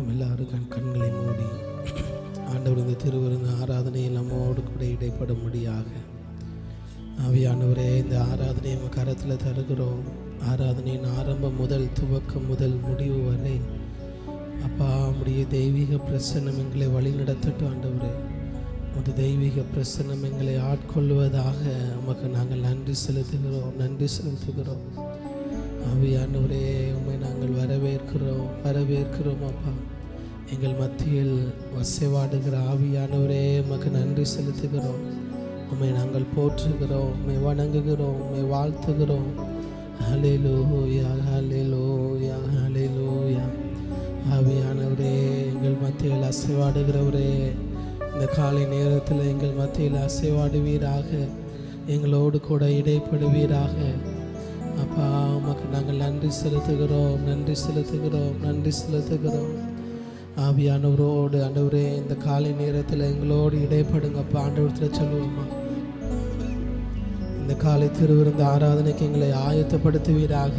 நம்ம எல்லாரும் கண்களை மூடி ஆண்டவர் இந்த திருவிருந்து ஆராதனையில் நம்மோடு கூட இடைப்படும்படியாக ஆவியானவரே இந்த ஆராதனையை நம்ம கரத்தில் தருகிறோம். ஆராதனையின் ஆரம்பம் முதல் துவக்கம் முதல் முடிவு வரை அப்பா உம்முடைய தெய்வீக பிரசன்னம் எங்களை வழிநடத்தட்டும். ஆண்டவரே உமது தெய்வீக பிரசன்னம் எங்களை ஆட்கொள்வதாக உமக்கு நாங்கள் நன்றி செலுத்துகிறோம். ஆவியானவரே உம்மை நாங்கள் வரவேற்கிறோம் அப்பா. எங்கள் மத்தியில் வசைவாடுகிற ஆவியானவரே உமக்கு நன்றி செலுத்துகிறோம். உம்மை நாங்கள் போற்றுகிறோம், உம்மை வணங்குகிறோம், உம்மை வாழ்த்துகிறோம். ஹல்லேலூயா ஹல்லேலூயா ஹல்லேலூயா. ஆவியானவரே எங்கள் மத்தியில் அசைவாடுகிறவரே, இந்த காலை நேரத்தில் எங்கள் மத்தியில் அசைவாடுவீராக, எங்களோடு கூட இடைப்படுவீராக. அப்பா உமக்கு நாங்கள் நன்றி செலுத்துகிறோம். ஆவியானவரோடு ஆண்டவரே இந்த காலை நேரத்தில் எங்களோடு இடைப்படுங்கப்பா. ஆண்டவரத்தில் சொல்லுவோம்மா, இந்த காலை திருவிருந்து ஆராதனைக்கு எங்களை ஆயத்தப்படுத்துவீராக.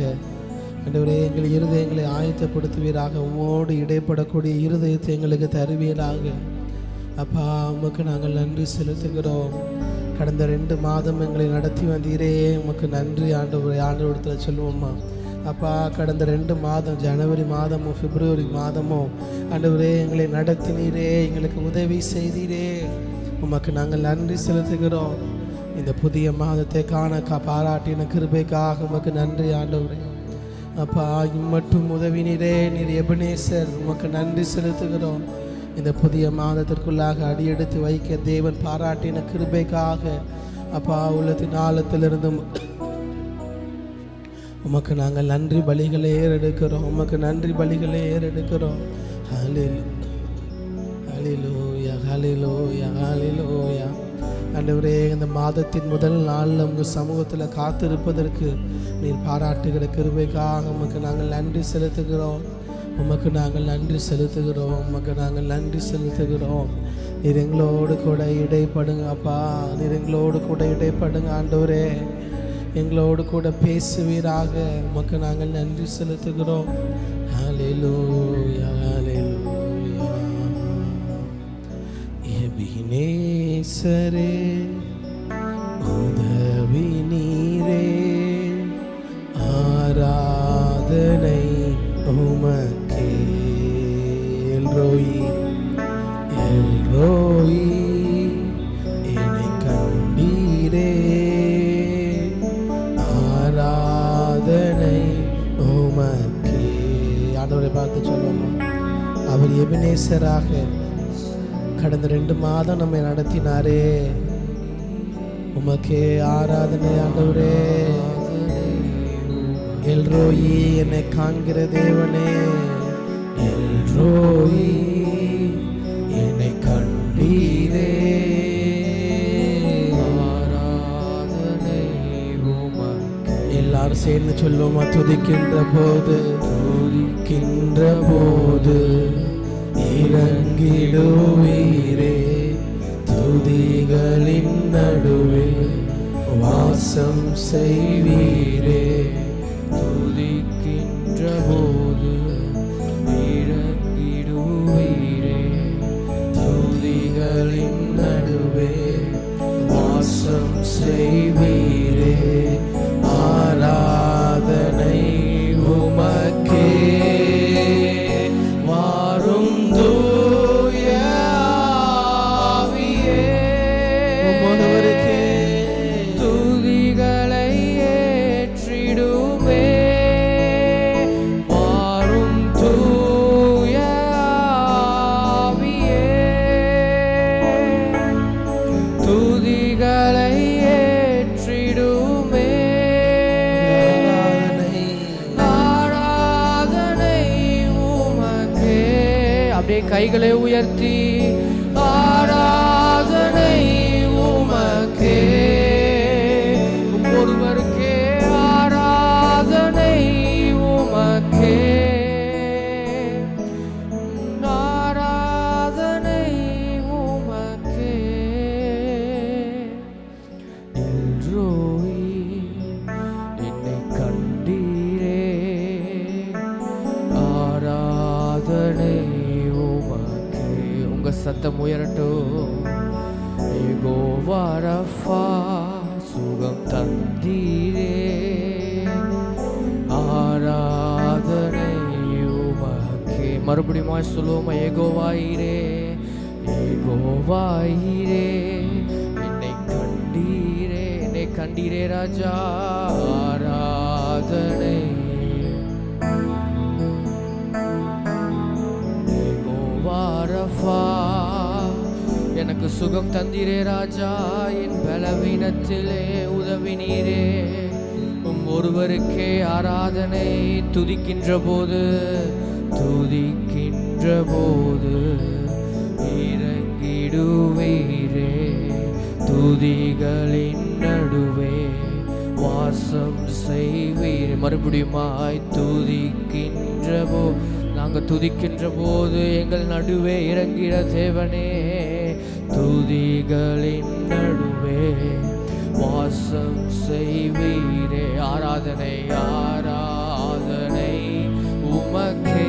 ஆண்டவரே எங்கள் இருதயங்களை ஆயத்தப்படுத்துவீராக. உம்மோடு இடைப்படக்கூடிய இருதயத்தை எங்களுக்கு தருவீராக. அப்பா உமக்கு நாங்கள் நன்றி செலுத்துகிறோம். கடந்த 2 மாதம் எங்களை நடத்தி வந்தீரே, உமக்கு நன்றி ஆண்டவரத்தில் சொல்லுவோம்மா. அப்பா கடந்த 2 மாதம் ஜனவரி மாதமோ பிப்ரவரி மாதமோ ஆண்டவரே எங்களை நடத்தினீரே, எங்களுக்கு உதவி செய்தீரே, உமக்கு நாங்கள் நன்றி செலுத்துகிறோம். இந்த புதிய மாதத்தை காண பாராட்டின கிருபைக்காக உமக்கு நன்றி ஆண்டவரே. அப்பா இம்மட்டும் உதவினீரே, நீர் எபனேசர், உமக்கு நன்றி செலுத்துகிறோம். இந்த புதிய மாதத்திற்குள்ளாக அடியெடுத்து வைக்க தேவன் பாராட்டின கிருபைக்காக அப்பா உள்ளத்தின் ஆழத்திலிருந்து உமக்கு நாங்கள் நன்றி பலிகளை ஏறெடுக்கிறோம். உமக்கு நன்றி பலிகளை ஏறெடுக்கிறோம். ஹல்லேலூயா ஹல்லேலூயா ஹல்லேலூயா. ஆண்டவரே இந்த மாதத்தின் முதல் நாளில் உங்கள் சமூகத்தில் காத்திருப்பதற்கு நீர் பாராட்டுகிற கிருபைக்காக உமக்கு நாங்கள் நன்றி செலுத்துகிறோம். நீர் எங்களோடு கூட இடைப்படுங்க அப்பா. நீர் எங்களோடு கூட இடைப்படுங்க ஆண்டவரே. எங்களோடு கூட பேசுவீராக. உமக்கு நாங்கள் நன்றி செலுத்துகிறோம். ஹல்லேலூயா ஹல்லேலூயா. எபினேசரே உதவி நீரே, ஆராதனை உமக்கே. எல்ரோயி என்னை கண்டீரே, ஆராதனை உமக்கே. ஆண்டவரை பார்த்து சொல்லுவோம், அவர் எபினேசராக கடந்த 2 மாதம் நம்மை நடத்தினாரே, உமக்கே ஆராதனை ஆண்டவரே. எல்ரோயி என்னை காண்கிற தேவனே, எல்ரோயி என்னை கண்டீரே, ஆராதனை உமக்கே. எல்லாரும் சேர்ந்து சொல்லுவோமா, துதிக்கின்ற போது இறங்கிடுவீரே, துதிகளின் நடுவே வாசம் செய்வீரே, துதிக்கின்ற போது இறங்கிடுவீரே, துதிகளின் நடுவே வாசம் செய்வீரே, ஆராதனை உமக்கே. வாரும் தூய ஆவியே, உமதவருக்கே துதிகளை ஏற்றிடுமே. வாரும் தூய ஆவியே, துதிகளை ஏற்றிடுமே. ஆராதனை உமக்கே. அப்படியே கைகளை உயர்த்தி ஆராதனை உமக்கே, ஒருவருக்கே ஆராதனை உமக்கே, ஆராதனை உமக்கே. எல்ரோயி என்னை கண்டீரே, ஆராதனை சத்தம் உயரட்டும். யெகோவா ரஃபா சுகம் தந்தீரே, ஆராதனை உமக்கே. மறுபடியும் சொல்லுவோமா? யெகோவாயிரே, யெகோவாயிரே, என்னை கண்டீரே, என்னை கண்டீரே ராஜா, ஆராதனை. யெகோவா ரஃபா எனக்கு சுகம் தந்தீரே ராஜா, என் பலவீனத்திலே உதவினீரே. ஒருவருக்கே ஆராதனை. துதிக்கின்ற போது இறங்கிடுவீரே, துதிகளின் நடுவே வாசம் செய்வீர். மறுபடியுமாய் துதிக்கின்ற போது, நாங்கள் துதிக்கின்ற போது எங்கள் நடுவே இறங்கிற தேவனே, துதிகளின் நடுவே வாசம் செய்வீரே. ஆராதனை ஆராதனை உமக்கே,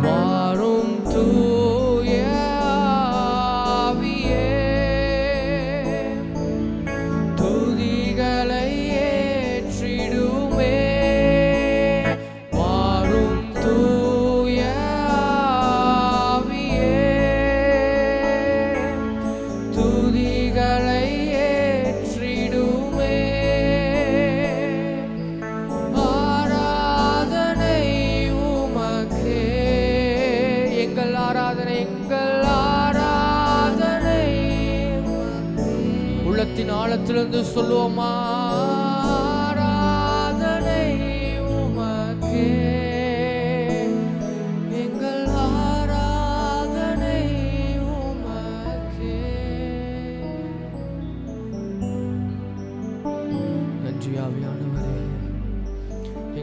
வாரும் தூய ஆவியே, துதிகளை ஏற்றிடுமே, வாரும் தூய ஆவியே, துதிகளை உள்ளத்தின் ஆழத்திலிருந்து சொல்லுவோமா? ஆராதனை உமக்கே, எங்கள் ஆராதனை உமக்கே. நன்றி ஆவியானவரே,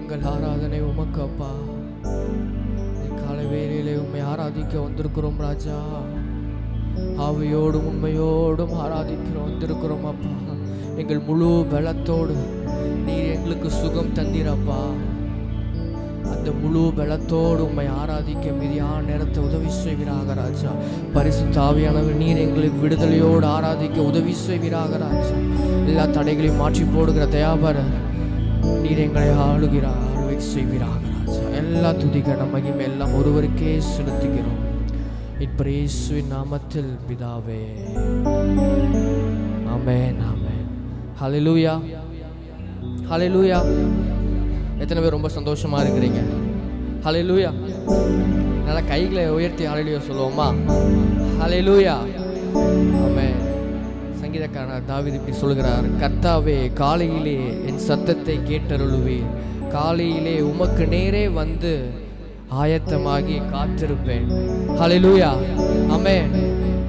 எங்கள் ஆராதனை உமக்கு அப்பா. காலை வேளையிலே உம்மை ஆராதிக்க வந்திருக்கிறோம் ராஜா. ஆவியோடும் உண்மையோடும் ஆராதிக்க வந்திருக்கிறோம் அப்பா. எங்கள் முழு பலத்தோடு நீர் எங்களுக்கு சுகம் தந்தீரப்பா. அந்த முழு பலத்தோடு உம்மை ஆராதிக்க மீதியான நேரத்தை உதவி செய்வீராக ராஜா. பரிசுத்த ஆவியானவர் நீர் எங்களுக்கு விடுதலையோடு ஆராதிக்க உதவி செய்வீராக ராஜா. எல்லா தடைகளையும் மாற்றி போடுகிற தயாபரர் நீர் எங்களை ஆளுகை செய்வீராக ராஜா. எல்லா துதிகன மகிமை எல்லாம் ஒருவருக்கே செலுத்துகிறோம். இயேசுவின் நாமத்தில் பிதாவே, ஆமென் ஆமென். ஹல்லேலூயா ஹல்லேலூயா. எத்தனை பேர் ரொம்ப சந்தோஷமா இருக்கிறீங்க? ஹல்லேலூயா. நல்லா கைகளை உயர்த்தி ஹல்லேலூயா சொல்லுவோமா? ஹல்லேலூயா ஆமென். சங்கீதக்காரர் தாவீது இப்படி சொல்கிறார், கர்த்தாவே காலையிலே என் சத்தத்தை கேட்டருளுவீர், காலையிலே உமக்கு நேரே வந்து ஆயத்தமாகி காத்திருப்பேன். ஹல்லேலூயா ஆமென்.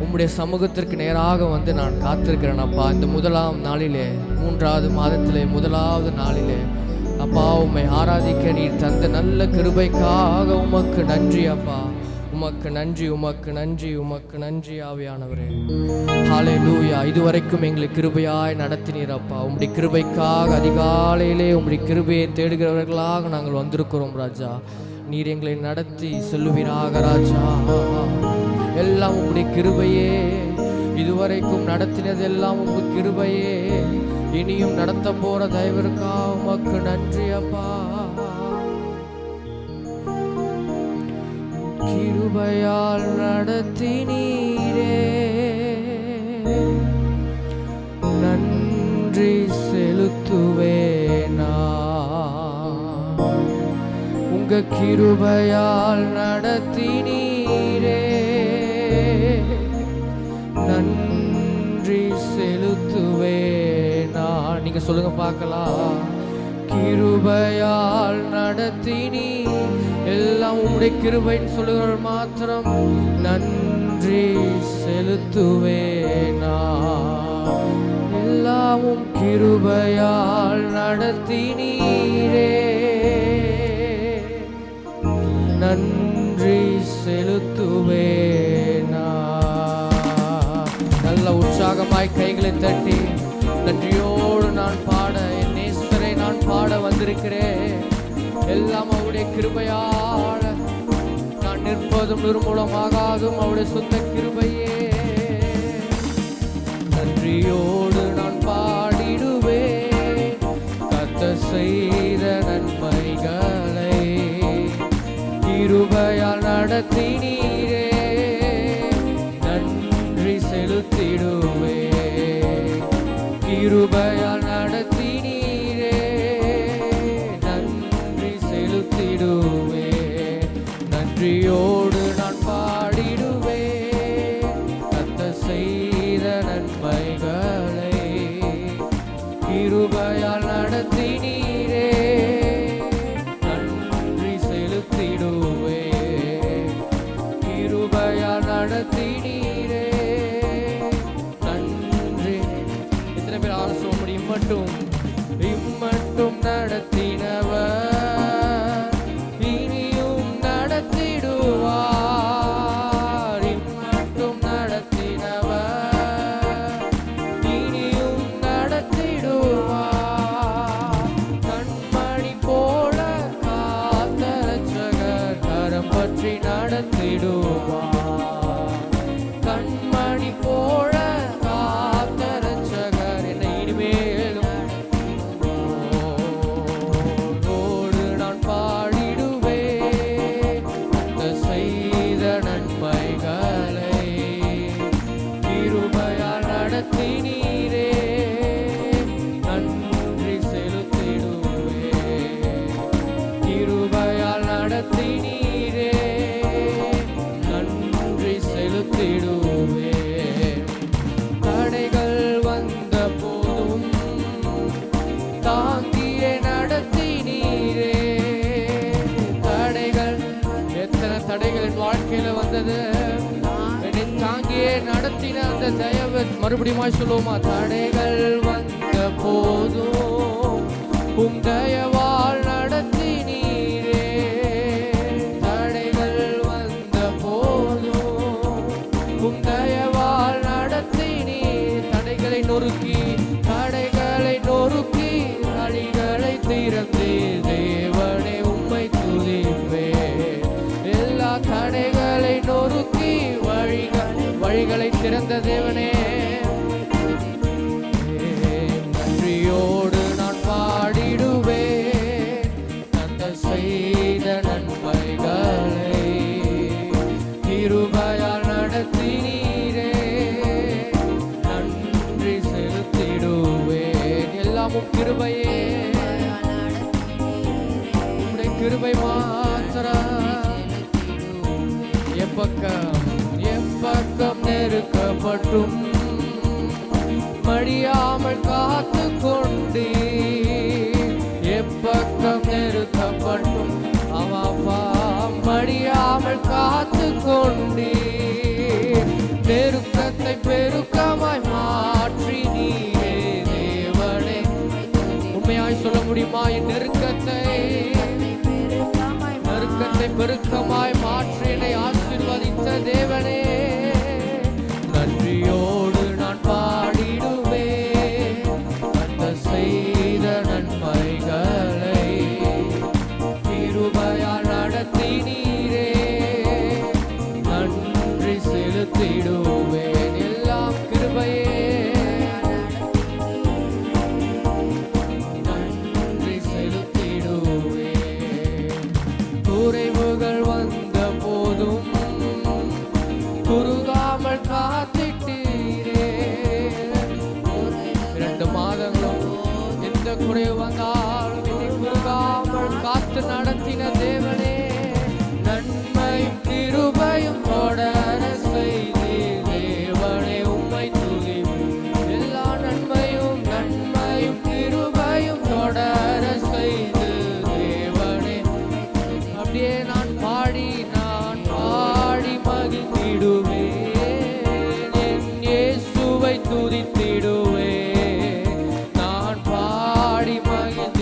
உம்முடைய சமூகத்திற்கு நேராக வந்து நான் காத்திருக்கிறேன் அப்பா. இந்த முதலாம் நாளிலே, 3வது மாதத்திலே 1வது நாளிலே அப்பா உம்மை ஆராதிக்க நீர் தந்த நல்ல கிருபைக்காக உமக்கு நன்றி அப்பா. உமக்கு நன்றி, உமக்கு நன்றி, உமக்கு நன்றி ஆவியானவரே. ஹல்லேலூயா. இதுவரைக்கும் எங்களை கிருபையாய் நடத்தினீர் அப்பா. உம்முடைய கிருபைக்காக அதிகாலையிலே உம்முடைய கிருபையை தேடுகிறவர்களாக நாங்கள் வந்திருக்கிறோம் ராஜா. நீர் எங்களை நடத்தி செல்லுவீராக ராஜா. எல்லாம் உம்முடைய கிருபையே. இதுவரைக்கும் நடத்தினதெல்லாம் உங்க கிருபையே. இனியும் நடத்த போற தயவிற்கா உமக்கு நன்றி அப்பா. கிருபையால் நடத்தினீரே, நன்றி செலுத்துவேனா. உங்க கிருபையால் நடத்தினீரே, நன்றி செலுத்துவேனா. நீங்க சொல்லுங்க பார்க்கலாம். கிருபையால் நடத்தினீ, எல்லாம் உம்முடைய கிருபைன்னு சொல்லுகிற மாத்திரம் நன்றி செலுத்துவேனா. எல்லாமும் கிருபையால் நடத்தினீரே, நன்றி செலுத்துவேனா. நல்ல உற்சாகமாய் கைகளை தட்டி நன்றியோடு நான் பாட, என் நேசரை நான் பாட வந்திருக்கிறேன். எல்லாம் அவருடைய கிருபையால் நான் நிற்பதும் நிர்மூலமாகாதும் அவருடைய சொந்த கிருபையே. நன்றியோடு நான் பாடிடுவேன் கர்த்தர் செய்த நன்மைகளை. கிருபையால் நடத்தினீரே நன்றி செலுத்திடுவே. கிருபையால் நடத்தினீரே நன்றி செலுத்திடுவே. நன்றியோடு நான் பாடிடுவேன் கர்த்தர் செய்த நன்மைகளை. கிருபையால் நடத்தினீரே நன்றி செலுத்திடுவே. கிருபையால் நடத்தினீரே நன்றி. எத்தனை பேர் ஆலோசனை முடியும்? இம்மட்டும் நடத்தினவர் இனியும் நடத்திடுவார். இம்மட்டும் நடத்தினவர் இனியும் நடத்திடுவார். கண்மணி போல காத்த ரட்சகர் கரம் பற்றி நடத்திடுவார். கண்மணி போல காத்த ரட்சகர் என்னை இனிமேலும் ஓடு நான் பாடிடுவேன் கர்த்தர் செய்த நன்மைகளை. கிருபையால் நடத்தினீரே நன்றி செலுத்திடுவே. கிருபையால் நடத்தினீரே நன்றி செலுத்திடுவே. தடைகள் வந்த போதும் தாங்கியே நடத்தினீரே. தடைகள், எத்தனை தடைகள் என் வாழ்க்கையில வந்தது, என்னை தாங்கியே நடத்தின அந்த தயவு மறுபடியும் சொல்லுவோமா? தடைகள் வந்த போதும் உம் தயவால் நடத்தினீரே. தடைகள் வந்த போதும் உம் தயவால் நடத்தினீர். தடைகளை நொறுக்கி வழிகளை திறந்தே தேவனே உம்மை துதிப்பே. எல்லா தடைகளை நொறுக்கி வழிகளை திறந்த தேவனே நன்றியோடு நான் பாடிடுவேன் கர்த்தர் செய்த நன்மைகளை. கிருபையால் நடத்தினீரே நன்றி செலுத்திடுவேன். எல்லாமும் கிருபையே, உம்முடைய கிருபை மாத்திரம். எப்பக்கம் நெருக்கப்பட்டும் மடியாமல் காத்து கொண்டீர். எப்பக்கம் நெருக்கப்பட்டும் அவாப்பா மடியாமல் காத்து கொண்டீர். நெருக்கத்தை பெருக்கமாய் மாற்றி நீரே தேவனே. உண்மையாய் சொல்ல முடியுமா? என் நெருக்கத்தை பெருக்கமாய் மாற்றி என்னை ஆசீர்வதித்த தேவனே நன்றியோடு நான் பாடிடுவேன் கர்த்தர் செய்த நன்மைகளை. கிருபையால் நடத்தினீரே நன்றி செலுத்திடுவேன். எல்லாம் கிருபையே நன்றி செலுத்திடுவேன். குறைவுகள் வந்த போதும் குறுகாமல் காத்திட்டீரே. 2 மாதங்களும் எந்த குறைவு வந்தாலும் என்னை குறுகாமல் காத்து நடத்தின தேவனே நன்மையும் கிருபையும் தொடர செய்தீர் தேவனே உம்மை துதிப்பேன். எல்லா நன்மையும் கிருபையும் தொடர செய்து தேவனே அப்படியே நான் பாடி மகிழ்ந்திடுவேன். என் இயேசுவை துதித்திடுவேன். நான் பாடி மகிழ்ந்து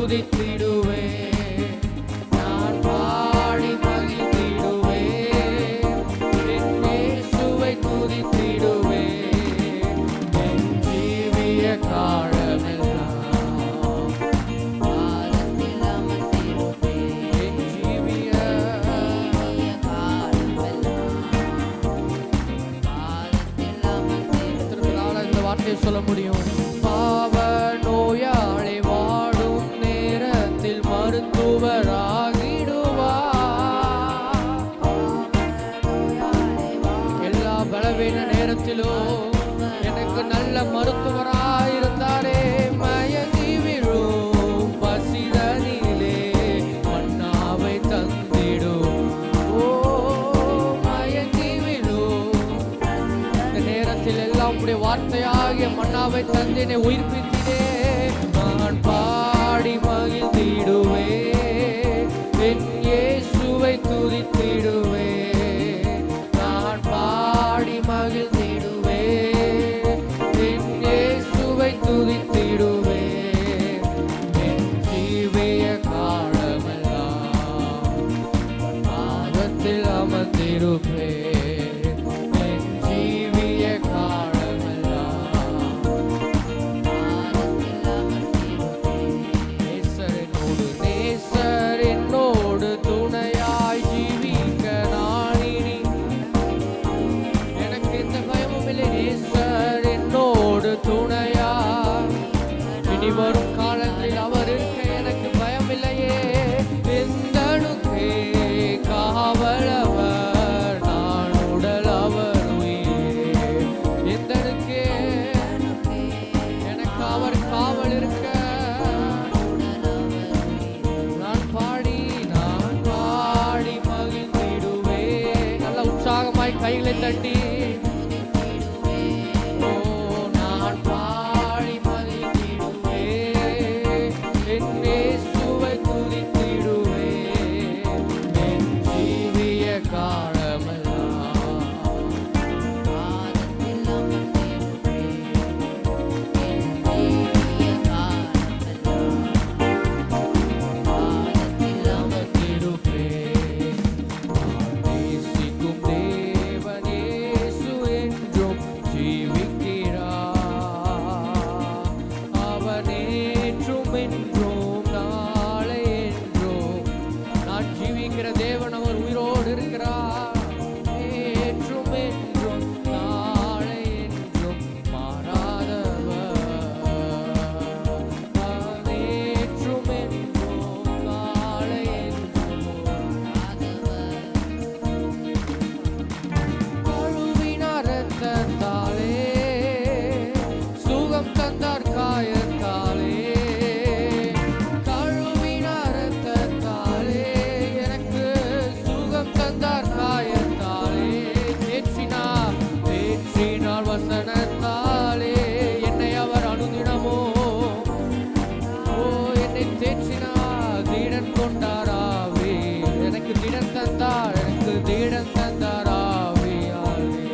துதித்திடுவேன், நான் பாடி மகிழ்ந்திடுவேன், என் இயேசுவை துதித்திடுவேன், என் ஜீவிய காலமெல்லாம் பாதத்தில் அமர்ந்திருப்பேன். என் ஜீவிய காலமெல்லாம் பாதத்தில் அமர்ந்திருப்பேன். எத்தனை இந்த வார்த்தையை சொல்ல முடியும்? பாவ நோயாளி வாடும் நேரத்தில் மருத்துவராகிடுவார். எல்லா பலவீன நேரத்திலும் எனக்கு நல்ல மருத்துவராயிருந்தாரே. மயங்கி விழும் பசிதனிலே மன்னாவை தந்திடும். ஓ மயங்கி விழும் இந்த நேரத்தில் எல்லாம் உம்முடைய வார்த்தையாகிய மன்னாவை தந்தினை உயிர்ப்பித்தினே. நான் பாடி மகிழ்ந்திடுவேன், என் இயேசுவை துதித்திடுவேன், நான் பாடி மகிழ்ந்திடுவேன், என் இயேசுவை துதித்திடுவேன், என் ஜீவிய காலமெல்லாம் பாதத்தில் அமர்ந்திருப்பேன், என் ஜீவிய காலமெல்லாம் பாதத்தில் அமர்ந்திருப்பேன். நேசர் என்னோடு துணையாய் ஜீவிக்க நான் இனி எனக்கு எந்த பயமும் இல்லை. நேசர் என்னோடு துணையாய் இனி வரும் காலத்தில் அவர் இருக்க எனக்கு பயம் இல்லையே. எந்தனுக்கே காவலவர், நான் உடல் அவர் உயிரே. எந்தனுக்கே எனக்கு அவர் காவல் இருக்க நான் பாடி மகிழ்ந்திடுவேன். நல்ல உற்சாகமாய் கைகளை தட்டி ஓ நான் பாடி மகிழ்ந்திடுவேன், என் இயேசுவை துதித்திடுவேன், என் ஜீவிய காலமெல்லாம் பாதத்தில் அமர்ந்திருப்பேன். என் ஜீவிய காலமெல்லாம் பாதத்தில் அமர்ந்திருப்பேன். நான் நேசிக்கும் தேவன் இயேசு என்றும் ஜீவிக்கிறார். அவர் நேற்றும் என்றும் நாளை என்றும் நான் ஜீவிக்கிற தேவன் அவர் உயிரோடு இருக்கிறார். நேற்றும் என்றும் நாளை என்றும் மாறாதவர். நேற்றும் என்றும் நாளை என்றும் கழுவினார் இரத்தத்தாலே, சுகம் தந்தார் காயத்தாலே. கழுவினார் இரத்தத்தாலே, எனக்கு சுகம் தந்தார் காயத்தாலே. தேற்றினார் வசனத்தாலே, என்னை அவர் அனுதினமோ ஓ என்னை தேற்றினார். தீடன் கொண்டாராவே, எனக்கு திடன் தந்தார், எனக்கு தீடன் தந்தாராவியாலே.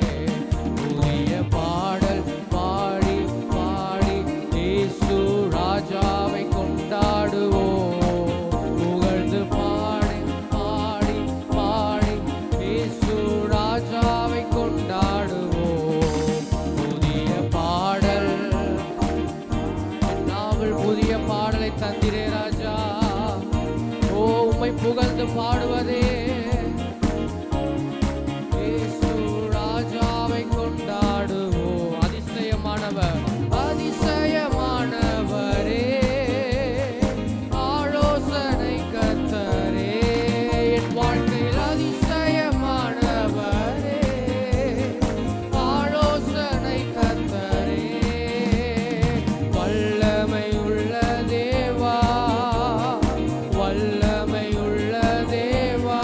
புதிய பாடல் பாடி பாடி இயேசு ராஜாவை கொண்டாடுவோம். புகழ்ந்து பாடி பாடி பாடி இயேசு ராஜாவை கொண்டாடுவோம். புதிய பாடல் நாவல் புதிய பாடலை தந்திரே ராஜா. ஓ உம்மை புகழ்ந்து பாடுவதே இயேசு ராஜாவை கொண்டாடுவோம். அதிசயமானவர் அதிசயமானவரே, ஆலோசனை கர்த்தரே, என் வாழ்க்கையில் அதிசயமானவரே, ஆலோசனை கர்த்தரே, வல்லமை உள்ள தேவா, வல்லமை உள்ள தேவா,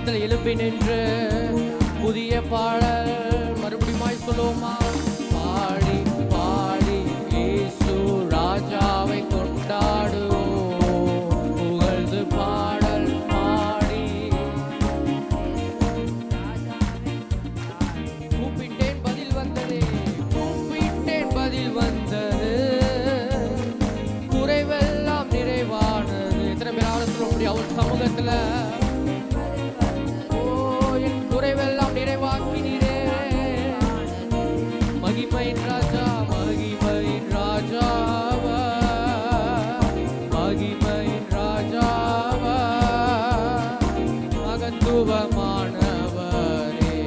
சமூகத்தில் எழுப்பி நின்று புதிய பாடல் மறுபடியும் சொல்லுவோமா? பாடி பாடி இயேசு ராஜாவை கொண்டாடுவோம், புகழ்ந்து பாடல் பாடி. கூப்பிட்டேன் பதில் வந்ததே, கூப்பிட்டேன் பதில் வந்தது, குறைவெல்லாம் நிறைவானது. எத்தனை பேர் ஆலோசனை அவர் சமூகத்துல என் குறைவெல்லாம் நிறைவாக்கினீரே. மகிமையின் ராஜா, மகிமையின் ராஜாவா, மகிமையின் ராஜாவா, மகத்துவமானவரே,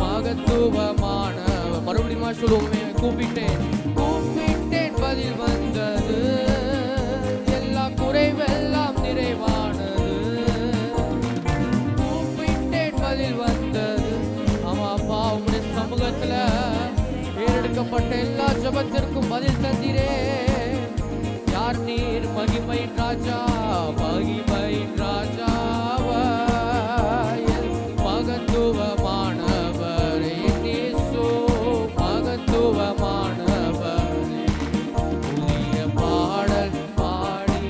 மகத்துவமானவர். மறுபடியும் சொல்லுவோமே, கூப்பிட்டேன் கூப்பிட்டேன் பதில் வந்தது, எல்லா குறைவெல்லாம் நிறைவானது, கூப்பிட்டேன் பதில் வந்தது. ஆமா அப்பா, உங்களுடைய சமூகத்துல ஏறெடுக்கப்பட்ட எல்லா ஜபத்திற்கும் பதில் தந்தீரே. யார் நீர்? மகிமையின் ராஜா, மகிமையின் ராஜாவா, மகத்துவமானவர் இயேசு, மகத்துவமானவர். புதிய பாடல் பாடி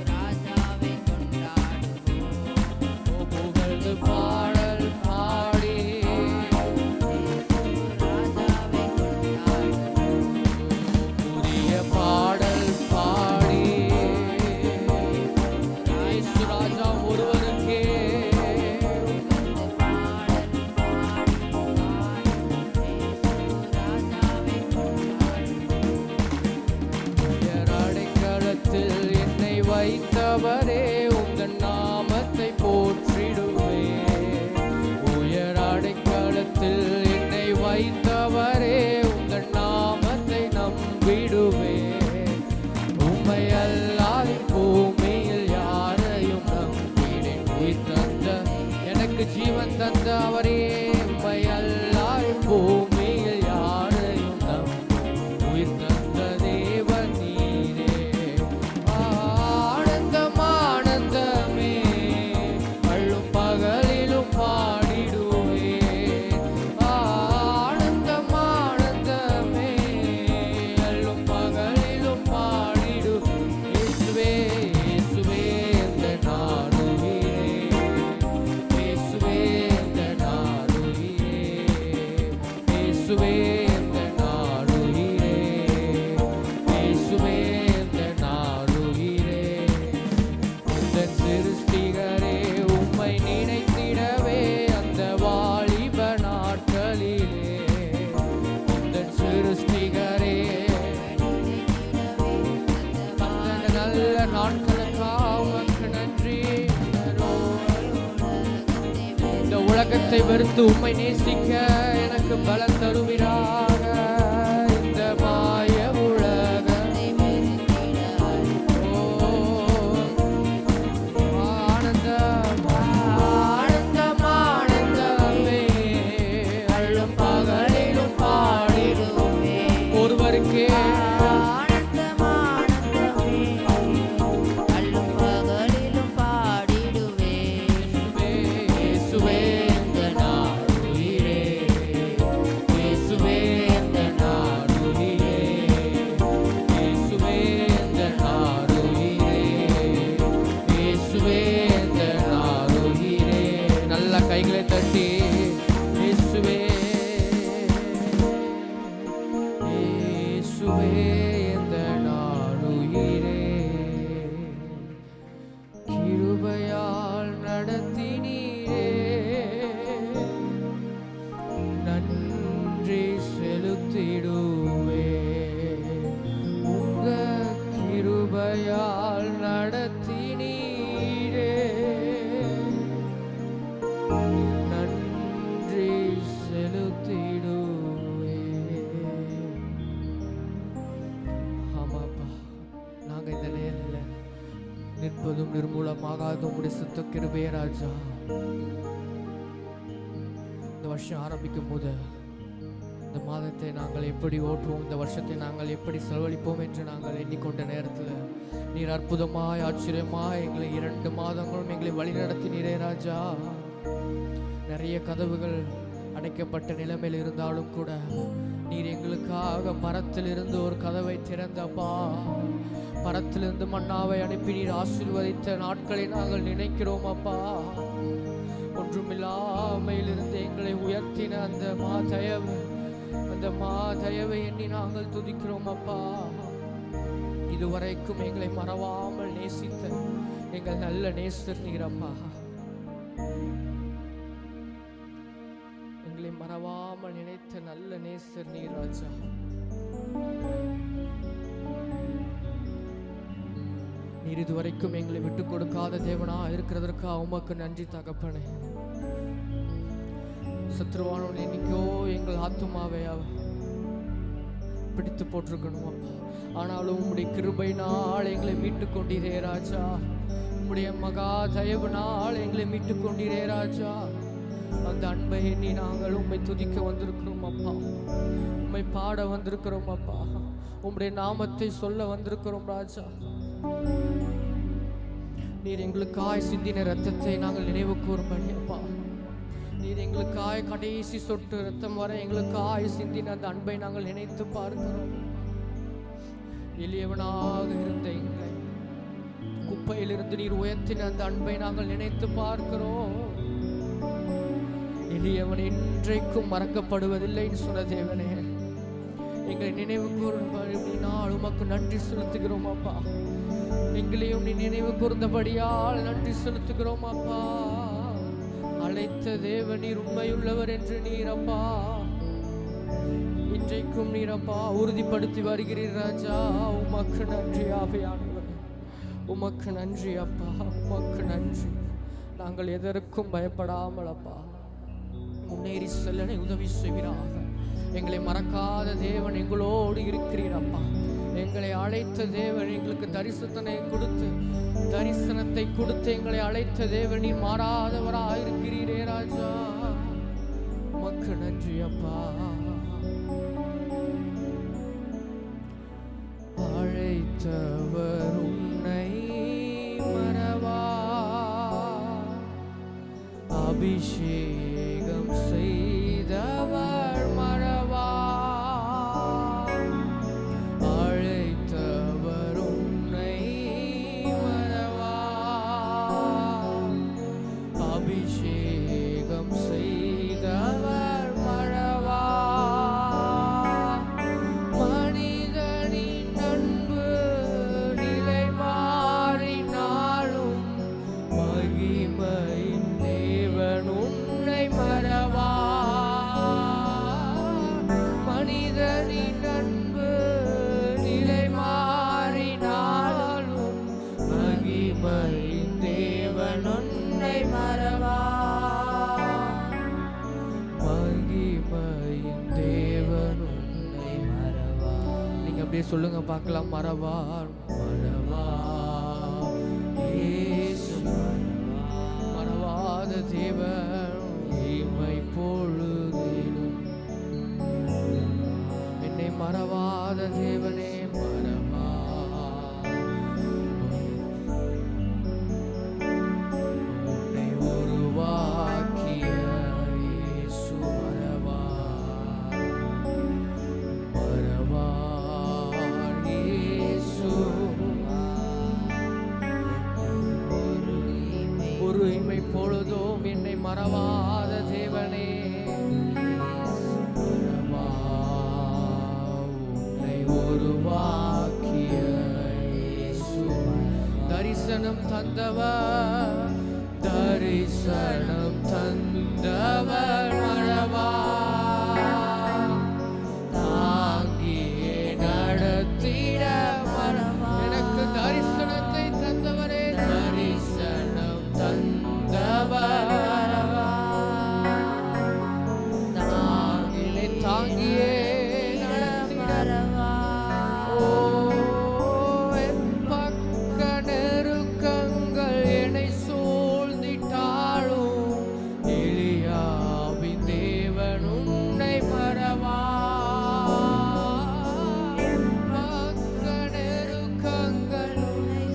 ராஜாவை கொண்டாடுவோம், புகழ்ந்து பாடல் பாடி ராஜாவை கொண்டாடுவோம், புதிய பாடல் பாடி இயேசு ராஜா ஒருவருக்கே உயர் அடைக்கலத்தில் என்னை வைத்தவரே, உங்கள் நாமத்தை போற்றிடுவே. உயர் அடைக்கலத்தில் என்னை வைத்தவரே, உங்கள் நாமத்தை நம்பிடுவே. உம்மை அல்லாது பூமியில் யாரையும் நம்பினேன். உயிர் தந்த எனக்கு ஜீவன் தந்த அவரே, உம்மை அல்லாது பூமியில் யாரையும் நம்பி உயிர் தந்த தேவன் நீரே. ஆனந்தம் ஆனந்தமே, அள்ளும் பகலிலும் பாடிடுவேன். ஆனந்தம் ஆனந்தமே, அள்ளும் பகலிலும் பாடிடு. இயேசுவே இயேசுவே இந்த நாடுவீரே, இயேசுவே இந்த நாடுவீரே, இயேசுவே இந்த நாடுவீரே, இயேசுவே இந்த நாடுவீரே. உந்தன் சிருஷ்டிகரே, உம்மை நினைத்திடவே அந்த வாலிப நாட்களிலே. உந்தன் சிருஷ்டிகரே, அந்த நல்ல நாட்களுக்காக உமக்கு நன்றி. இந்த உலகத்தை வெறுத்து உம்மை நேசிக்க எனக்கு பலம் தருவீராக. இந்த மாய உலக ஆனந்தம் ஆனந்தம் ஆனந்தமே, அள்ளும் பகலிலும் பாடிடுவே. ஒருவருக்கே அள்ளும் பகலிலும் பாடிடுவே. இயேசுவே இந்த நாடுவீரே, இயேசுவே இந்த நாடுவீரே, இயேசுவே இந்த நாடுவீரே, இயேசுவே இந்த நாடுவீரே. நல்ல கைகளை தட்டி இயேசுவே இயேசுவே இந்த நாடுவீரே. கிருபையால் நடத்தினீரே, நன்றி செலுத்திடுவே. உங்க கிருபையால் நடத்தினீரே, நன்றி செலுத்திடுவே. ஆமாப்பா, நாங்க இந்த நேரில் நிற்பதும் நிர்மூலமாகாத உம்முடைய சுத்த கிருபையே ராஜா. இந்த வருஷம் ஆரம்பிக்கும் போது இந்த மாதத்தை நாங்கள் எப்படி ஓட்டுவோம், இந்த வருஷத்தை நாங்கள் எப்படி செலவழிப்போம் என்று நாங்கள் எண்ணிக்கொண்ட நேரத்தில் நீர் அற்புதமாய் ஆச்சரியமாய் எங்களை 2 மாதங்களும் எங்களை வழிநடத்தினீரே ராஜா. நிறைய கதவுகள் அடைக்கப்பட்ட நிலைமையில் இருந்தாலும் கூட நீர் எங்களுக்காக பரத்திலிருந்து ஒரு கதவை திறந்தப்பா. பரத்திலிருந்து மன்னாவை அனுப்பி நீர் ஆசீர்வதித்த நாட்களை நாங்கள் நினைக்கிறோம் அப்பா. ஒன்றுமில்லாமையிலிருந்து எங்களை உயர்த்தின அந்த தயவை எண்ணி நாங்கள் துதிக்கிறோம் அப்பா. இதுவரைக்கும் எங்களை மறவாமல் நேசித்த எங்கள் நல்ல நேசர் நீரப்பா. எங்களை மறவாமல் நினைத்த நல்ல நேசர் நீர் ராஜா. நீர் இதுவரைக்கும் எங்களை விட்டு கொடுக்காத தேவனா இருக்கிறதற்கு உமக்கு நன்றி தகப்பனே. சத்ருவானவன் இன்னைக்கோ எங்கள் ஆத்துமாவை பிடித்து போட்டிருக்கணும் அப்பா. ஆனாலும் உம்முடைய கிருபையினால் எங்களை மீட்டு கொண்டீரே ராஜா. உம்முடைய மகா தயவுனால் எங்களை மீட்டு கொண்டீரே ராஜா. அந்த அன்பை எண்ணி நாங்கள் உம்மை துதிக்க வந்திருக்கிறோம் அப்பா. உம்மை பாட வந்திருக்கிறோம் அப்பா. உம்முடைய நாமத்தை சொல்ல வந்திருக்கிறோம் ராஜா. நீர் எங்களுக்காய் சிந்தின இரத்தத்தை நாங்கள் நினைவு கூறும்படி அப்பா. நீர் எங்களுக்காய் கடைசி சொட்டு இரத்தம் வரை எங்களுக்காய் சிந்தின அந்த அன்பை நாங்கள் நினைத்து பார்க்கிறோம். எளியவனாக இருந்த எங்களை குப்பையிலிருந்து நீர் உயர்த்தின அந்த அன்பை நாங்கள் நினைத்து பார்க்கிறோம். எளியவன் இன்றைக்கும் மறக்கப்படுவதில்லைன்னு சொன்ன தேவனே, எங்களை நினைவு கூறும்படினால் உமக்கு நன்றி செலுத்துகிறோம் அப்பா. எங்களையும் நீ நினைவு கூர்ந்தபடியால் நன்றி செலுத்துகிறோம் அப்பா. அழைத்த தேவன் நீர் உண்மையுள்ளவர் என்று நீரப்பா இன்றைக்கும் நீரப்பா உறுதிப்படுத்தி வருகிறீர் ராஜா. உமக்கு நன்றி ஆவியானவர், உமக்கு நன்றி அப்பா, உமக்கு நன்றி. நாங்கள் எதற்கும் பயப்படாமல் அப்பா முன்னேறி செல்ல உதவி செய்வீராக. எங்களை மறக்காத தேவன் எங்களோடு இருக்கிறீர் அப்பா. எங்களை அழைத்த தேவன் எங்களுக்கு தரிசனத்தை கொடுத்து எங்களை அழைத்த தேவன் நீர் மாறாதவராக இருக்கிறீரே ராஜா. உமக்கு நன்றி அப்பா. அழைத்தவர் உன்னை மறவா, அபிஷேகம் செய்தவர் மறவா. அழைத்தவர் உன்னை மறவா, அபிஷேகம் செய்தவர் மறவா. மனிதனின் அன்பு நிலை மாறினாலும் மகிமையின் தேவன் உன்னை மறவா. மனிதனின் அன்பு நிலை மாறினாலும் மகிமையின் தேவன் உன்னை மறவா. மகிமையின் தேவன் உன்னை மறவா. நீங்க அப்படியே சொல்லுங்க பார்க்கலாம். மறவார் மறவா இயேசு மறவா. மறவாத தேவன் இமை பொழுதிலும் என்னை மறவாத தேவனே மறவா. உன்னை உருவாக்கிய இயேசு மறவா. மறவார் இயேசு. ஒரு இமை பொழுதும் என்னை மறவாத தேவனே மறவா. உன்னை உருவாக்கிய இயேசு தரிசனம் தந்தவர், தரிசனம் தந்தவர் மறவா. தாங்கியே நடத்திட மறவா. எனக்கு தரிசனத்தை தந்தவரே, தரிசனம் தந்தவர் மறவா. தாங்கியே மறவா. ஓ என் பக்க நெருக்கங்கள் என்னை சூழ்ந்திட்டாலும் எலியாவின் தேவன் உன்னை மறவா. என் பக்க நெருக்கங்கள் உன்னை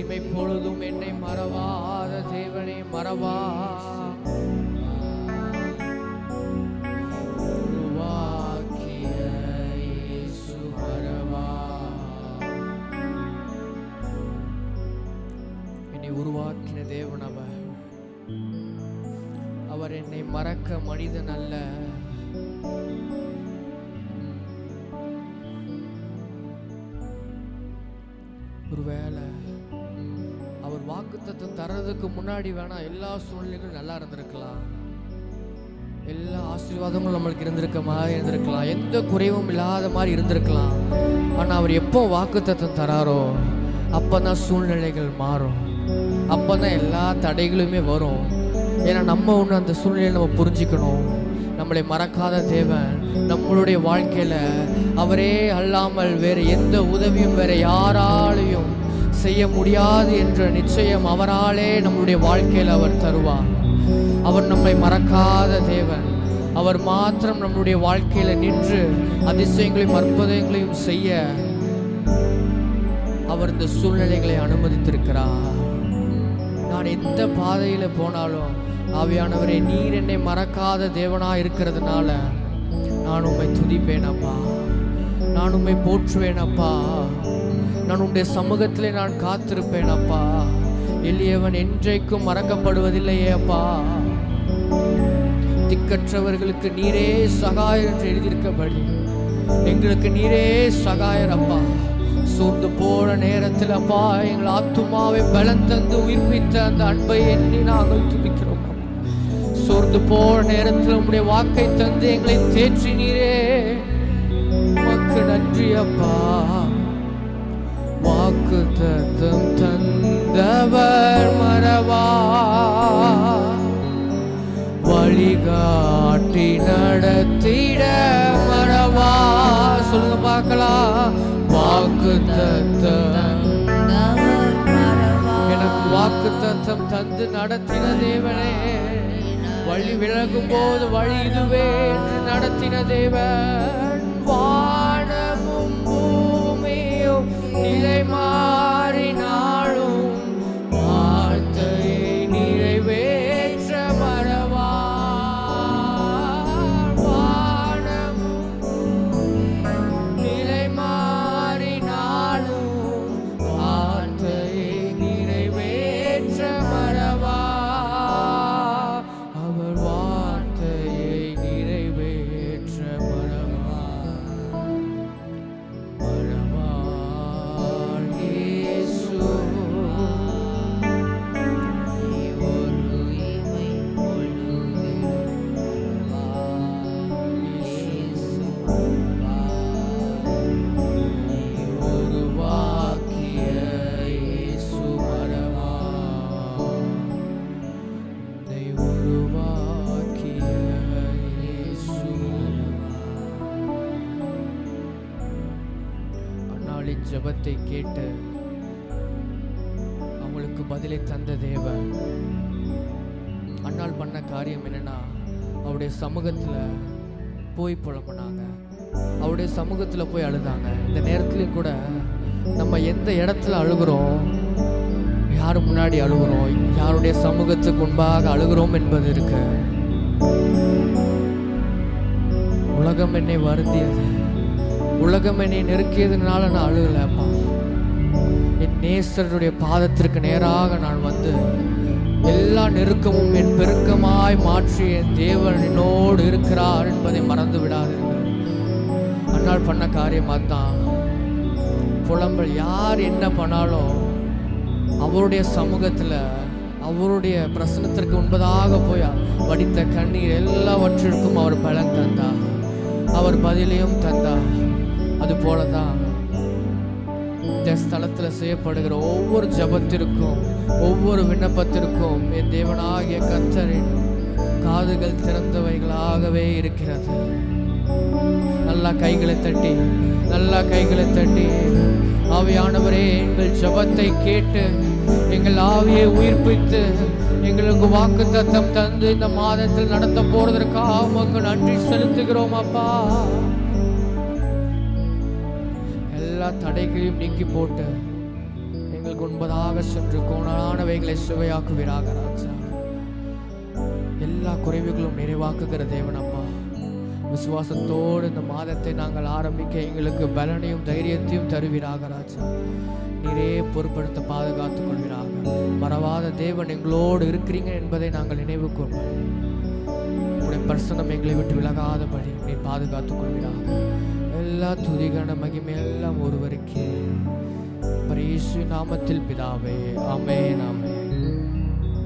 இமை பொழுதும் என்னை மறவாத தேவனே மறவா உருவாக்கிய இயேசு மறவா. என்னை உருவாக்கின தேவன் அவர் என்னை மறக்க மனிதன் அல்ல. ஒருவேளை அவர் வாக்குத்தத்தம் தர்றதுக்கு முன்னாடி வேணா எல்லா சூழ்நிலைகளும் நல்லா இருந்திருக்கலாம், எல்லா ஆசீர்வாதங்களும் நம்மளுக்கு இருந்திருக்கலாம், எந்த குறைவும் இல்லாத மாதிரி இருந்திருக்கலாம். ஆனால் அவர் எப்போ வாக்குத்தத்தம் தராரோ அப்போதான் சூழ்நிலைகள் மாறும், அப்போதான் எல்லா தடைகளுமே வரும். ஏன்னா நம்ம ஒன்று அந்த சூழ்நிலையை நம்ம புரிஞ்சுக்கணும். நம்மளை மறக்காத தேவன் நம்மளுடைய வாழ்க்கையில் அவரே அல்லாமல் வேறு எந்த உதவியும் வேறு யாராலையும் செய்ய முடியாது என்ற நிச்சயம் அவராலே நம்மளுடைய வாழ்க்கையில் அவர் தருவார். அவர் நம்மை மறக்காத தேவன். அவர் மாத்திரம் நம்மளுடைய வாழ்க்கையில் நின்று அதிசயங்களையும் அற்புதங்களையும் செய்ய அவர் இந்த சூழ்நிலைகளை அனுமதித்திருக்கிறார். நான் எந்த பாதையில் போனாலும் ஆவியானவரே நீர் என்னை மறக்காத தேவனாக இருக்கிறதுனால நான் உம்மை துதிப்பேன் அப்பா, நான் உம்மை போற்றுவேன் அப்பா, நான் உம்முடைய சமூகத்திலே நான் காத்திருப்பேன் அப்பா. எளியவன் என்றைக்கும் மறக்கப்படுவதில்லையே அப்பா. திக்கற்றவர்களுக்கு நீரே சகாயர் என்று எழுதியிருக்கபடி எங்களுக்கு நீரே சகாயர் அப்பா. சோர்ந்து போன நேரத்தில் அப்பா எங்கள் ஆத்துமாவை பலம் தந்து உயிர்ப்பித்த அந்த அன்பை எண்ணி நாங்கள் துதிக்கிறோம். சோர்ந்து போன நேரத்தில் உம்முடைய வாக்கை தந்து எங்களை தேற்றினீரே, உமக்கு நன்றி அப்பா. வாக்கு தத்தம் தந்தவர் மறவா, வழிகாட்டி நடத்திட மறவா. சொல்லுங்க பார்க்கலாம். வாக்கு தத்தம் எனக்கு வாக்கு தத்தம் தந்து நடத்தின தேவனே, வழி விலகும் போது வழி இதுவே என்று நடத்தின தேவன். வானமும் பூமியும் நிலை மாறினாலும் வார்த்தையை நிறைவேற்ற மறவா. வானமும் நிலை மாறினாலும் வார்த்தையை நிறைவேற்ற மறவா. அவர் வார்த்தையை நிறைவேற்ற மறவா. மறவார் இயேசு. ஒரு இமை பொழுதிலும் இயேசு உருவாக்கிய இயேசு மறவா. உன்னை உருவாக்கிய இயேசு அன்னாளின் ஜெபத்தை கேட்டு அவங்களுக்கு பதிலை தந்த தேவன். அன்னாள் பண்ண காரியம் என்னன்னா, அவருடைய சமூகத்தில் போய் புலம்புனாங்க, அவருடைய சமூகத்தில் போய் அழுதாங்க. இந்த நேரத்துலையும் கூட நம்ம எந்த இடத்துல அழுகிறோம், யார் முன்னாடி அழுகிறோம், யாருடைய சமூகத்துக்கு முன்பாக அழுகிறோம் என்பது இருக்கு. உலகம் என்னை வருந்தியது, உலகம் என்னை நெருக்கியதுனால நான் அழுகலப்பா. என் நேசருடைய பாதத்திற்கு நேராக நான் வந்து எல்லா நெருக்கமும் என் பெருக்கமாய் மாற்றி என் தேவன் என்னோடு இருக்கிறார் என்பதை மறந்து விடாதீர்கள். அன்னால் பண்ண காரியம் அதுதான். புலம்பல் யார் என்ன பண்ணாலும் அவருடைய சமூகத்தில் அவருடைய பிரசனத்திற்கு முன்பதாக போய் வடித்த கண்ணீர் எல்லாவற்றிற்கும் அவர் பலன் தந்தார், அவர் பதிலையும் தந்தார். அது போலதான் இந்த ஸ்தலத்தில் செய்யப்படுகிற ஒவ்வொரு ஜபத்திற்கும் ஒவ்வொரு விண்ணப்பத்திற்கும் என் தேவனாகிய கர்த்தரின் காதுகள் திறந்தவைகளாகவே இருக்கிறது. நல்லா கைகளை தட்டி, நல்லா கைகளை தட்டி, ஆவியானவரே எங்கள் ஜபத்தை கேட்டு எங்கள் ஆவியை உயிர்ப்பித்து எங்களுக்கு வாக்கு தத்தம் தந்து இந்த மாதத்தில் நடத்த போறதற்காக உமக்கு நன்றி செலுத்துகிறோம் அப்பா. எல்லா தடைகளையும் நீக்கி போட்டு எங்களுக்கு முன்பதாக சென்று கோணானவைகளை சுவையாக்குவீராக ராஜா. எல்லா குறைவுகளும் நிறைவாக்குகிற தேவன் அப்பா, விசுவாசத்தோடு இந்த மாதத்தை நாங்கள் ஆரம்பிக்க எங்களுக்கு பலனையும் தைரியத்தையும் தருவீராக ராஜா. நீரே பொறுப்படுத்த பாதுகாத்துக் கொள்வீராக. மறவாத தேவன் எங்களோடு இருக்கிறீங்க என்பதை நாங்கள் நினைவு கொள்வோம். உங்களுடைய பிரசன்னம் எங்களை விட்டு விலகாதபடி நீ பாதுகாத்துக் கொள்வீராக. எல்லா துதிகான மகிமை எல்லாம் ஒருவருக்கே. இயேசு நாமத்தில் பிதாவே, ஆமென், ஆமென்.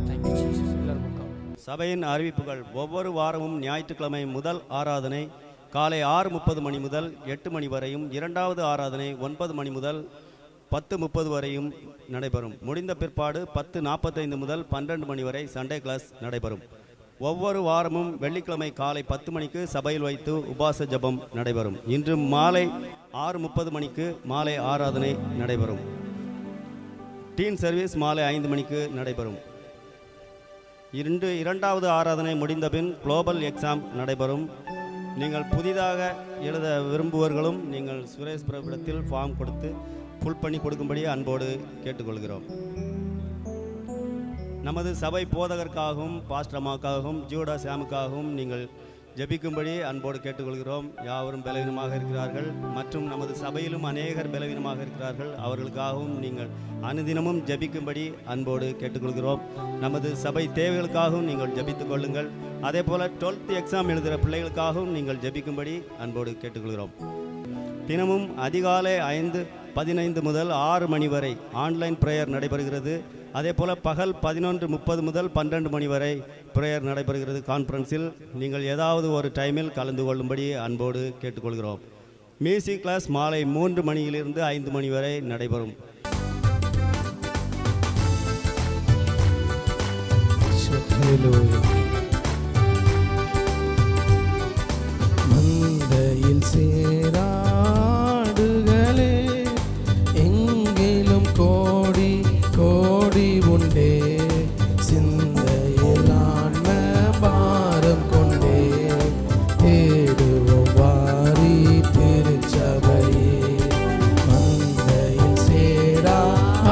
Thank you Jesus. எல்லாரும் சபையின் அறிவிப்புகள். ஒவ்வொரு வாரமும் ஞாயிற்றுக்கிழமை முதல் ஆராதனை காலை 6:30 மணி முதல் 8 மணி வரையும், இரண்டாவது ஆராதனை 9 மணி முதல் 10:30 வரையும் நடைபெறும். முடிந்த பிற்பாடு 10:45 முதல் 12 மணி வரை சண்டே கிளாஸ் நடைபெறும். ஒவ்வொரு வாரமும் வெள்ளிக்கிழமை காலை 10 மணிக்கு சபையில் வைத்து உபாச ஜபம் நடைபெறும். இன்று மாலை 6:30 மணிக்கு மாலை ஆராதனை நடைபெறும். டீன் சர்வீஸ் மாலை 5 மணிக்கு நடைபெறும். இரண்டாவது ஆராதனை முடிந்தபின் குளோபல் எக்ஸாம் நடைபெறும். நீங்கள் புதிதாக எழுத விரும்புவர்களும் நீங்கள் சுரேஷ் பிரபுடத்தில் ஃபார்ம் கொடுத்து ஃபுல் பண்ணி கொடுக்கும்படி அன்போடு கேட்டுக்கொள்கிறோம். நமது சபை போதகருக்காகவும் பாஸ்டர்மாக்காகவும் ஜூடா சாமுக்காகவும் நீங்கள் ஜெபிக்கும்படி அன்போடு கேட்டுக்கொள்கிறோம். யாவரும் பலவீனமாக இருக்கிறார்கள் மற்றும் நமது சபையிலும் அநேகர் பலவீனமாக இருக்கிறார்கள். அவர்களுக்காகவும் நீங்கள் அனுதினமும் ஜெபிக்கும்படி அன்போடு கேட்டுக்கொள்கிறோம். நமது சபை தேவைகளுக்காகவும் நீங்கள் ஜெபித்துக் கொள்ளுங்கள். அதே போல் 12th எக்ஸாம் எழுதுகிற பிள்ளைகளுக்காகவும் நீங்கள் ஜெபிக்கும்படி அன்போடு கேட்டுக்கொள்கிறோம். தினமும் அதிகாலை 5:15 முதல் 6 மணி வரை ஆன்லைன் ப்ரேயர் நடைபெறுகிறது. அதே போல் பகல் 11:30 முதல் 12 மணி வரை ப்ரேயர் நடைபெறுகிறது. கான்ஃபரன்ஸில் நீங்கள் ஏதாவது ஒரு டைமில் கலந்து கொள்ளும்படி அன்போடு கேட்டுக்கொள்கிறோம். மியூசிக் கிளாஸ் மாலை 3 மணியிலிருந்து 5 மணி வரை நடைபெறும். மந்தையில் சேராடுகளே, எங்கிலும் கோடி கோடி உண்டே, சிந்தையில் ஆன்ம பாரம் கொண்டே, தேடுவோம் வாரி திருச்சபையே. மந்தையில் சேரா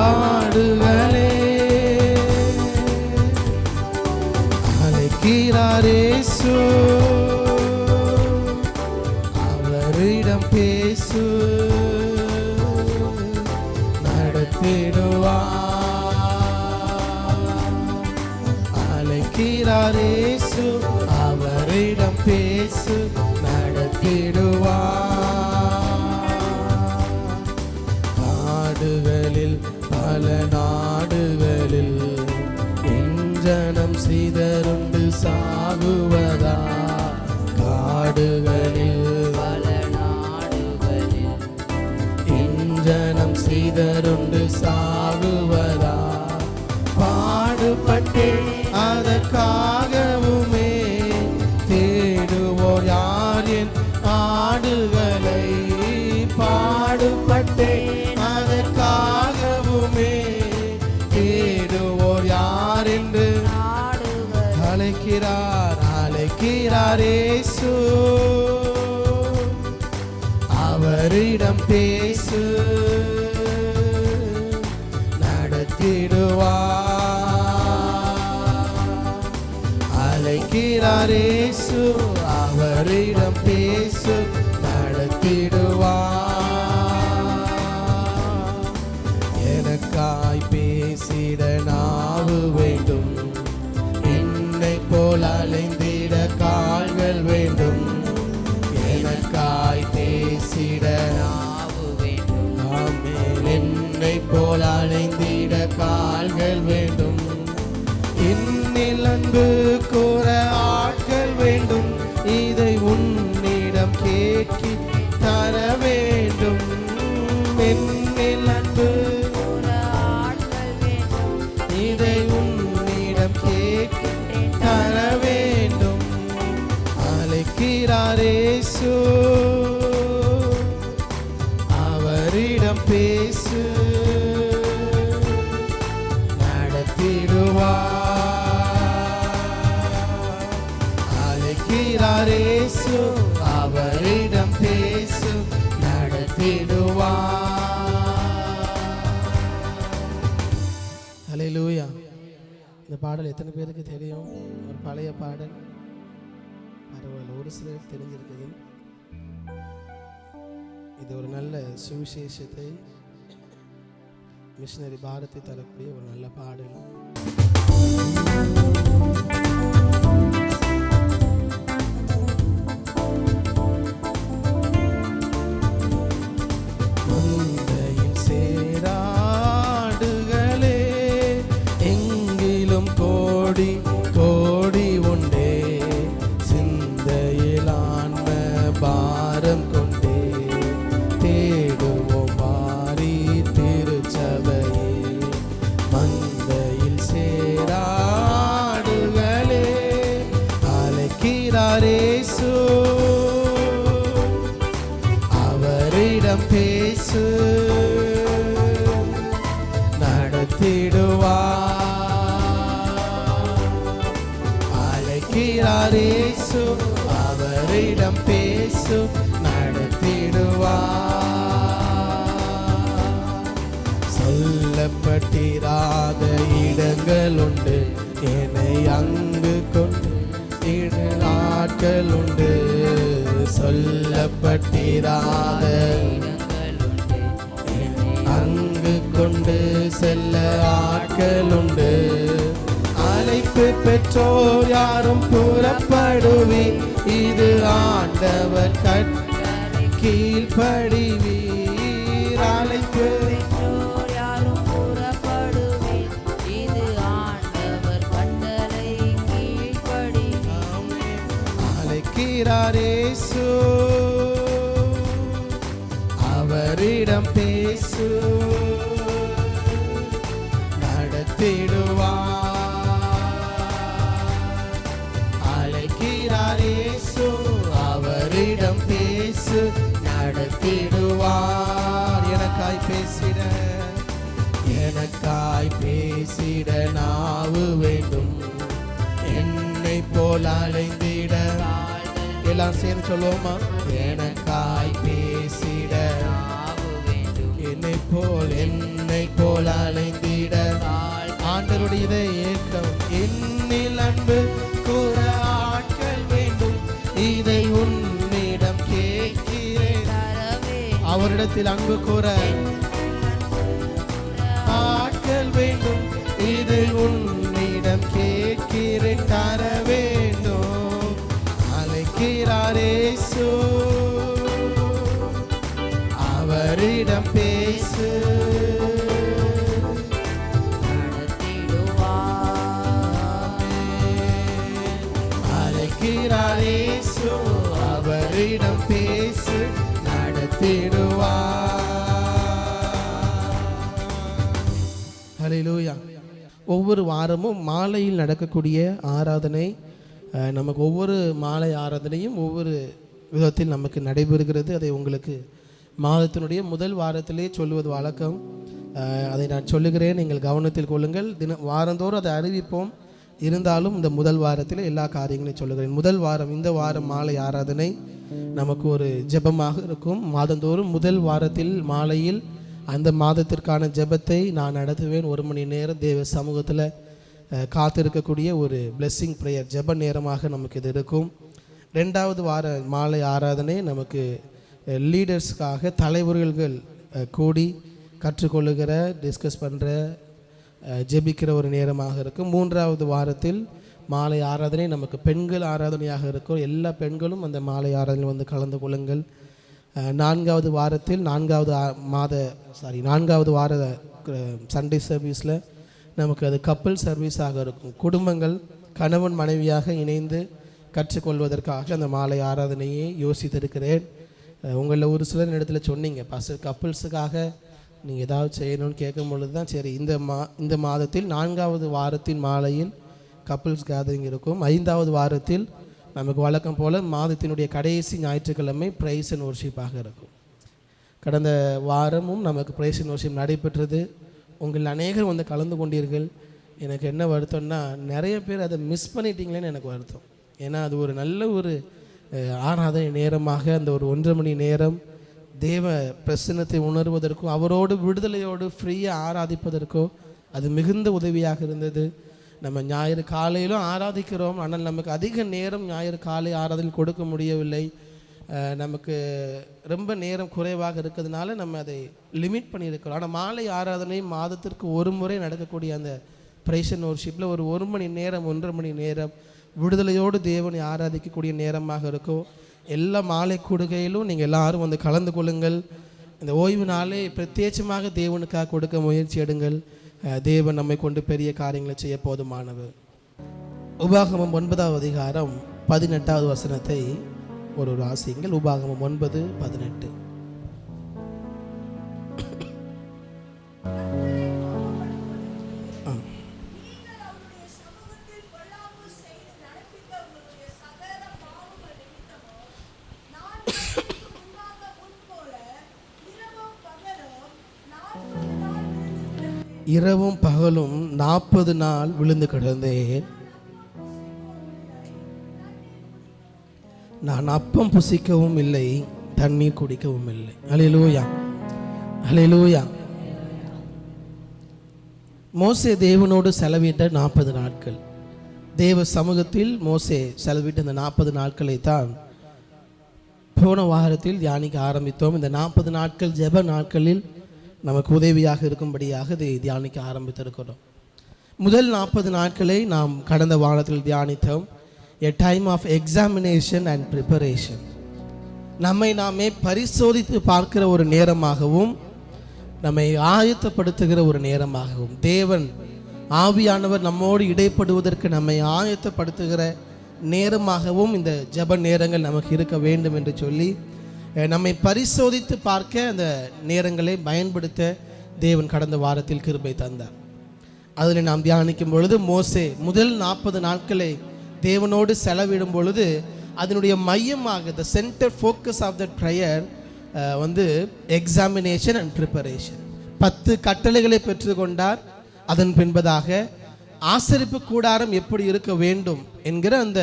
ஆடுகளே, அழைக்கிறார் இயேசு, அவரிடம் பேசு, நடத்திடுவார். அழைக்கிறார் இயேசு, அவரிடம் பேசு, நடத்திடுவார். நாடுகளில் பல நாடுகளில் என் ஜனம் சிதறுண்டு சாகுவதா, காடுகளில் பல நாடுகளில் என் ஜனம் சிதறுண்டு சாகுவதா, பாடுபட்டே அதற்காகவுமே தேடுவோர் யார் என் ஆடுகளை, பாடுபட்டே அதற்காகவுமே தேடுவோர் யார் என்று அழைக்கிறார். அழைக்கிறார் இயேசு, அவரிடம் பேசு, நடத்திடுவார். அழைக்கிறார் இயேசு, அவரிடம் பேசு, நடத்திடுவார். எனக்காய் பேசிட நாவு வேண்டும், என்னை போல் அலைந்திட கால்கள் வேண்டும். எனக்காய் பேசிட நாவு வேண்டும், ஆமென். என்னை போல் அலைந்திட கால்கள் வேண்டும். என்னில் அன்பு கூற ஆட்கள் வேண்டும். இதை உன்னிடம் கேட்கி தர வேண்டும். என்னில் அன்பு கூற ஆட்கள் வேண்டும், இதை உன்னிடம் கேட்கி தர வேண்டும். அழைக்கிறார் இயேசு, அவரிடம் பேசு, நடத்திடுவார். அழைக்கிறார் இயேசு, அவரிடம் பேசு, நடத்திடுவார். பாடல் எத்தனை பேருக்கு தெரியும்? ஒரு பழைய பாடல், பரவாயில்ல, ஒரு சிலர் தெரிஞ்சிருக்குது. இது ஒரு நல்ல சுவிசேஷத்தை, மிஷனரி பாரத்தை தரக்கூடிய ஒரு நல்ல பாடல். பேசு நடத்திடுவா, அழைக்கிறார் இயேசு, அவரிடம் பேசு நடத்திடுவா. சொல்லப்பட்டிராத இடங்கள் உண்டு, என்னை அங்கு கொண்டு நாட்கள் உண்டு. சொல்லப்பட்டிராத அங்கு கொண்டு செல்ல ஆட்கள் உண்டு. அழைப்பு பெற்றோர் யாரும் புறப்படுவி, இது ஆண்டவர் கட்டளை கீழ்ப்படிவீர். அழைப்பு பெற்றோர் யாரும் புறப்படுவி, இது ஆண்டவர் கட்டளை கீழ்ப்படிவீர். அழைக்கிறார் இயேசு, அவரிடம் பேசு நடத்திடுவார். அழைக்கிறார் இயேசு, அவரிடம் பேசு நடத்திடுவார். எனக்காய் பேசிட, எனக்காய் பேசிட நாவு வேண்டும், என்னை போல் அலைந்திட. எல்லாம் சேர்ந்து சொல்லுவோமா? எனக்காய் பேசிட என்னை போல் அலைந்திட. ஆண்டவருடைய இதை ஏக்கம், என்னில் அன்பு கூற ஆட்கள் வேண்டும், இதை உன்னிடம் கேட்கிறேன். அவரிடத்தில் அன்பு கூற ஆட்கள் வேண்டும், இது உன்னிடம் கேட்கிறேன், தர வேண்டும். அழைக்கிறார் இயேசு, அவரிடம் பேசு நடத்திடுவார். அழைக்கிறார் இயேசு, அவரிடம் பேசு நடத்திடுவார். ஹல்லேலூயா. ஒவ்வொரு வாரமும் மாலையில் நடக்கக்கூடிய ஆராதனை, நமக்கு ஒவ்வொரு மாலை ஆராதனையும் ஒவ்வொரு விதத்தில் நமக்கு நடைபெறுகிறது. அதை உங்களுக்கு மாதத்தினுடைய முதல் வாரத்திலே சொல்லுவது வழக்கம். அதை நான் சொல்லுகிறேன், நீங்கள் கவனத்தில் கொள்ளுங்கள். வாரந்தோறும் அதை அறிவிப்போம். இருந்தாலும் இந்த முதல் வாரத்தில் எல்லா காரியங்களையும் சொல்லுகிறேன். முதல் வாரம், இந்த வாரம் மாலை ஆராதனை நமக்கு ஒரு ஜெபமாக இருக்கும். மாதந்தோறும் முதல் வாரத்தில் மாலையில் அந்த மாதத்திற்கான ஜெபத்தை நான் நடத்துவேன். 1 மணி நேரம் தேவ சமூகத்தில் காத்திருக்கக்கூடிய ஒரு பிளெஸ்ஸிங் ப்ரேயர் ஜெப நேரமாக நமக்கு இது இருக்கும். 2வது வார மாலை ஆராதனை நமக்கு லீடர்ஸ்க்காக தலைவர்கள் கூடி கற்றுக்கொள்ளுகிற, டிஸ்கஸ் பண்ணுற, ஜெபிக்கிற ஒரு நேரமாக இருக்கும். 3வது வாரத்தில் மாலை ஆராதனை நமக்கு பெண்கள் ஆராதனையாக இருக்கும். எல்லா பெண்களும் அந்த மாலை ஆராதனையில் வந்து கலந்து கொள்ளுங்கள். 4வது வாரத்தில் 4வது வார சண்டே சர்வீஸில் நமக்கு அது கப்பல் சர்வீஸாக இருக்கும். குடும்பங்கள் கணவன் மனைவியாக இணைந்து கற்றுக்கொள்வதற்காக அந்த மாலை ஆராதனையை யோசித்திருக்கிறேன். உங்களில் ஒரு சிலர் இடத்துல சொன்னீங்க, பாஸ்டர் கப்புள்ஸுக்காக நீங்கள் ஏதாவது செய்யணும்னு கேட்கும் பொழுது தான் சரி, இந்த மாதத்தில் 4வது வாரத்தின் மாலையில் கப்புள்ஸ் கேதரிங் இருக்கும். 5வது வாரத்தில் நமக்கு வழக்கம் போல் மாதத்தினுடைய கடைசி ஞாயிற்றுக்கிழமை ப்ரைஸ் அண்ட் வொர்ஷிப்பாக இருக்கும். கடந்த வாரமும் நமக்கு ப்ரைஸ் அண்ட் வொர்ஷிப் நடைபெற்றது. உங்கள் அநேகர் வந்து கலந்து கொண்டீர்கள். எனக்கு என்ன வருத்தம்னா, நிறைய பேர் அதை மிஸ் பண்ணிட்டீங்களேன்னு எனக்கு வருத்தம். ஏன்னா அது ஒரு நல்ல ஒரு ஆராதனை நேரமாக, அந்த ஒரு 1.5 மணி நேரம் தேவ பிரசன்னத்தை உணர்வதற்கும் அவரோடு விடுதலையோடு ஃப்ரீயாக ஆராதிப்பதற்கோ அது மிகுந்த உதவியாக இருந்தது. நம்ம ஞாயிறு காலையிலும் ஆராதிக்கிறோம், ஆனால் நமக்கு அதிக நேரம் ஞாயிறு காலை ஆராதனையில் கொடுக்க முடியவில்லை. நமக்கு ரொம்ப நேரம் குறைவாக இருக்கிறதுனால நம்ம அதை லிமிட் பண்ணியிருக்கிறோம். ஆனால் மாலை ஆராதனை மாதத்திற்கு ஒரு முறை நடக்கக்கூடிய அந்த பிரைஸ் அண்ட் வொர்ஷிப்பில் ஒரு மணி நேரம் 1.5 மணி நேரம் விடுதலையோடு தேவனை ஆராதிக்கக்கூடிய நேரமாக இருக்கும். எல்லா மாலை கூடுகையிலும் நீங்கள் எல்லாரும் வந்து கலந்து கொள்ளுங்கள். இந்த ஓய்வு நாளே பிரத்யேகமாக தேவனுக்காக கொடுக்க முயற்சி எடுங்கள். தேவன் நம்மை கொண்டு பெரிய காரியங்களை செய்ய போதுமானவர். உபாகமம் 9ஆம் அதிகாரம் 18வது வசனத்தை ஒரு வாசியுங்கள். உபாகமம் 9:18. இரவும் பகலும் 40 நாள் விழுந்து கிடந்தேன். நான் அப்பம் புசிக்கவும் இல்லை, தண்ணீர் குடிக்கவும் இல்லை. அல்லேலூயா, அல்லேலூயா. மோசே தேவனோடு செலவிட்ட 40 நாட்கள், தேவ சமூகத்தில் மோசே செலவிட்ட இந்த 40 நாட்களை தான் போன வாரத்தில் தியானிக்க ஆரம்பித்தோம். இந்த 40 நாட்கள் ஜெப நாட்களில் நமக்கு உதவியாக இருக்கும்படியாக இதை தியானிக்க ஆரம்பித்திருக்கிறோம். முதல் 40 நாட்களை நாம் கடந்த வாரத்தில் தியானித்தோம். A time of examination and preparation. நம்மை நாமே பரிசோதித்து பார்க்கிற ஒரு நேரமாகவும் நம்மை ஆயத்தப்படுத்துகிற ஒரு நேரமாகவும், தேவன் ஆவியானவர் நம்மோடு இடைப்படுவதற்கு நம்மை ஆயத்தப்படுத்துகிற நேரமாகவும் இந்த ஜெப நேரங்கள் நமக்கு இருக்க வேண்டும் என்று சொல்லி நம்மை பரிசோதித்து பார்க்க அந்த நேரங்களை பயன்படுத்த தேவன் கடந்த வாரத்தில் கிருபை தந்தார். அதில் நாம் தியானிக்கும் பொழுது மோசே முதல் 40 நாட்களை தேவனோடு செலவிடும் பொழுது அதனுடைய மையமாக the centre focus of that prayer வந்து எக்ஸாமினேஷன் அண்ட் ப்ரிப்பரேஷன். 10 கட்டளைகளை பெற்றுக்கொண்டார். அதன் பின்பதாக ஆசரிப்பு கூடாரம் எப்படி இருக்க வேண்டும் என்கிற அந்த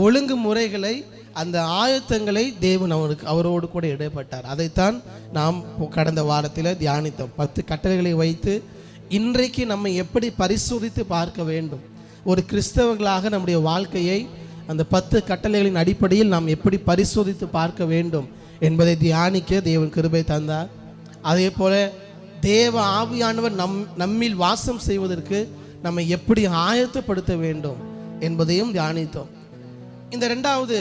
ஒழுங்குமுறைகளை, அந்த ஆயத்தங்களை தேவன் அவரோடு கூட இடைப்பட்டார். அதைத்தான் நாம் கடந்த வாரத்தில் தியானித்தோம். 10 கட்டளைகளை வைத்து இன்றைக்கு நம்மை எப்படி பரிசோதித்து பார்க்க வேண்டும், ஒரு கிறிஸ்தவர்களாக நம்முடைய வாழ்க்கையை அந்த 10 கட்டளைகளின் அடிப்படையில் நாம் எப்படி பரிசோதித்து பார்க்க வேண்டும் என்பதை தியானிக்க தேவன் கிருபை தந்தார். அதே போல தேவ ஆவியானவர் நம்மில் வாசம் செய்வதற்கு நம்மை எப்படி ஆயத்தப்படுத்த வேண்டும் என்பதையும் தியானித்தோம். இந்த 2வது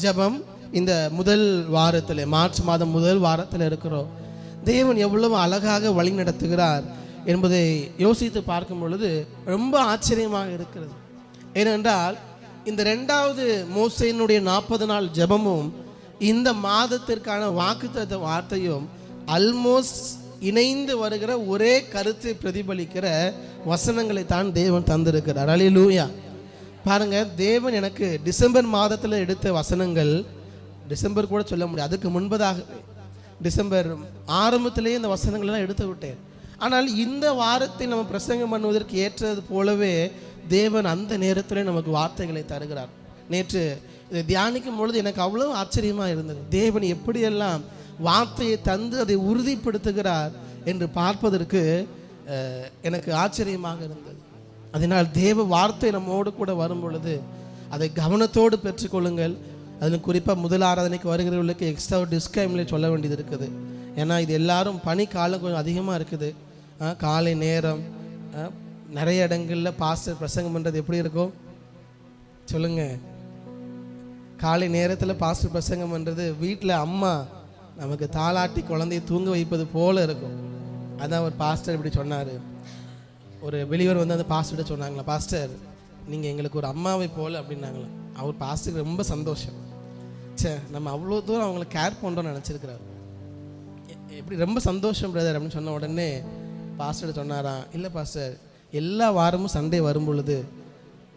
ஜெபம் இந்த முதல் வாரத்தில், மார்ச் மாதம் முதல் வாரத்தில் இருக்கிறோம். தேவன் எவ்வளவு அழகாக வழி நடத்துகிறார் என்பதை யோசித்து பார்க்கும் பொழுது ரொம்ப ஆச்சரியமாக இருக்கிறது. ஏனென்றால் இந்த 2வது மோசேயினுடைய 40 நாள் ஜெபமும் இந்த மாதத்திற்கான வாக்குத்தத்த வார்த்தையும் ஆல்மோஸ்ட் இணைந்து வருகிற ஒரே கருத்தை பிரதிபலிக்கிற வசனங்களை தான் தேவன் தந்திருக்கிறார். அல்லேலூயா. பாருங்க, தேவன் எனக்கு டிசம்பர் மாதத்தில் எடுத்த வசனங்கள், டிசம்பர் கூட சொல்ல முடியாது, அதுக்கு முன்பதாக டிசம்பர் ஆரம்பத்திலேயே இந்த வசனங்களெல்லாம் எடுத்து விட்டேன். ஆனால் இந்த வாரத்தை நம்ம பிரசங்கம் பண்ணுவதற்கு ஏற்றது போலவே தேவன் அந்த நேரத்திலே நமக்கு வார்த்தைகளை தருகிறார். நேற்று இதை தியானிக்கும் பொழுது எனக்கு அவ்வளோ ஆச்சரியமாக இருந்தது. தேவன் எப்படியெல்லாம் வார்த்தையை தந்து அதை உறுதிப்படுத்துகிறார் என்று பார்ப்பதற்கு எனக்கு ஆச்சரியமாக இருந்தது. அதனால் தேவ வார்த்தை நம்மோடு கூட வரும் பொழுது அதை கவனத்தோடு பெற்றுக்கொள்ளுங்கள். அதில் குறிப்பாக முதல் ஆராதனைக்கு வருகிறவர்களுக்கு எக்ஸ்ட்ரா டிஸ்கைம்ல சொல்ல வேண்டியது இருக்குது. ஏன்னா இது எல்லாரும் பனி காலம் கொஞ்சம் அதிகமாக இருக்குது. காலை நேரம் நிறைய இடங்களில் பாஸ்டர் பிரசங்கம் பண்ணுறது எப்படி இருக்கும் சொல்லுங்கள். காலை நேரத்தில் பாஸ்டர் பிரசங்கம் பண்ணுறது வீட்டில் அம்மா நமக்கு தாளாட்டி குழந்தையை தூங்க வைப்பது போல இருக்கும். அதான் ஒரு பாஸ்டர் இப்படி சொன்னார். ஒரு வெளியூர் வந்து அந்த பாஸ்டர்கிட்ட சொன்னாங்களா, பாஸ்டர் நீங்கள் எங்களுக்கு ஒரு அம்மாவை போல் அப்படின்னாங்களா. அவர் பாஸ்டருக்கு ரொம்ப சந்தோஷம். நம்ம அவ்வளோ தூரம் அவங்கள கேர் பண்ணுறோன்னு நினச்சிருக்கிறார். எப்படி ரொம்ப சந்தோஷம் பிரதர் அப்படின்னு சொன்ன உடனே பாஸ்டர் சொன்னாராம், இல்லை பாஸ்டர் எல்லா வாரமும் சண்டே வரும் பொழுது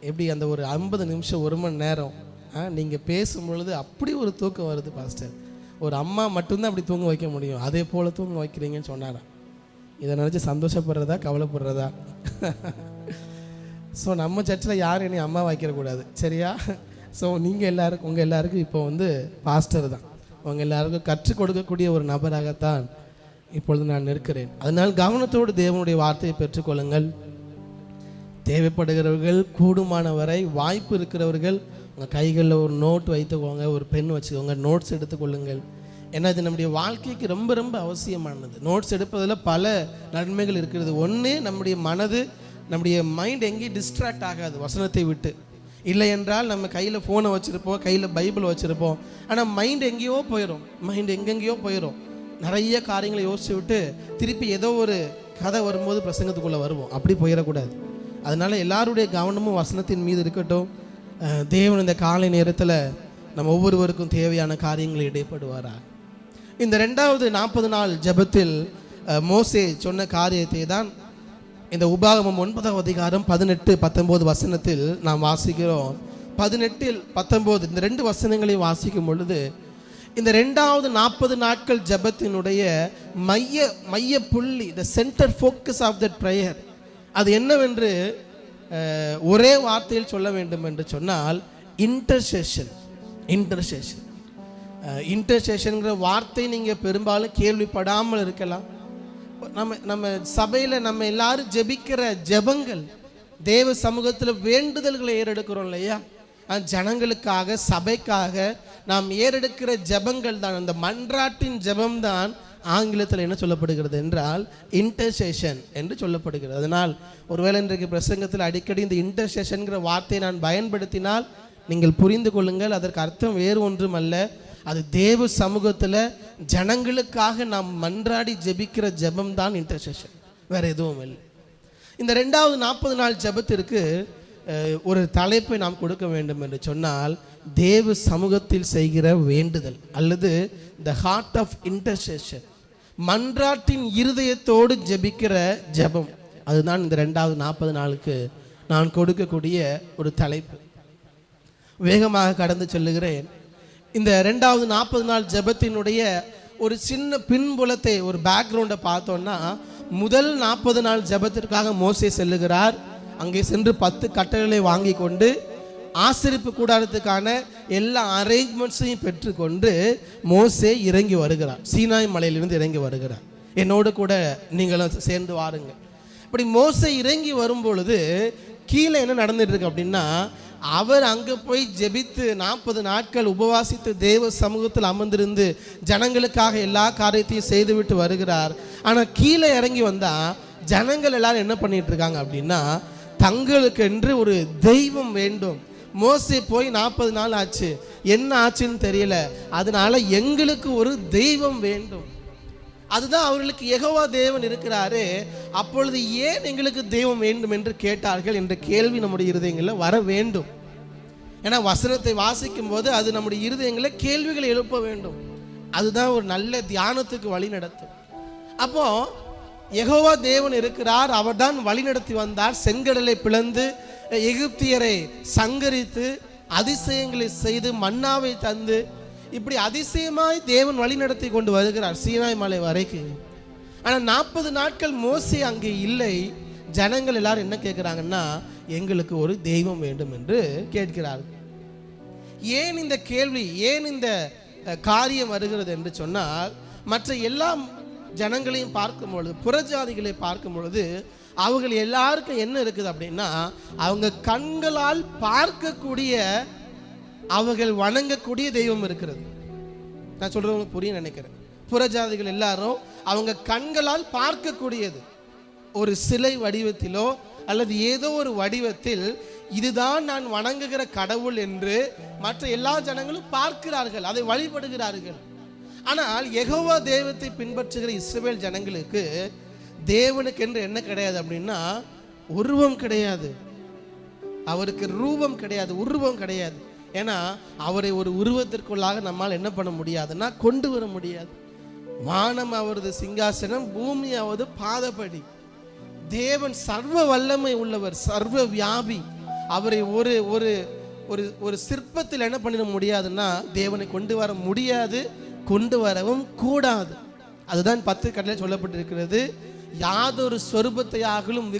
எப்படி அந்த ஒரு 50 நிமிஷம் 1 மணி நேரம் நீங்கள் பேசும் பொழுது அப்படி ஒரு தூக்கம் வருது பாஸ்டர். ஒரு அம்மா மட்டும்தான் அப்படி தூங்க வைக்க முடியும், அதே போல் தூங்க வைக்கிறீங்கன்னு சொன்னாராம். இதை நினச்சி சந்தோஷப்படுறதா கவலைப்படுறதா? ஸோ நம்ம சர்ச்சில் யாரும் என்னை அம்மா வைக்கிறக்கூடாது, சரியா? ஸோ நீங்கள் எல்லாருக்கும், உங்கள் எல்லாருக்கும் இப்போ வந்து பாஸ்டர் தான், உங்கள் எல்லாருக்கும் கற்றுக் கொடுக்கக்கூடிய ஒரு நபராகத்தான் இப்பொழுது நான் இருக்கிறேன். அதனால் கவனத்தோடு தேவனுடைய வார்த்தையை பெற்றுக்கொள்ளுங்கள். தேவைப்படுகிறவர்கள் கூடுமான வரை வாய்ப்பு இருக்கிறவர்கள் உங்கள் கைகளில் ஒரு நோட் வைத்துக்கோங்க, ஒரு பென் வச்சுக்கோங்க, நோட்ஸ் எடுத்துக்கொள்ளுங்கள். ஏன்னா இது நம்முடைய வாழ்க்கைக்கு ரொம்ப ரொம்ப அவசியமானது. நோட்ஸ் எடுப்பதில் பல நன்மைகள் இருக்கிறது. ஒன்று, நம்முடைய மனது, நம்முடைய மைண்ட் எங்கேயும் டிஸ்ட்ராக்ட் ஆகாது வசனத்தை விட்டு. இல்லை என்றால் நம்ம கையில் ஃபோனை வச்சுருப்போம், கையில் பைபிள் வச்சுருப்போம், ஆனால் மைண்ட் எங்கேயோ போயிடும், மைண்ட் எங்கெங்கேயோ போயிடும். நிறைய காரியங்களை யோசிச்சு விட்டு திருப்பி ஏதோ ஒரு கதை வரும்போது பிரசங்கத்துக்குள்ளே வருவோம். அப்படி போயிடக்கூடாது. அதனால் எல்லாருடைய கவனமும் வசனத்தின் மீது இருக்கட்டும். தேவன் இந்த காலை நேரத்தில் நம்ம ஒவ்வொருவருக்கும் தேவையான காரியங்களை இடைப்படுவாரா. இந்த 2வது 40 நாள் ஜெபத்தில் மோசே சொன்ன காரியத்தை தான் இந்த உபாகமம் 9ஆம் அதிகாரம் 18-19 வசனத்தில் நாம் வாசிக்கிறோம். 18-19 இந்த 2 வசனங்களையும் வாசிக்கும் பொழுது இந்த 2வது 40 நாட்கள் ஜெபத்தினுடைய மைய புள்ளி, the centre focus of that prayer, அது என்னவென்று ஒரே வார்த்தையில் சொல்ல வேண்டும் என்று சொன்னால் இன்டர்செஷன். இன்டர்செஷன்ங்கிற வார்த்தை நீங்கள் பெரும்பாலும் கேள்விப்படாமல் இருக்கலாம். நம்ம சபையில் நம்ம எல்லாரும் ஜெபிக்கிற ஜெபங்கள், தேவ சமூகத்தில் வேண்டுதல்களை ஏறெடுக்கிறோம் இல்லையா, ஜனங்களுக்காக சபைக்காக நாம் ஏறெடுக்கிற ஜெபங்கள் தான், அந்த மன்றாட்டின் ஜெபம் தான் ஆங்கிலத்தில் என்ன சொல்லப்படுகிறது என்றால் இன்டர்செஷன் என்று சொல்லப்படுகிறது. அதனால் ஒருவேளை இன்றைக்கு பிரசங்கத்தில் அடிக்கடி இந்த இன்டர்செஷன்கிற வார்த்தையை நான் பயன்படுத்தினால் நீங்கள் புரிந்து கொள்ளுங்கள், அதற்கு அர்த்தம் வேறு ஒன்றும் அல்ல. அது தேவ சமூகத்தில் ஜனங்களுக்காக நாம் மன்றாடி ஜெபிக்கிற ஜெபம் தான் இன்டர்செஷன், வேறு எதுவும் இல்லை. இந்த 2வது 40 நாள் ஜெபத்திற்கு ஒரு தலைப்பை நாம் கொடுக்க வேண்டும் என்று சொன்னால் தேவ சமூகத்தில் செய்கிற வேண்டுதல் அல்லது த ஹார்ட் ஆஃப் இன்டர்செஷன், மன்றாட்டின் இருதயத்தோடு ஜெபிக்கிற ஜெபம். அதுதான் இந்த 2வது 40 நாளுக்கு நான் கொடுக்கக்கூடிய ஒரு தலைப்பு. வேகமாக கடந்து செல்லுகிறேன். இந்த 2வது 40 நாள் ஜெபத்தினுடைய ஒரு சின்ன பின்புலத்தை, ஒரு பேக்ரவுண்டை பார்த்தோன்னா, முதல் 40 நாள் ஜெபத்திற்காக மோசே செல்லுகிறார். அங்கே சென்று 10 கட்டளைகளை வாங்கி கொண்டு ஆசரிப்பு கூடாரத்துக்கான எல்லா அரேஞ்ச்மெண்ட்ஸையும் பெற்றுக்கொண்டு மோசே இறங்கி வருகிறார். சீனாய் மலையிலிருந்து இறங்கி வருகிறார். என்னோடு கூட நீங்களும் சேர்ந்து வாருங்க. இப்படி மோசே இறங்கி வரும் பொழுது கீழே என்ன நடந்துட்டு இருக்கு அப்படின்னா, அவர் அங்கே போய் ஜெபித்து 40 நாட்கள் உபவாசித்து தேவ சமூகத்தில் அமர்ந்திருந்து ஜனங்களுக்காக எல்லா காரியத்தையும் செய்துவிட்டு வருகிறார். ஆனால் கீழே இறங்கி வந்தால் ஜனங்கள் எல்லாரும் என்ன பண்ணிட்டு இருக்காங்க அப்படின்னா, தங்களுக்கு என்று ஒரு தெய்வம் வேண்டும். மோசே போய் 40 நாள் ஆச்சு, என்ன ஆச்சுன்னு தெரியல, அதனால எங்களுக்கு ஒரு தெய்வம் வேண்டும். அதுதான் அவர்களுக்கு யெகோவா தேவன் இருக்கிறாரு, அப்பொழுது ஏன் எங்களுக்கு தெய்வம் வேண்டும் என்று கேட்டார்கள் என்ற கேள்வி நம்முடைய இருதயங்களில் வர வேண்டும். ஏன்னா வசனத்தை வாசிக்கும் போது அது நம்முடைய இருதயங்களில் கேள்விகளை எழுப்ப வேண்டும். அதுதான் ஒரு நல்ல தியானத்துக்கு வழி நடத்தும். அப்போ யெகோவா தேவன் இருக்கிறார், அவர்தான் வழி நடத்தி வந்தார். செங்கடலை பிளந்து எகிப்தியரை சங்கரித்து அதிசயங்களை செய்து மன்னாவை தந்து இப்படி அதிசயமாய் தேவன் வழி நடத்தி கொண்டு வருகிறார் சீனாய் மலை வரைக்கும். ஆனால் 40 நாட்கள் மோசே அங்கே இல்லை. ஜனங்கள் எல்லாரும் என்ன கேட்குறாங்கன்னா, எங்களுக்கு ஒரு தெய்வம் வேண்டும் என்று கேட்கிறார்கள். ஏன் இந்த கேள்வி, ஏன் இந்த காரியம் வருகிறது என்று சொன்னால், மற்ற எல்லா ஜனங்களையும் பார்க்கும் பொழுது, புறஜாதிகளை பார்க்கும் பொழுது அவர்கள் எல்லாருக்கும் என்ன இருக்குது அப்படின்னா, அவங்க கண்களால் பார்க்கக்கூடிய, அவர்கள் வணங்கக்கூடிய தெய்வம் இருக்கிறது. நான் சொல்றவங்களுக்கு புரிய நினைக்கிறேன். புறஜாதிகள் எல்லாரும் அவங்க கண்களால் பார்க்கக்கூடியது, ஒரு சிலை வடிவத்திலோ அல்லது ஏதோ ஒரு வடிவத்தில் இதுதான் நான் வணங்குகிற கடவுள் என்று மற்ற எல்லா ஜனங்களும் பார்க்கிறார்கள், அதை வழிபடுகிறார்கள். ஆனால் யெகோவா தெய்வத்தை பின்பற்றுகிற இஸ்ரவேல் ஜனங்களுக்கு தேவனுக்கு என்று என்ன கிடையாது அப்படின்னா, உருவம் கிடையாது, அவருக்கு ரூபம் கிடையாது, உருவம் கிடையாது. ஏன்னா அவரை ஒரு உருவத்திற்குள்ளாக நம்மால் என்ன பண்ண முடியாதுன்னா கொண்டு வர முடியாது. வானம் அவரது சிங்காசனம், பூமி அவரது பாதப்படி. தேவன் சர்வ வல்லமை உள்ளவர், சர்வ வியாபி. அவரை ஒரு ஒரு ஒரு ஒரு சிற்பத்தில் என்ன பண்ணிட முடியாதுன்னா தேவனை கொண்டு வர முடியாது, கொண்டு வரவும் கூடாது. அதுதான் 10 கட்டளை சொல்லப்பட்டிருக்கிறது. யாதொரு சொரூபத்தை ஆகிலும்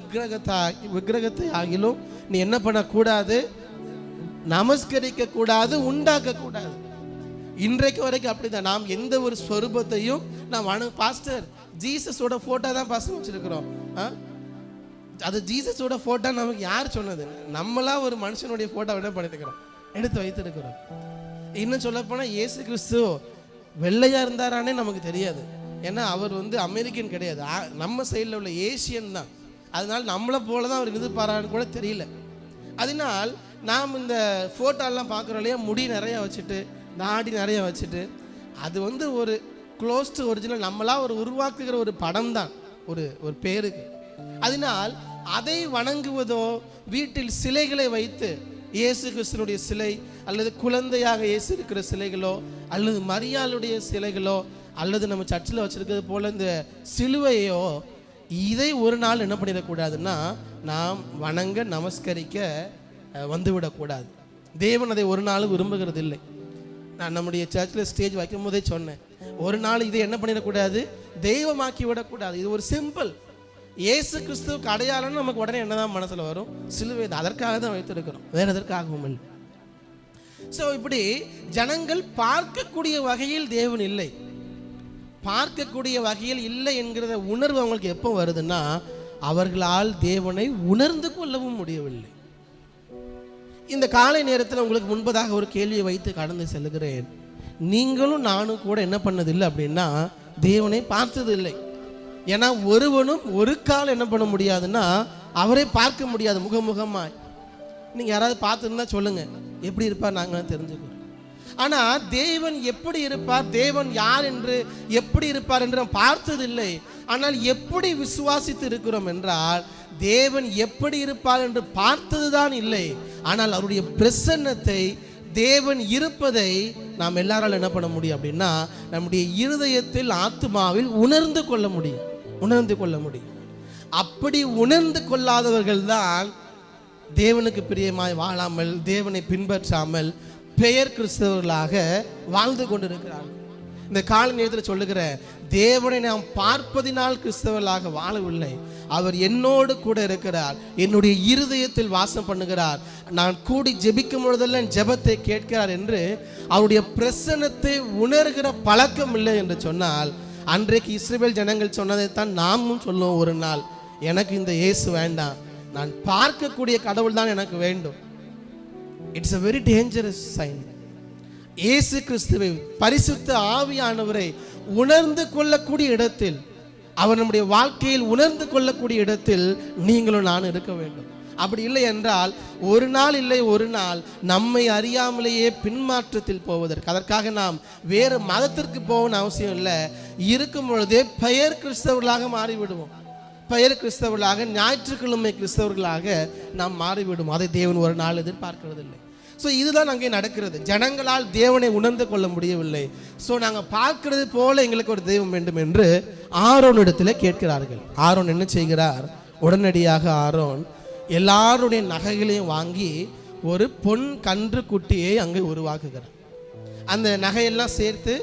விக்கிரகத்தை ஆகிலும் நீ என்ன பண்ணக்கூடாது, நமஸ்கரிக்க கூடாது, உண்டாக்க கூடாது. இன்றைக்கு வரைக்கும் அப்படிதான். நாம் எந்த ஒரு ஸ்வரூபத்தையும் நாம் பாஸ்டர் ஜீசஸோட போட்டோ தான் பாஸ்டர் வச்சிருக்கிறோம். அது ஜீசஸோட ஃபோட்டோ நமக்கு யார் சொன்னது? நம்மளா ஒரு மனுஷனுடைய ஃபோட்டோ என்ன பண்ணிருக்கிறோம், எடுத்து வைத்திருக்கிறோம். இன்னும் சொல்லப்போனால் இயேசு கிறிஸ்து வெள்ளையாக இருந்தாரானே நமக்கு தெரியாது. ஏன்னா அவர் அமெரிக்கன் கிடையாது, நம்ம சைடில் உள்ள ஏசியன் தான். அதனால் நம்மளை போல தான் அவர் இருந்துப்பாரான்னு கூட தெரியல. அதனால் நாம் இந்த ஃபோட்டோலாம் பார்க்குறோம் இல்லையா, முடி நிறையா வச்சுட்டு தாடி நிறைய வச்சுட்டு, அது ஒரு க்ளோஸ் டு ஒரிஜினல், நம்மளாக ஒரு உருவாக்குகிற ஒரு படம் தான் ஒரு பேருக்கு. அதனால் அதை வணங்குவதோ, வீட்டில் சிலைகளை வைத்து இயேசு கிறிஸ்துனுடைய சிலை அல்லது குழந்தையாக இயேசு இருக்கிற சிலைகளோ அல்லது மரியாளுடைய சிலைகளோ அல்லது நம்ம சர்ச்சில் வச்சிருக்கிறது போல இந்த சிலுவையோ, இதை ஒரு நாள் என்ன பண்ணிடக்கூடாதுன்னா நாம் வணங்க நமஸ்கரிக்க வந்துவிடக்கூடாது. தேவன் அதை ஒரு நாள் விரும்புகிறது இல்லை. நான் நம்முடைய சர்ச்சில் ஸ்டேஜ் வைக்கும் போதே சொன்னேன், ஒரு நாள் இதை என்ன பண்ணிடக்கூடாது, தெய்வமாக்கி விடக்கூடாது. இது ஒரு சிம்பிள். இயேசு கிறிஸ்துவுக்கு அடையாளம்னு நமக்கு உடனே என்னதான் மனசில் வரும், சிலுவை. அதற்காக தான் வைத்திருக்கிறோம், வேற எதற்காகவும் இல்லை. ஸோ இப்படி ஜனங்கள் பார்க்கக்கூடிய வகையில் தேவன் இல்லை, பார்க்கக்கூடிய வகையில் இல்லை என்கிற உணர்வு அவங்களுக்கு எப்போ வருதுன்னா, அவர்களால் தேவனை உணர்ந்து கொள்ளவும் முடியவில்லை. இந்த காலை நேரத்தில் உங்களுக்கு முன்பதாக ஒரு கேள்வியை வைத்து கடந்து செல்கிறேன். நீங்களும் நானும் கூட என்ன பண்ணதில்லை அப்படின்னா, தேவனை பார்த்தது இல்லை. ஏன்னா ஒருவனும் ஒரு கால் என்ன பண்ண முடியாதுன்னா அவரை பார்க்க முடியாது முகமுகமாய். நீங்கள் யாராவது பார்த்துருந்தா சொல்லுங்க, எப்படி இருப்பார் நாங்கள் தெரிஞ்சுக்கிறோம். ஆனால் தேவன் எப்படி இருப்பார், தேவன் யார் என்று எப்படி இருப்பார் என்று நாம் பார்த்ததில்லை. ஆனால் எப்படி விசுவாசித்து இருக்கிறோம் என்றால், தேவன் எப்படி இருப்பார் என்று பார்த்ததுதான் இல்லை, ஆனால் அவருடைய பிரசன்னத்தை, தேவன் இருப்பதை நாம் எல்லாராலும் என்ன பண்ண முடியும் அப்படின்னா, நம்முடைய இருதயத்தில் ஆத்துமாவில் உணர்ந்து கொள்ள முடியும். அப்படி உணர்ந்து கொள்ளாதவர்கள் தான் தேவனுக்கு பிரியமாய் வாழாமல், தேவனை பின்பற்றாமல் பெயர் கிறிஸ்தவர்களாக வாழ்ந்து கொண்டிருக்கிறார்கள். இந்த கால நேரத்தில் சொல்லுகிற, தேவனை நாம் பார்ப்பதினால் கிறிஸ்தவர்களாக வாழவில்லை, அவர் என்னோடு கூட இருக்கிறார், என்னுடைய இருதயத்தில் வாசம் பண்ணுகிறார், நான் கூடி ஜெபிக்கும் பொழுதெல்லாம் ஜெபத்தை கேட்கிறார் என்று அவருடைய பிரசன்னத்தை உணர்கிற பழக்கம் இல்லை என்று சொன்னால், அன்றைக்கு இஸ்ரவேல் ஜனங்கள் சொன்னதைத்தான் நாமும் சொல்லுவோம். ஒரு நாள் எனக்கு இந்த இயேசு வேண்டாம், நான் பார்க்கக்கூடிய கடவுள் தான் எனக்கு வேண்டும். It's a very dangerous sign. இயேசு கிறிஸ்துவை, பரிசுத்த ஆவியானவரை உணர்ந்து கொள்ளக்கூடிய இடத்தில், அவர் நம்முடைய வாழ்க்கையில் உணர்ந்து கொள்ளக்கூடிய இடத்தில் நீங்களும் நான் இருக்க வேண்டும். அப்படி இல்லை என்றால் ஒரு நாள் இல்லை ஒரு நாள் நம்மை அறியாமலேயே பின்மாற்றத்தில் போவதற்கு, அதற்காக நாம் வேறு மதத்திற்கு போகணும் அவசியம் இல்லை, இருக்கும் பொழுதே பெயர் கிறிஸ்தவர்களாக மாறிவிடுவோம். பெயர் கிறிஸ்தவர்களாக, ஞாயிற்றுக்கிழமை கிறிஸ்தவர்களாக நாம் மாறிவிடுவோம். அதை தேவன் ஒரு நாள் எதிர்பார்க்கிறதில்லை. ஸோ இதுதான் அங்கே நடக்கிறது. ஜனங்களால் தேவனை உணர்ந்து கொள்ள முடியவில்லை. ஸோ நாங்கள் பார்க்கிறது போல எங்களுக்கு ஒரு தெய்வம் வேண்டும் என்று ஆரோனிடத்தில் கேட்கிறார்கள். ஆரோன் என்ன செய்கிறார், உடனடியாக ஆரோன் எல்லாருடைய நகைகளையும் வாங்கி ஒரு பொன் கன்று குட்டியை அங்கே உருவாக்குகிறார். அந்த நகையெல்லாம் சேர்த்து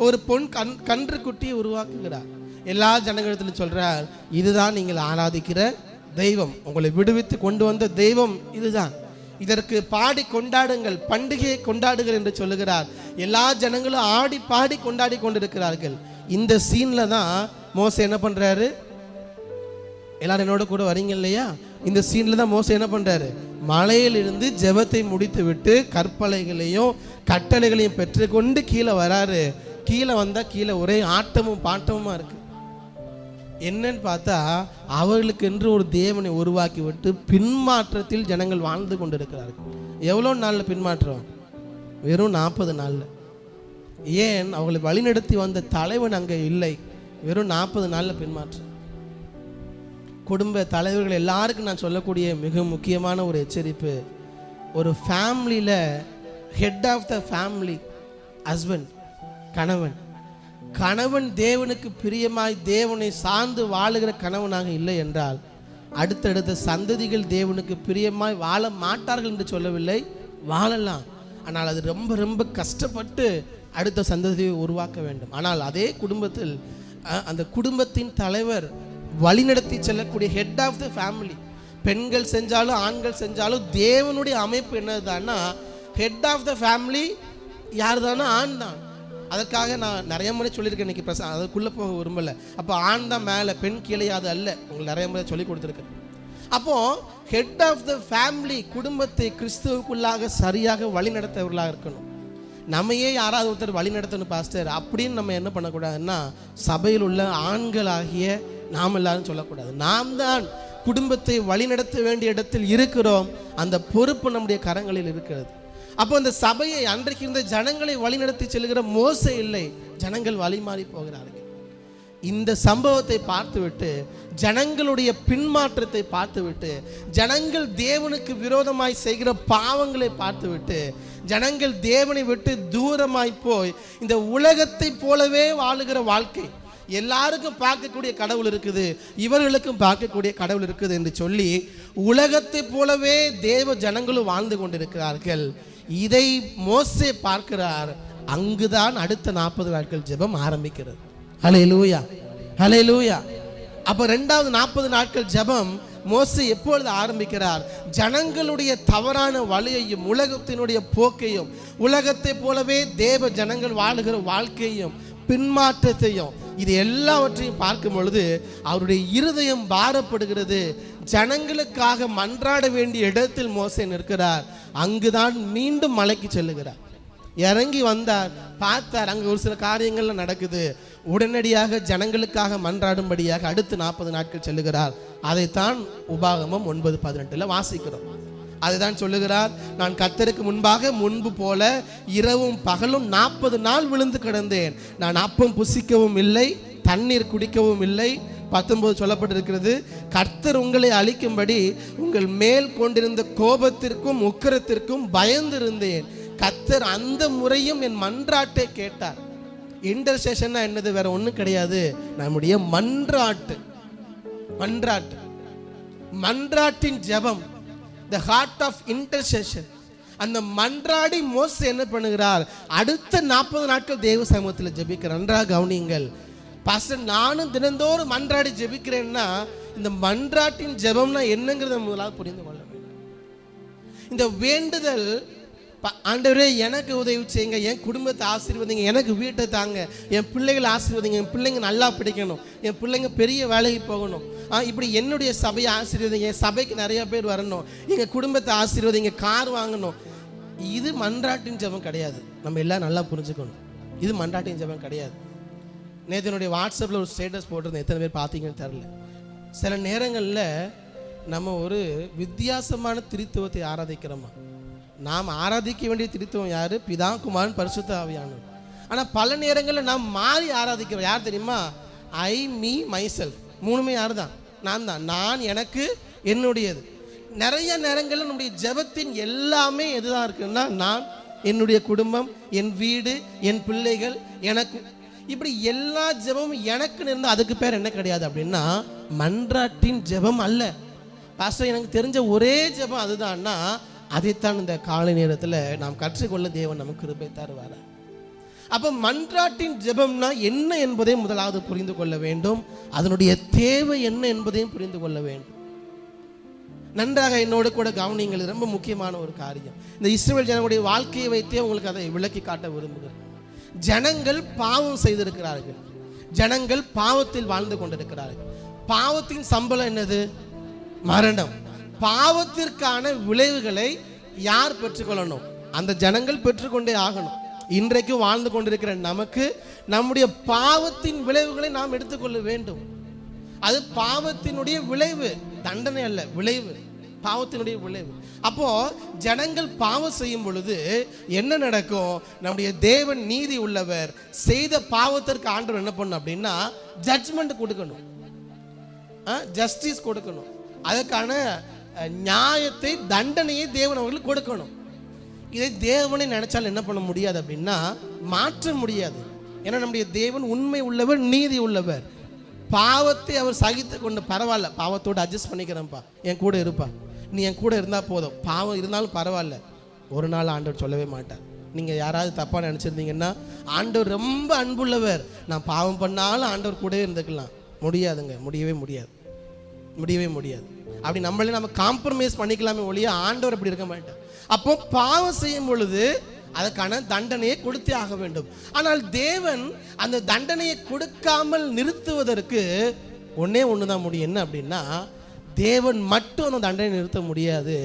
ஒரு பொன் கன்று குட்டியை உருவாக்குகிறார். எல்லா ஜனங்களிடத்திலும் சொல்றார், இதுதான் நீங்கள் ஆராதிக்கிற தெய்வம், உங்களை விடுவித்து கொண்டு வந்த தெய்வம் இதுதான், இதற்கு பாடி கொண்டாடுங்கள், பண்டிகையை கொண்டாடுங்கள் என்று சொல்லுகிறார். எல்லா ஜனங்களும் ஆடி பாடி கொண்டாடி கொண்டிருக்கிறார்கள். இந்த சீன்ல தான் மோசே என்ன பண்றாரு, எல்லாரும் என்னோட கூட வரீங்க இல்லையா, இந்த சீன்ல தான் மோசே என்ன பண்றாரு, மலையிலிருந்து ஜெபத்தை முடித்து விட்டு கற்பலைகளையும் கட்டளைகளையும் பெற்றுக்கொண்டு கீழே வராரு. கீழே வந்தா கீழே ஒரே ஆட்டமும் பாட்டமுமா இருக்கு. என்னன்னு பார்த்தா, அவர்களுக்கு என்று ஒரு தேவனை உருவாக்கி விட்டு பின்மாற்றத்தில் ஜனங்கள் வாழ்ந்து கொண்டிருக்கிறார்கள். எவ்வளோ நாளில் பின்மாற்றம்? வெறும் 40 நாளில். ஏன்? அவங்களை வழிநடத்தி வந்த தலைவன் அங்கே இல்லை. வெறும் 40 நாளில் பின்மாற்றம். குடும்ப தலைவர்கள் எல்லாருக்கும் நான் சொல்லக்கூடிய மிக முக்கியமான ஒரு எச்சரிப்பு, ஒரு ஃபேமிலியில் head of the family husband, கணவன் தேவனுக்கு பிரியமாய் தேவனை சார்ந்து வாழுகிற கணவனாக இல்லை என்றால், அடுத்தடுத்த சந்ததிகள் தேவனுக்கு பிரியமாய் வாழ மாட்டார்கள் என்று சொல்லவில்லை, வாழலாம். ஆனால் அது ரொம்ப ரொம்ப கஷ்டப்பட்டு அடுத்த சந்ததியை உருவாக்க வேண்டும். ஆனால் அதே குடும்பத்தில் அந்த குடும்பத்தின் தலைவர் வழிநடத்தி செல்லக்கூடிய ஹெட் ஆஃப் த ஃபேமிலி, பெண்கள் செஞ்சாலும் ஆண்கள் செஞ்சாலும் தேவனுடைய அமைப்பு என்னதுதான்னா, ஹெட் ஆஃப் த ஃபேமிலி யார் தானா? ஆண் தான். அதற்காக நான் நிறைய முறை சொல்லியிருக்கேன், இன்னைக்கு அதுக்குள்ளே போக விரும்பலை. அப்போ ஆண் தான் மேலே, பெண் கீழே, அது அல்ல. உங்களுக்கு நிறைய முறை சொல்லி கொடுத்துருக்கேன். அப்போ ஹெட் ஆஃப் த ஃபேமிலி, குடும்பத்தை கிறிஸ்துவுக்குள்ளாக சரியாக வழி நடத்தவர்களாக இருக்கணும். நம்மையே யாராவது ஒருத்தர் வழி நடத்தணும் பாஸ்டர் அப்படின்னு நம்ம என்ன பண்ணக்கூடாதுன்னா, சபையில் உள்ள ஆண்களாகிய நாம் எல்லாரும் சொல்லக்கூடாது. நாம் தான் குடும்பத்தை வழிநடத்த வேண்டிய இடத்தில் இருக்கிறோம். அந்த பொறுப்பு நம்முடைய கரங்களில் இருக்கிறது. அப்போ அந்த சபையை, அன்றைக்கு இருந்த ஜனங்களை வழிநடத்தி செல்கிற மோசே இல்லை, ஜனங்கள் வழி மாறி போகிறார்கள். இந்த சம்பவத்தை பார்த்துவிட்டு, ஜனங்களுடைய பின்மாற்றத்தை பார்த்துவிட்டு, ஜனங்கள் தேவனுக்கு விரோதமாய் செய்கிற பாவங்களை பார்த்துவிட்டு, ஜனங்கள் தேவனை விட்டு தூரமாய் போய் இந்த உலகத்தை போலவே வாழுகிற வாழ்க்கை, எல்லாருக்கும் பார்க்கக்கூடிய கடவுள் இருக்குது, இவர்களுக்கும் பார்க்கக்கூடிய கடவுள் இருக்குது என்று சொல்லி உலகத்தை போலவே தேவ ஜனங்களும் வாழ்ந்து கொண்டிருக்கிறார்கள். இதை மோசே பார்க்கிறார். அங்குதான் அடுத்த 40 நாட்கள் ஜெபம் ஆரம்பிக்கிறது. ஹல்லேலூயா, ஹல்லேலூயா. அப்போ 2வது 40 நாட்கள் ஜெபம் மோசே எப்பொழுது ஆரம்பிக்கிறார்? ஜனங்களுடைய தவறான வழியையும் உலகத்தினுடைய போக்கையும், உலகத்தை போலவே தேவ ஜனங்கள் வாழுகிற வாழ்க்கையும் பின்மாற்றத்தையும், இது எல்லாவற்றையும் பார்க்கும் பொழுது அவருடைய இருதயம் பாரப்படுகிறது. ஜனங்களுக்காக மன்றாட வேண்டிய இடத்தில் மோசே நிற்கிறார். அங்குதான் மீண்டும் மலைக்கு செல்லுகிறார். இறங்கி வந்தார், பார்த்தார், அங்கே ஒரு சில காரியங்கள்லாம் நடக்குது. உடனடியாக ஜனங்களுக்காக மன்றாடும்படியாக அடுத்து 40 நாட்கள் செல்லுகிறார். அதைத்தான் உபாகமம் 9:18 வாசிக்கிறோம். அதுதான் சொல்லுகிறார், நான் கர்த்தருக்கு முன்பாக முன்பு போல இரவும் பகலும் 40 நாள் விழுந்து கிடந்தேன். நான் அப்பம் புசிக்கவும் இல்லை, தண்ணீர் குடிக்கவும் இல்லை. 19 சொல்லப்பட்டிருக்கிறது, கர்த்தர் உங்களை அழிக்கும்படி உங்கள் மேல் கொண்டிருந்த கோபத்திற்கும் உக்கிரத்திற்கும் பயந்திருந்தேன். கர்த்தர் அந்த முறையும் என் மன்றாட்டை கேட்டார். இன்டர்செஷன்னா என்னது? வேற ஒன்றும் கிடையாது, நம்முடைய மன்றாட்டு. மன்றாட்டு, மன்றாட்டின் ஜெபம், the heart of intercession. அந்த மன்றாடி மோசே என்ன பண்ணுகிறார்? அடுத்த 40 நாட்கள் தேவ சமூகத்தில் ஜெபிக்கிறார். நன்றாக கவனியுங்கள் பாஸ்டர், நானும் தினந்தோறும் மன்றாடி ஜெபிக்கிறேன்னா இந்த மன்றாட்டின் ஜெபம்னா என்னங்கிறத முதலாவது புரிந்து கொள்ள வேண்டும். இந்த வேண்டுதல், ஆண்டவரே எனக்கு உதவி செய்யுங்க, என் குடும்பத்தை ஆசீர்வதிங்க, எனக்கு வீட்டை தாங்க, என் பிள்ளைகளை ஆசீர்வதிங்க, என் பிள்ளைங்க நல்லா படிக்கணும், என் பிள்ளைங்க பெரிய வேலைக்கு போகணும், இப்படி என்னுடைய சபையை ஆசீர்வதிங்க, என் சபைக்கு நிறைய பேர் வரணும், எங்கள் குடும்பத்தை ஆசீர்வதிங்க, கார் வாங்கணும். இது மன்றாட்டின் ஜெபம் கிடையாது. நம்ம எல்லாம் நல்லா புரிஞ்சுக்கணும், இது மன்றாட்டின் ஜெபம் கிடையாது. நேற்று என்னுடைய வாட்ஸ்அப்பில் ஒரு ஸ்டேட்டஸ் போட்டிருந்தேன், எத்தனை பேர் பார்த்தீங்கன்னு தெரில. சில நேரங்களில் நம்ம ஒரு வித்தியாசமான திருத்துவத்தை ஆராதிக்கிறோமா. நாம் ஆராதிக்க வேண்டிய திருத்துவம் யார்? பிதா, குமாரன், பரிசுத்த ஆவியானவர். ஆனால் பல நேரங்களில் நாம் மாறி ஆராதிக்கிறோம். யார் தெரியுமா? ஐ, மீ, மை செல்ஃப். மூணுமே யார் தான்? நான் தான். நான், எனக்கு, என்னுடையது. நிறைய நேரங்களில் நம்முடைய ஜெபத்தின் எல்லாமே எதுதான் இருக்குன்னா, நான், என்னுடைய குடும்பம், என் வீடு, என் பிள்ளைகள், எனக்கு, இப்படி எல்லா ஜெபமும் எனக்குன்னு இருந்தால் அதுக்கு பேர் என்ன கிடையாது அப்படின்னா மன்றாட்டின் ஜெபம் அல்ல. பாஸ்டர், எனக்கு தெரிஞ்ச ஒரே ஜெபம் அதுதான்னா, அதைத்தான் இந்த காலை நேரத்தில் நாம் கற்றுக்கொள்ள தேவன் நமக்கு கிருபை தருவார். அப்போ மன்றாட்டின் ஜெபம்னா என்ன என்பதை முதலாவது புரிந்து கொள்ள வேண்டும். அதனுடைய தேவை என்ன என்பதையும் புரிந்து கொள்ள வேண்டும். நன்றாக என்னோடு கூட கவனிங்கள், ரொம்ப முக்கியமான ஒரு காரியம். இந்த இஸ்ரவேல் ஜனங்களுடைய வாழ்க்கையை வைத்தே உங்களுக்கு அதை விளக்கி காட்ட விரும்புகிறேன். ஜனங்கள் பாவம் செய்திருக்கிறார்கள், ஜனங்கள் பாவத்தில் வாழ்ந்து கொண்டிருக்கிறார்கள். பாவத்தின் சம்பளம் என்னது? மரணம். பாவத்திற்கான விளைவுகளை யார் பெற்றுக்கொள்ளணும்? அந்த ஜனங்கள் பெற்றுக்கொண்டே ஆகணும். இன்றைக்கு வாழ்ந்து கொண்டிருக்கிற நமக்கு நம்முடைய பாவத்தின் விளைவுகளை நாம் எடுத்துக்கொள்ள வேண்டும். அது பாவத்தினுடைய விளைவு, தண்டனை அல்ல, விளைவு, பாவத்தினுடைய விளைவு. அப்போ ஜனங்கள் பாவம் செய்யும் பொழுது என்ன நடக்கும்? நம்முடைய தேவன் நீதி உள்ளவர். செய்த பாவத்திற்கு ஆண்டவர் என்ன பண்ணணும் அப்படின்னா ஜட்ஜ்மெண்ட் கொடுக்கணும், ஜஸ்டிஸ் கொடுக்கணும். அதற்கான நியாயத்தை, தண்டனையை தேவன் அவர்களுக்கு கொடுக்கணும். இதை தேவனை நினைச்சால் என்ன பண்ண முடியாது அப்படின்னா மாற்ற முடியாது. ஏன்னா நம்முடைய தேவன் உண்மை உள்ளவர், நீதி உள்ளவர். பாவத்தை அவர் சகித்து கொண்டு, பரவாயில்ல, பாவத்தோடு அட்ஜஸ்ட் பண்ணிக்கிறேன்ப்பா, என் கூட இருப்பா, நீ என் கூட இருந்தால் போதும், பாவம் இருந்தாலும் பரவாயில்ல, ஒரு நாள் ஆண்டவர் சொல்லவே மாட்டார். நீங்கள் யாராவது தப்பாக நினச்சிருந்தீங்கன்னா, ஆண்டவர் ரொம்ப அன்புள்ளவர், நான் பாவம் பண்ணாலும் ஆண்டவர் கூடவே இருந்துக்கலாம். முடியாதுங்க, முடியவே முடியாது, முடியவே முடியாது. அப்படி நம்ம காம்ப்ரமைஸ் பண்ணிக்கலாமே ஒழிய ஆண்டவர் அப்படி இருக்க மாட்டார். அப்போ பாவம் செய்யும் பொழுது அதற்கான தண்டனையை கொடுத்தே ஆக வேண்டும். ஆனால் தேவன் அந்த தண்டனையை கொடுக்காமல் நிறுத்துவதற்கு ஒன்னே ஒன்று தான் முடியும். என்ன அப்படின்னா தேவன் மட்டும் அந்த தண்டனை நிறுத்த முடியாது.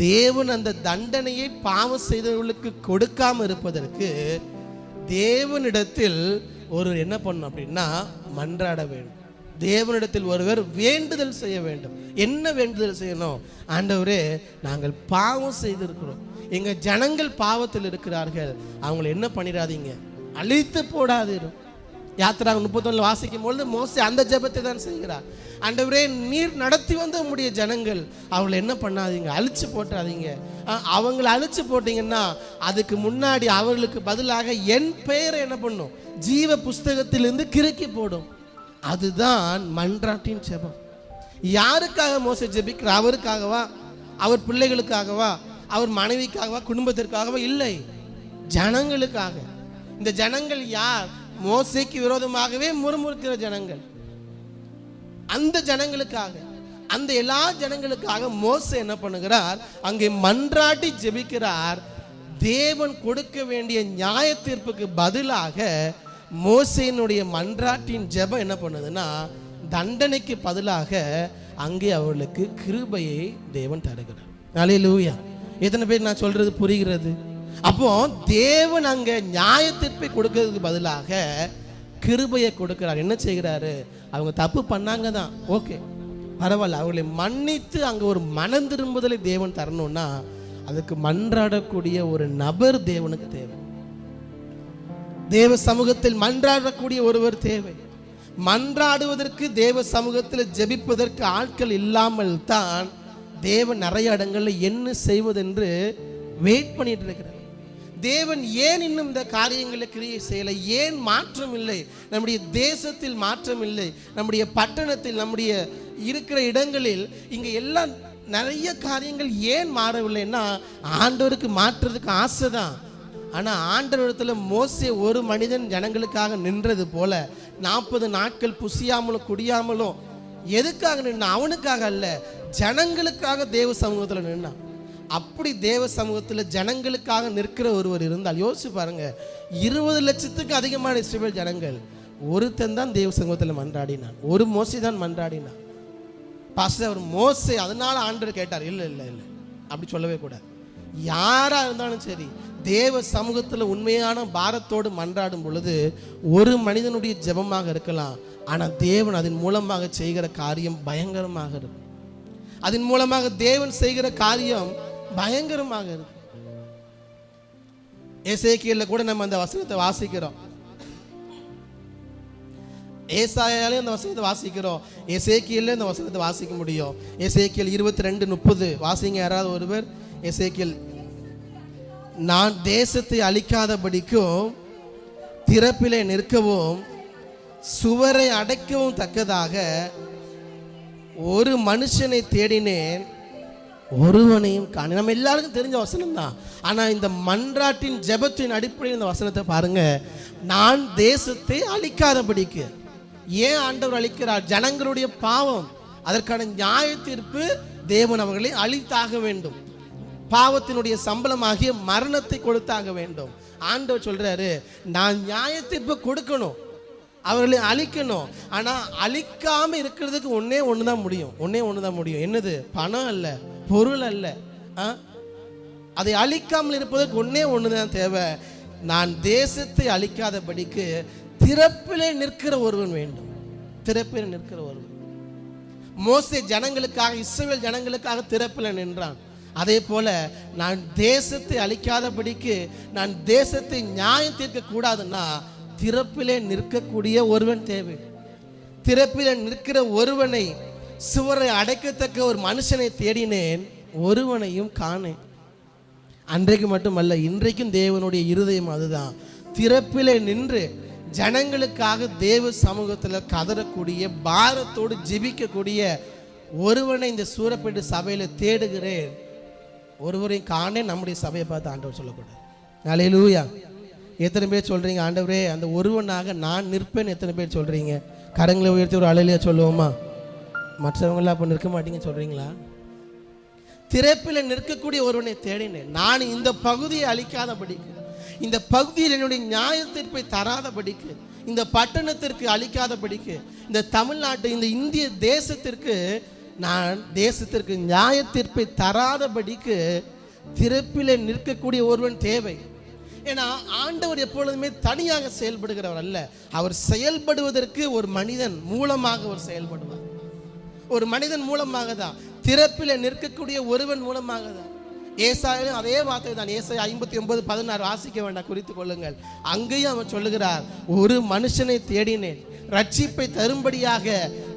தேவன் அந்த தண்டனையை பாவம் செய்தவர்களுக்கு கொடுக்காம இருப்பதற்கு தேவனிடத்தில் ஒருவர் என்ன பண்ணணும் அப்படின்னா மன்றாட வேண்டும். தேவனிடத்தில் ஒருவர் வேண்டுதல் செய்ய வேண்டும். என்ன வேண்டுதல் செய்யணும்? ஆண்டவரே, நாங்கள் பாவம் செய்திருக்கிறோம், எங்க ஜனங்கள் பாவத்தில் இருக்கிறார்கள், அவங்களை என்ன பண்ணிடாதீங்க, அழித்து போடாதீரும். யாத்திராகம் 31 வாசிக்கும் பொழுது மோசே அந்த ஜெபத்தை தான் செய்கிறார். ஆண்டவரே, நீர் நடத்தி வந்த உம்முடைய ஜனங்கள், அவங்களை என்ன பண்ணாதீங்க, அழிச்சு போட்டாதீங்க. அவங்களை அழிச்சு போட்டீங்கன்னா அதுக்கு முன்னாடி அவர்களுக்கு பதிலாக என் பெயரை என்ன பண்ணும், ஜீவ புஸ்தகத்திலிருந்து கிறுக்கி போடும். அதுதான் மன்றாட்டின் ஜெபம். யாருக்காக மோசே ஜெபிக்கிறார்? அவருக்காகவா, அவர் பிள்ளைகளுக்காகவா, அவர் மனைவிக்காகவா, குடும்பத்திற்காகவா? இல்லை, ஜனங்களுக்காக. இந்த ஜனங்கள் யார்? மோசேக்கு விரோதமாகவே முறுமுறுக்கிற ஜனங்கள். அந்த ஜனங்களுக்காக, அந்த எல்லா ஜனங்களுக்காக மோசே என்ன பண்ணுகிறார்? அங்கே மன்றாட்டி ஜெபிக்கிறார். தேவன் கொடுக்க வேண்டிய நியாய தீர்ப்புக்கு பதிலாக மோசேயினுடைய மன்றாட்டின் ஜெபம் என்ன பண்ணுதுன்னா, தண்டனைக்கு பதிலாக அங்கே அவர்களுக்கு கிருபையை தேவன் தருகிறார். அல்லேலூயா. எத்தனை பேர் நான் சொல்றது புரிகிறது? அப்போ தேவன் அங்க நியாய தீர்ப்பை கொடுக்கிறதுக்கு பதிலாக கிருபையை கொடுக்கிறார். என்ன செய்கிறாரு? அவங்க தப்பு பண்ணாங்க தான், ஓகே பரவாயில்ல, அவர்களை மன்னித்து அங்க ஒரு மனம் திரும்புதலை தேவன் தரணும்னா அதுக்கு மன்றாடக்கூடிய ஒரு நபர் தேவனுக்கு தேவை. தேவ சமூகத்தில் மன்றாடக்கூடிய ஒருவர் தேவை. மன்றாடுவதற்கு தேவ சமூகத்தில் ஜெபிப்பதற்கு ஆட்கள் இல்லாமல் தான் தேவன் நிறைய இடங்கள்ல என்ன செய்வதென்று வெயிட் பண்ணிட்டு இருக்கிறார். தேவன் ஏன் இன்னும் இந்த காரியங்களை கிரியை செய்யலை? ஏன் மாற்றம் இல்லை? நம்முடைய தேசத்தில் மாற்றம் இல்லை, நம்முடைய பட்டணத்தில், நம்முடைய இருக்கிற இடங்களில் இங்கே எல்லாம் நிறைய காரியங்கள் ஏன் மாறவில்லைன்னா ஆண்டவருக்கு மாற்றுறதுக்கு ஆசை தான். ஆனால் ஆண்டவரிடத்தில் மோசே ஒரு மனிதன் ஜனங்களுக்காக நின்றது போல 40 நாட்கள் புசியாமலும் குடியாமலும் எதுக்காக நின்னா? அவனுக்காக அல்ல, ஜனங்களுக்காக தேவ சமூகத்தில் நின்னான். அப்படி தேவ சமூகத்தில் ஜனங்களுக்காக நிற்கிற ஒருவர் இருந்தால் யோசிச்சு பாருங்க, 20 லட்சத்துக்கு அதிகமான இஸ்ரவேல் ஜனங்கள், ஒருத்தன் தான் தேவ சமூகத்தில் மன்றாடினான், ஒரு மோசே தான் மன்றாடினான். பாஸ்டர், அவர் மோசே அதனால ஆண்டவர் கேட்டார்? இல்லை இல்லை இல்லை, அப்படி சொல்லவே கூடாது. யாரா இருந்தாலும் சரி, தேவ சமூகத்தில் உண்மையான பாரத்தோடு மன்றாடும் பொழுது ஒரு மனிதனுடைய ஜெபமாக இருக்கலாம், ஆனால் தேவன் அதன் மூலமாக செய்கிற காரியம் பயங்கரமாக இருக்கும். அதன் மூலமாக தேவன் செய்கிற காரியம் பயங்கரமாக இருக்கு. எசேக்கியேல்ல கூட நம்ம அந்த வசனத்தை வாசிக்கிறோம், ஏசாயாலே அந்த வசனத்தை வாசிக்கிறோம், எசேக்கியேல்ல அந்த வசனத்தை வாசிக்க முடியும். எசேக்கியேல் 22:30 வாசிங்க யாராவது ஒருவர். எசேக்கியேல், நான் தேசத்தை அழிக்காதபடிக்கும் திறப்பிலே நிற்கவும் சுவரை அடைக்கவும் தக்கதாக ஒரு மனுஷனை தேடினேன், ஒருவனையும் காண. நம்ம எல்லாருக்கும் தெரிஞ்ச வசனம் தான், ஆனால் இந்த மன்றாட்டின் ஜெபத்தின் அடிப்படையில் இந்த வசனத்தை பாருங்க. நான் தேசத்தை அழிக்காதபடிக்கு. ஏன் ஆண்டவர் அழிக்கிறார்? ஜனங்களுடைய பாவம், அதற்கான நியாய தீர்ப்பு தேவன் அவர்களை அழித்தாக வேண்டும். பாவத்தினுடைய சம்பளமாகிய மரணத்தை கொடுத்தாக வேண்டும். ஆண்டவர் சொல்றாரு, நான் நியாய தீர்ப்பு கொடுக்கணும், அவர்களை அழிக்கணும். ஆனால் அழிக்காம இருக்கிறதுக்கு ஒன்னே ஒன்று தான் முடியும். என்னது? பணம் அல்ல, பொருள் அல்ல. அதை அழிக்காமல் இருப்பதற்கு ஒன்னே ஒன்று தான் தேவை. நான் தேசத்தை அழிக்காதபடிக்கு திறப்பிலே நிற்கிற ஒருவன் வேண்டும். திறப்பிலே நிற்கிற ஒருவன். மோசே ஜனங்களுக்காக, இஸ்ரவேல் ஜனங்களுக்காக திறப்பிலே நின்றான். அதே போல நான் தேசத்தை அழிக்காதபடிக்கு, நான் தேசத்தை நியாயம் தீர்க்க கூடாதுன்னா திறப்பிலே நிற்கக்கூடிய ஒருவன் தேவை. திறப்பிலே நிற்கிற ஒருவனை, சுவரை அடைக்கத்தக்க ஒரு மனுஷனை தேடினேன், ஒருவனையும் காணேன். அன்றைக்கு மட்டுமல்ல, இன்றைக்கும் தேவனுடைய இருதயம் அதுதான். திறப்பிலே நின்று ஜனங்களுக்காக தேவ சமூகத்தில் கதறக்கூடிய, பாரத்தோடு ஜெபிக்கக்கூடிய ஒருவனை இந்த சூரப்பேட்டு சபையில் தேடுகிறேன், ஒருவரையும் காணேன். நம்முடைய சபையை பார்த்து ஆண்டவர் சொல்லக்கூடாது. அல்லேலூயா. எத்தனை பேர் சொல்கிறீங்க, ஆண்டவரே அந்த ஒருவனாக நான் நிற்பேன்? எத்தனை பேர் சொல்கிறீங்க? கரங்களை உயர்த்தி ஒரு அலையிலையா சொல்லுவோமா? மற்றவங்களாம் அப்போ நிற்க மாட்டீங்க சொல்கிறீங்களா? திறப்பில் நிற்கக்கூடிய ஒருவனை தேடினேன். நான் இந்த பகுதியை அழிக்காதபடிக்கு, இந்த பகுதியில் என்னுடைய நியாய தீர்ப்பை தராதபடிக்கு, இந்த பட்டணத்திற்கு அழிக்காதபடிக்கு, இந்த தமிழ்நாட்டு, இந்த இந்திய தேசத்திற்கு நான் தேசத்திற்கு நியாய தீர்ப்பை தராதபடிக்கு திறப்பிலே நிற்கக்கூடிய ஒருவன் தேவை. ஏன்னா ஆண்டவர் எப்பொழுதுமே தனியாக செயல்படுகிறவர் அல்ல. அவர் செயல்படுவதற்கு ஒரு மனிதன் மூலமாக அவர் செயல்படுவார். ஒரு மனிதன் மூலமாக தான், திறப்பிலே நிற்கக்கூடிய ஒருவன் மூலமாக தான். ஏசாயாலும் அதே வார்த்தை தான். ஏசாயா 59:16 வாசிக்க வேண்டாம், குறித்துக் கொள்ளுங்கள். அங்கேயும் அவன் சொல்லுகிறார், ஒரு மனுஷனை தேடினேன், ரட்சிப்பை தரும்படியாக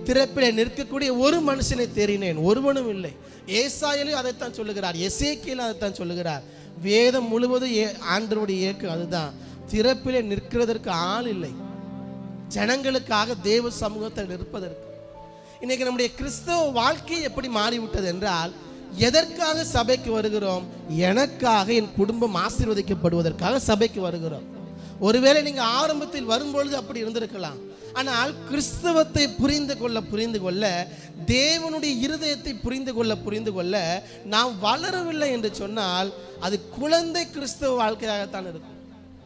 திறப்பிலே நிற்கக்கூடிய ஒரு மனுஷனை தேடினேன், ஒருவனும் இல்லை. ஏசாயாலும் அதைத்தான் சொல்லுகிறார், எசேக்கியேலும் அதைத்தான் சொல்லுகிறார். வேதம் முழுவதும் ஆண்டவருடைய இயக்கம் அதுதான். திறப்பிலே நிற்கிறதற்கு ஆள் இல்லை, ஜனங்களுக்காக தேவ சமூகத்தில் நிற்பதற்கு. இன்னைக்கு நம்முடைய கிறிஸ்தவ வாழ்க்கை எப்படி மாறிவிட்டது என்றால், எதற்காக சபைக்கு வருகிறோம்? எனக்காக, என் குடும்பம் ஆசீர்வதிக்கப்படுவதற்காக சபைக்கு வருகிறோம். ஒருவேளை நீங்க ஆரம்பத்தில் வரும்பொழுது அப்படி இருந்திருக்கலாம். ஆனால் கிறிஸ்தவத்தை புரிந்து கொள்ள தேவனுடைய இருதயத்தை புரிந்து கொள்ள நாம் வளரவில்லை என்று சொன்னால் அது குழந்தை கிறிஸ்தவ வாழ்க்கையாகத்தான் இருக்கும்.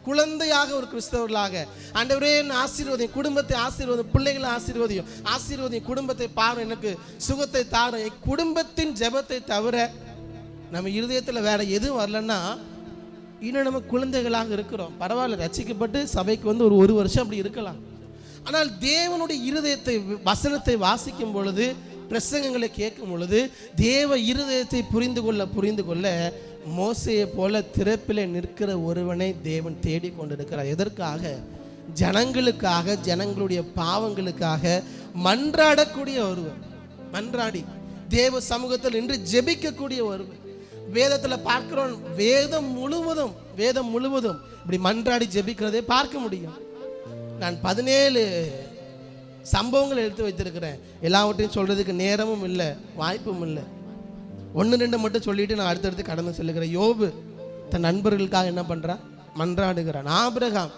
குழந்தையாக ஒரு கிறிஸ்தவர்களாக, ஆண்டவரே ஆசீர்வதியும், குடும்பத்தை ஆசீர்வதியும், பிள்ளைகளை ஆசீர்வதியும், குடும்பத்தை பாரு, எனக்கு சுகத்தை தாரு. குடும்பத்தின் ஜெபத்தை தவிர நம்ம இருதயத்தில் வேற எதுவும் வரலன்னா இன்னும் நம்ம குழந்தைகளாக இருக்கிறோம். பரவாயில்ல, ரட்சிக்கப்பட்டு சபைக்கு வந்து ஒரு வருஷம் அப்படி இருக்கலாம். ஆனால் தேவனுடைய இருதயத்தை, வசனத்தை வாசிக்கும் பொழுது, பிரசங்கங்களை கேட்கும் பொழுது, தேவ இருதயத்தை புரிந்து கொள்ள மோசையை போல திறப்பிலே நிற்கிற ஒருவனை தேவன் தேடி கொண்டிருக்கிறார். எதற்காக? ஜனங்களுக்காக, ஜனங்களுடைய பாவங்களுக்காக மன்றாடக்கூடிய ஒருவர், மன்றாடி தேவ சமூகத்தில் நின்று ஜெபிக்கக்கூடிய ஒருவர். வேதத்தில் பார்க்கிறோம், வேதம் முழுவதும் இப்படி மன்றாடி ஜெபிக்கிறதை பார்க்க முடியும். நான் 17 சம்பவங்கள் எடுத்து வைத்திருக்கிறேன். எல்லாவற்றையும் சொல்றதுக்கு நேரமும் இல்லை, வாய்ப்பும் இல்லை. 1-2 மட்டும் சொல்லிட்டு நான் அடுத்தடுத்து கடந்து செல்லுகிறேன். யோபு தன் நண்பர்களுக்காக என்ன பண்றான்? மன்றாடுகிறான். ஆபிரகாம்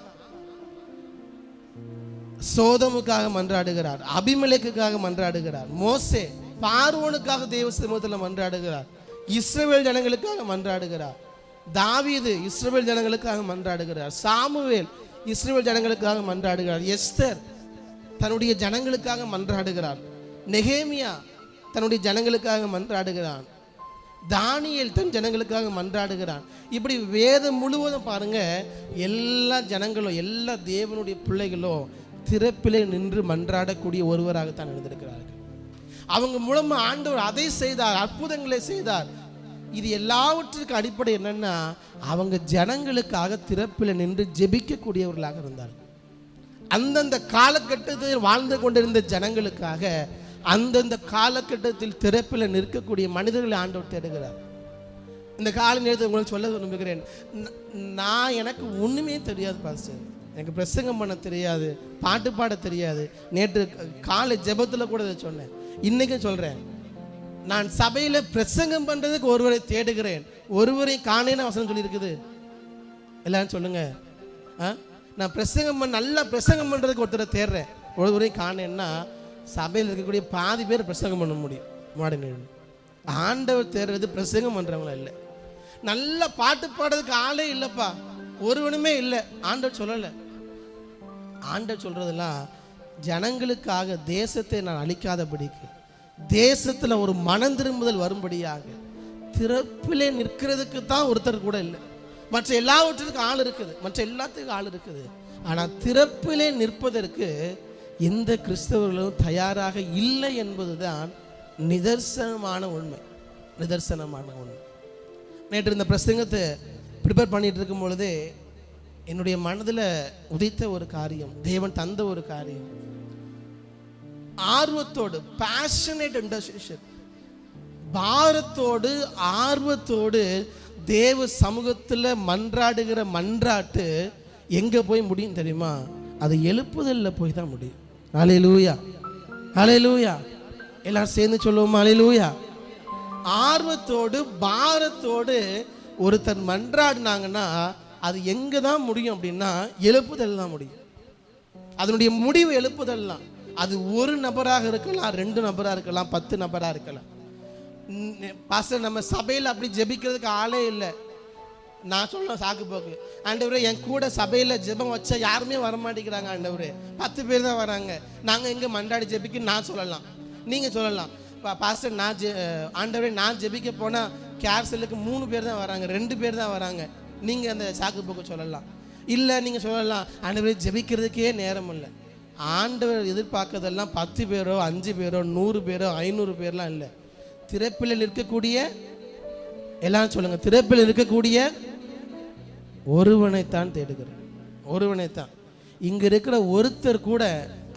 சோதமுக்காக மன்றாடுகிறார், அபிமெலேக்குக்காக மன்றாடுகிறார். மோசே பார்வோனுக்காக தேவ சமூகத்தில் மன்றாடுகிறார், இஸ்ரவேல் ஜனங்களுக்காக மன்றாடுகிறார். தாவீது இஸ்ரவேல் ஜனங்களுக்காக மன்றாடுகிறார். சாமுவேல் இஸ்ரவேல் ஜனங்களுக்காக மன்றாடுகிறார். எஸ்தர் தன்னுடைய ஜனங்களுக்காக மன்றாடுகிறார். நெகேமியா தன்னுடைய ஜனங்களுக்காக மன்றாடுகிறான். தானியேல் தன் ஜனங்களுக்காக மன்றாடுகிறான். இப்படி வேதம் முழுவதும் பாருங்க, எல்லா ஜனங்களும், எல்லா தேவனுடைய பிள்ளைகளும் திறப்பிலே நின்று மன்றாடக்கூடிய ஒருவராகத்தான் இருந்திருக்கிறார்கள். அவங்க மூலமா ஆண்டவர் அதை செய்தார், அற்புதங்களை செய்தார். இது எல்லாவற்றுக்கு அடிப்படை என்னன்னா, அவங்க ஜனங்களுக்காக திறப்பில் நின்று ஜெபிக்கக்கூடியவர்களாக இருந்தார்கள். அந்தந்த காலகட்டத்தில் வாழ்ந்து கொண்டிருந்த ஜனங்களுக்காக அந்தந்த காலகட்டத்தில் திறப்பில் நிற்கக்கூடிய மனிதர்களை ஆண்டவர் தேடுகிறார். இந்த கால நேரத்தில் உங்களுக்கு சொல்ல விரும்புகிறேன், எனக்கு ஒன்றுமே தெரியாது பாஸ்டர், எனக்கு பிரசங்கம் பண்ண தெரியாது, பாட்டு பாட தெரியாது. நேற்று காலை ஜெபத்தில் கூட இதை சொன்னேன், இன்றைக்கும் சொல்கிறேன். நான் சபையில் பிரசங்கம் பண்ணுறதுக்கு ஒருவரை தேடுகிறேன், ஒருவரை காணேன்னு வசனம் சொல்லியிருக்குது. எல்லாரும் சொல்லுங்க. நான் நல்லா பிரசங்கம் பண்ணுறதுக்கு ஒருத்தரை தேடுறேன், ஒருவரை காணேன்னா சபையில் இருக்கக்கூடிய பாதி பேர் பிரசங்கம் பண்ண முடியும். மாடுங்க, ஆண்டவர் தேடுறது பிரசங்கம் பண்ணுறவங்கள இல்லை. நல்ல பாட்டு பாடுறதுக்கு ஆளே இல்லைப்பா, ஒருவனுமே இல்லை. ஆண்டவர் சொல்லலை. ஆண்டவர் சொல்றதெல்லாம் ஜனங்களுக்காக, தேசத்தை நான் அழிக்காதபடிக்கு, தேசத்தில் ஒரு மனம் திரும்புதல் வரும்படியாக திறப்பிலே நிற்கிறதுக்கு தான் ஒருத்தர் கூட இல்லை. மற்ற எல்லாவற்றுக்கும் ஆள் இருக்குது, மற்ற எல்லாத்துக்கும் ஆள் இருக்குது. ஆனால் திறப்பிலே நிற்பதற்கு எந்த கிறிஸ்தவர்களும் தயாராக இல்லை என்பதுதான் நிதர்சனமான உண்மை. நேற்று இந்த பிரசங்கத்தை ப்ரிப்பேர் பண்ணிட்டு இருக்கும் பொழுதே என்னுடைய மனதில் உதித்த ஒரு காரியம், தேவன் தந்த ஒரு காரியம். ஆர்வத்தோடு, பேஷனேட் இன்டர்செஷன், பாரத்தோடு ஆர்வத்தோடு தேவ சமூகத்தில் மன்றாடுகிற மன்றாட்டு எங்கே போய் முடியும் தெரியுமா? அது எழுப்புதலில் போய் தான் முடியும். ஹல்லேலூயா, ஹல்லேலூயா. எல்லாரும் சேர்ந்து சொல்லுவோமா? ஹல்லேலூயா. ஆர்வத்தோடு பாரத்தோடு ஒருத்தர் மன்றாடினாங்கன்னா அது எங்கே தான் முடியும் அப்படின்னா எழுப்புதல் தான் முடியும். அதனுடைய முடிவு எழுப்புதல் தான். அது ஒரு நபராக இருக்கலாம், 2 நபராக இருக்கலாம், 10 நபராக இருக்கலாம். பாஸ்டர், நம்ம சபையில் அப்படி ஜெபிக்கிறதுக்கு ஆளே இல்லை. நான் சொல்ல சாக்கு போக்கு, ஆண்டவரே என் கூட சபையில் ஜெபம் வச்சா யாருமே வரமாட்டேங்கிறாங்க ஆண்டவரே, 10 பேர் தான் வராங்க, நாங்கள் எங்கே மன்றாடி ஜெபிக்க நான் சொல்லலாம், நீங்கள் சொல்லலாம். பாஸ்டர் நான் ஆண்டவரே நான் ஜெபிக்க போனால் கேர் செல்லுக்கு 3 பேர் தான் வராங்க, 2 பேர் தான் வராங்க. நீங்கள் அந்த சாக்கு போக்கு சொல்லலாம். இல்லை நீங்கள் சொல்லலாம் ஆண்டவரே ஜெபிக்கிறதுக்கே நேரம் இல்லை. ஆண்டவர் எதிர்பார்க்கறதெல்லாம் 10 பேரோ 5 பேரோ 100 பேரோ 500 பேர்லாம் இல்லை. திறப்பில் இருக்கக்கூடிய எல்லாம் சொல்லுங்கள், திறப்பில் இருக்கக்கூடிய ஒருவனைத்தான் தேடுகிறேன். ஒருவனைத்தான். இங்கே இருக்கிற ஒருத்தர் கூட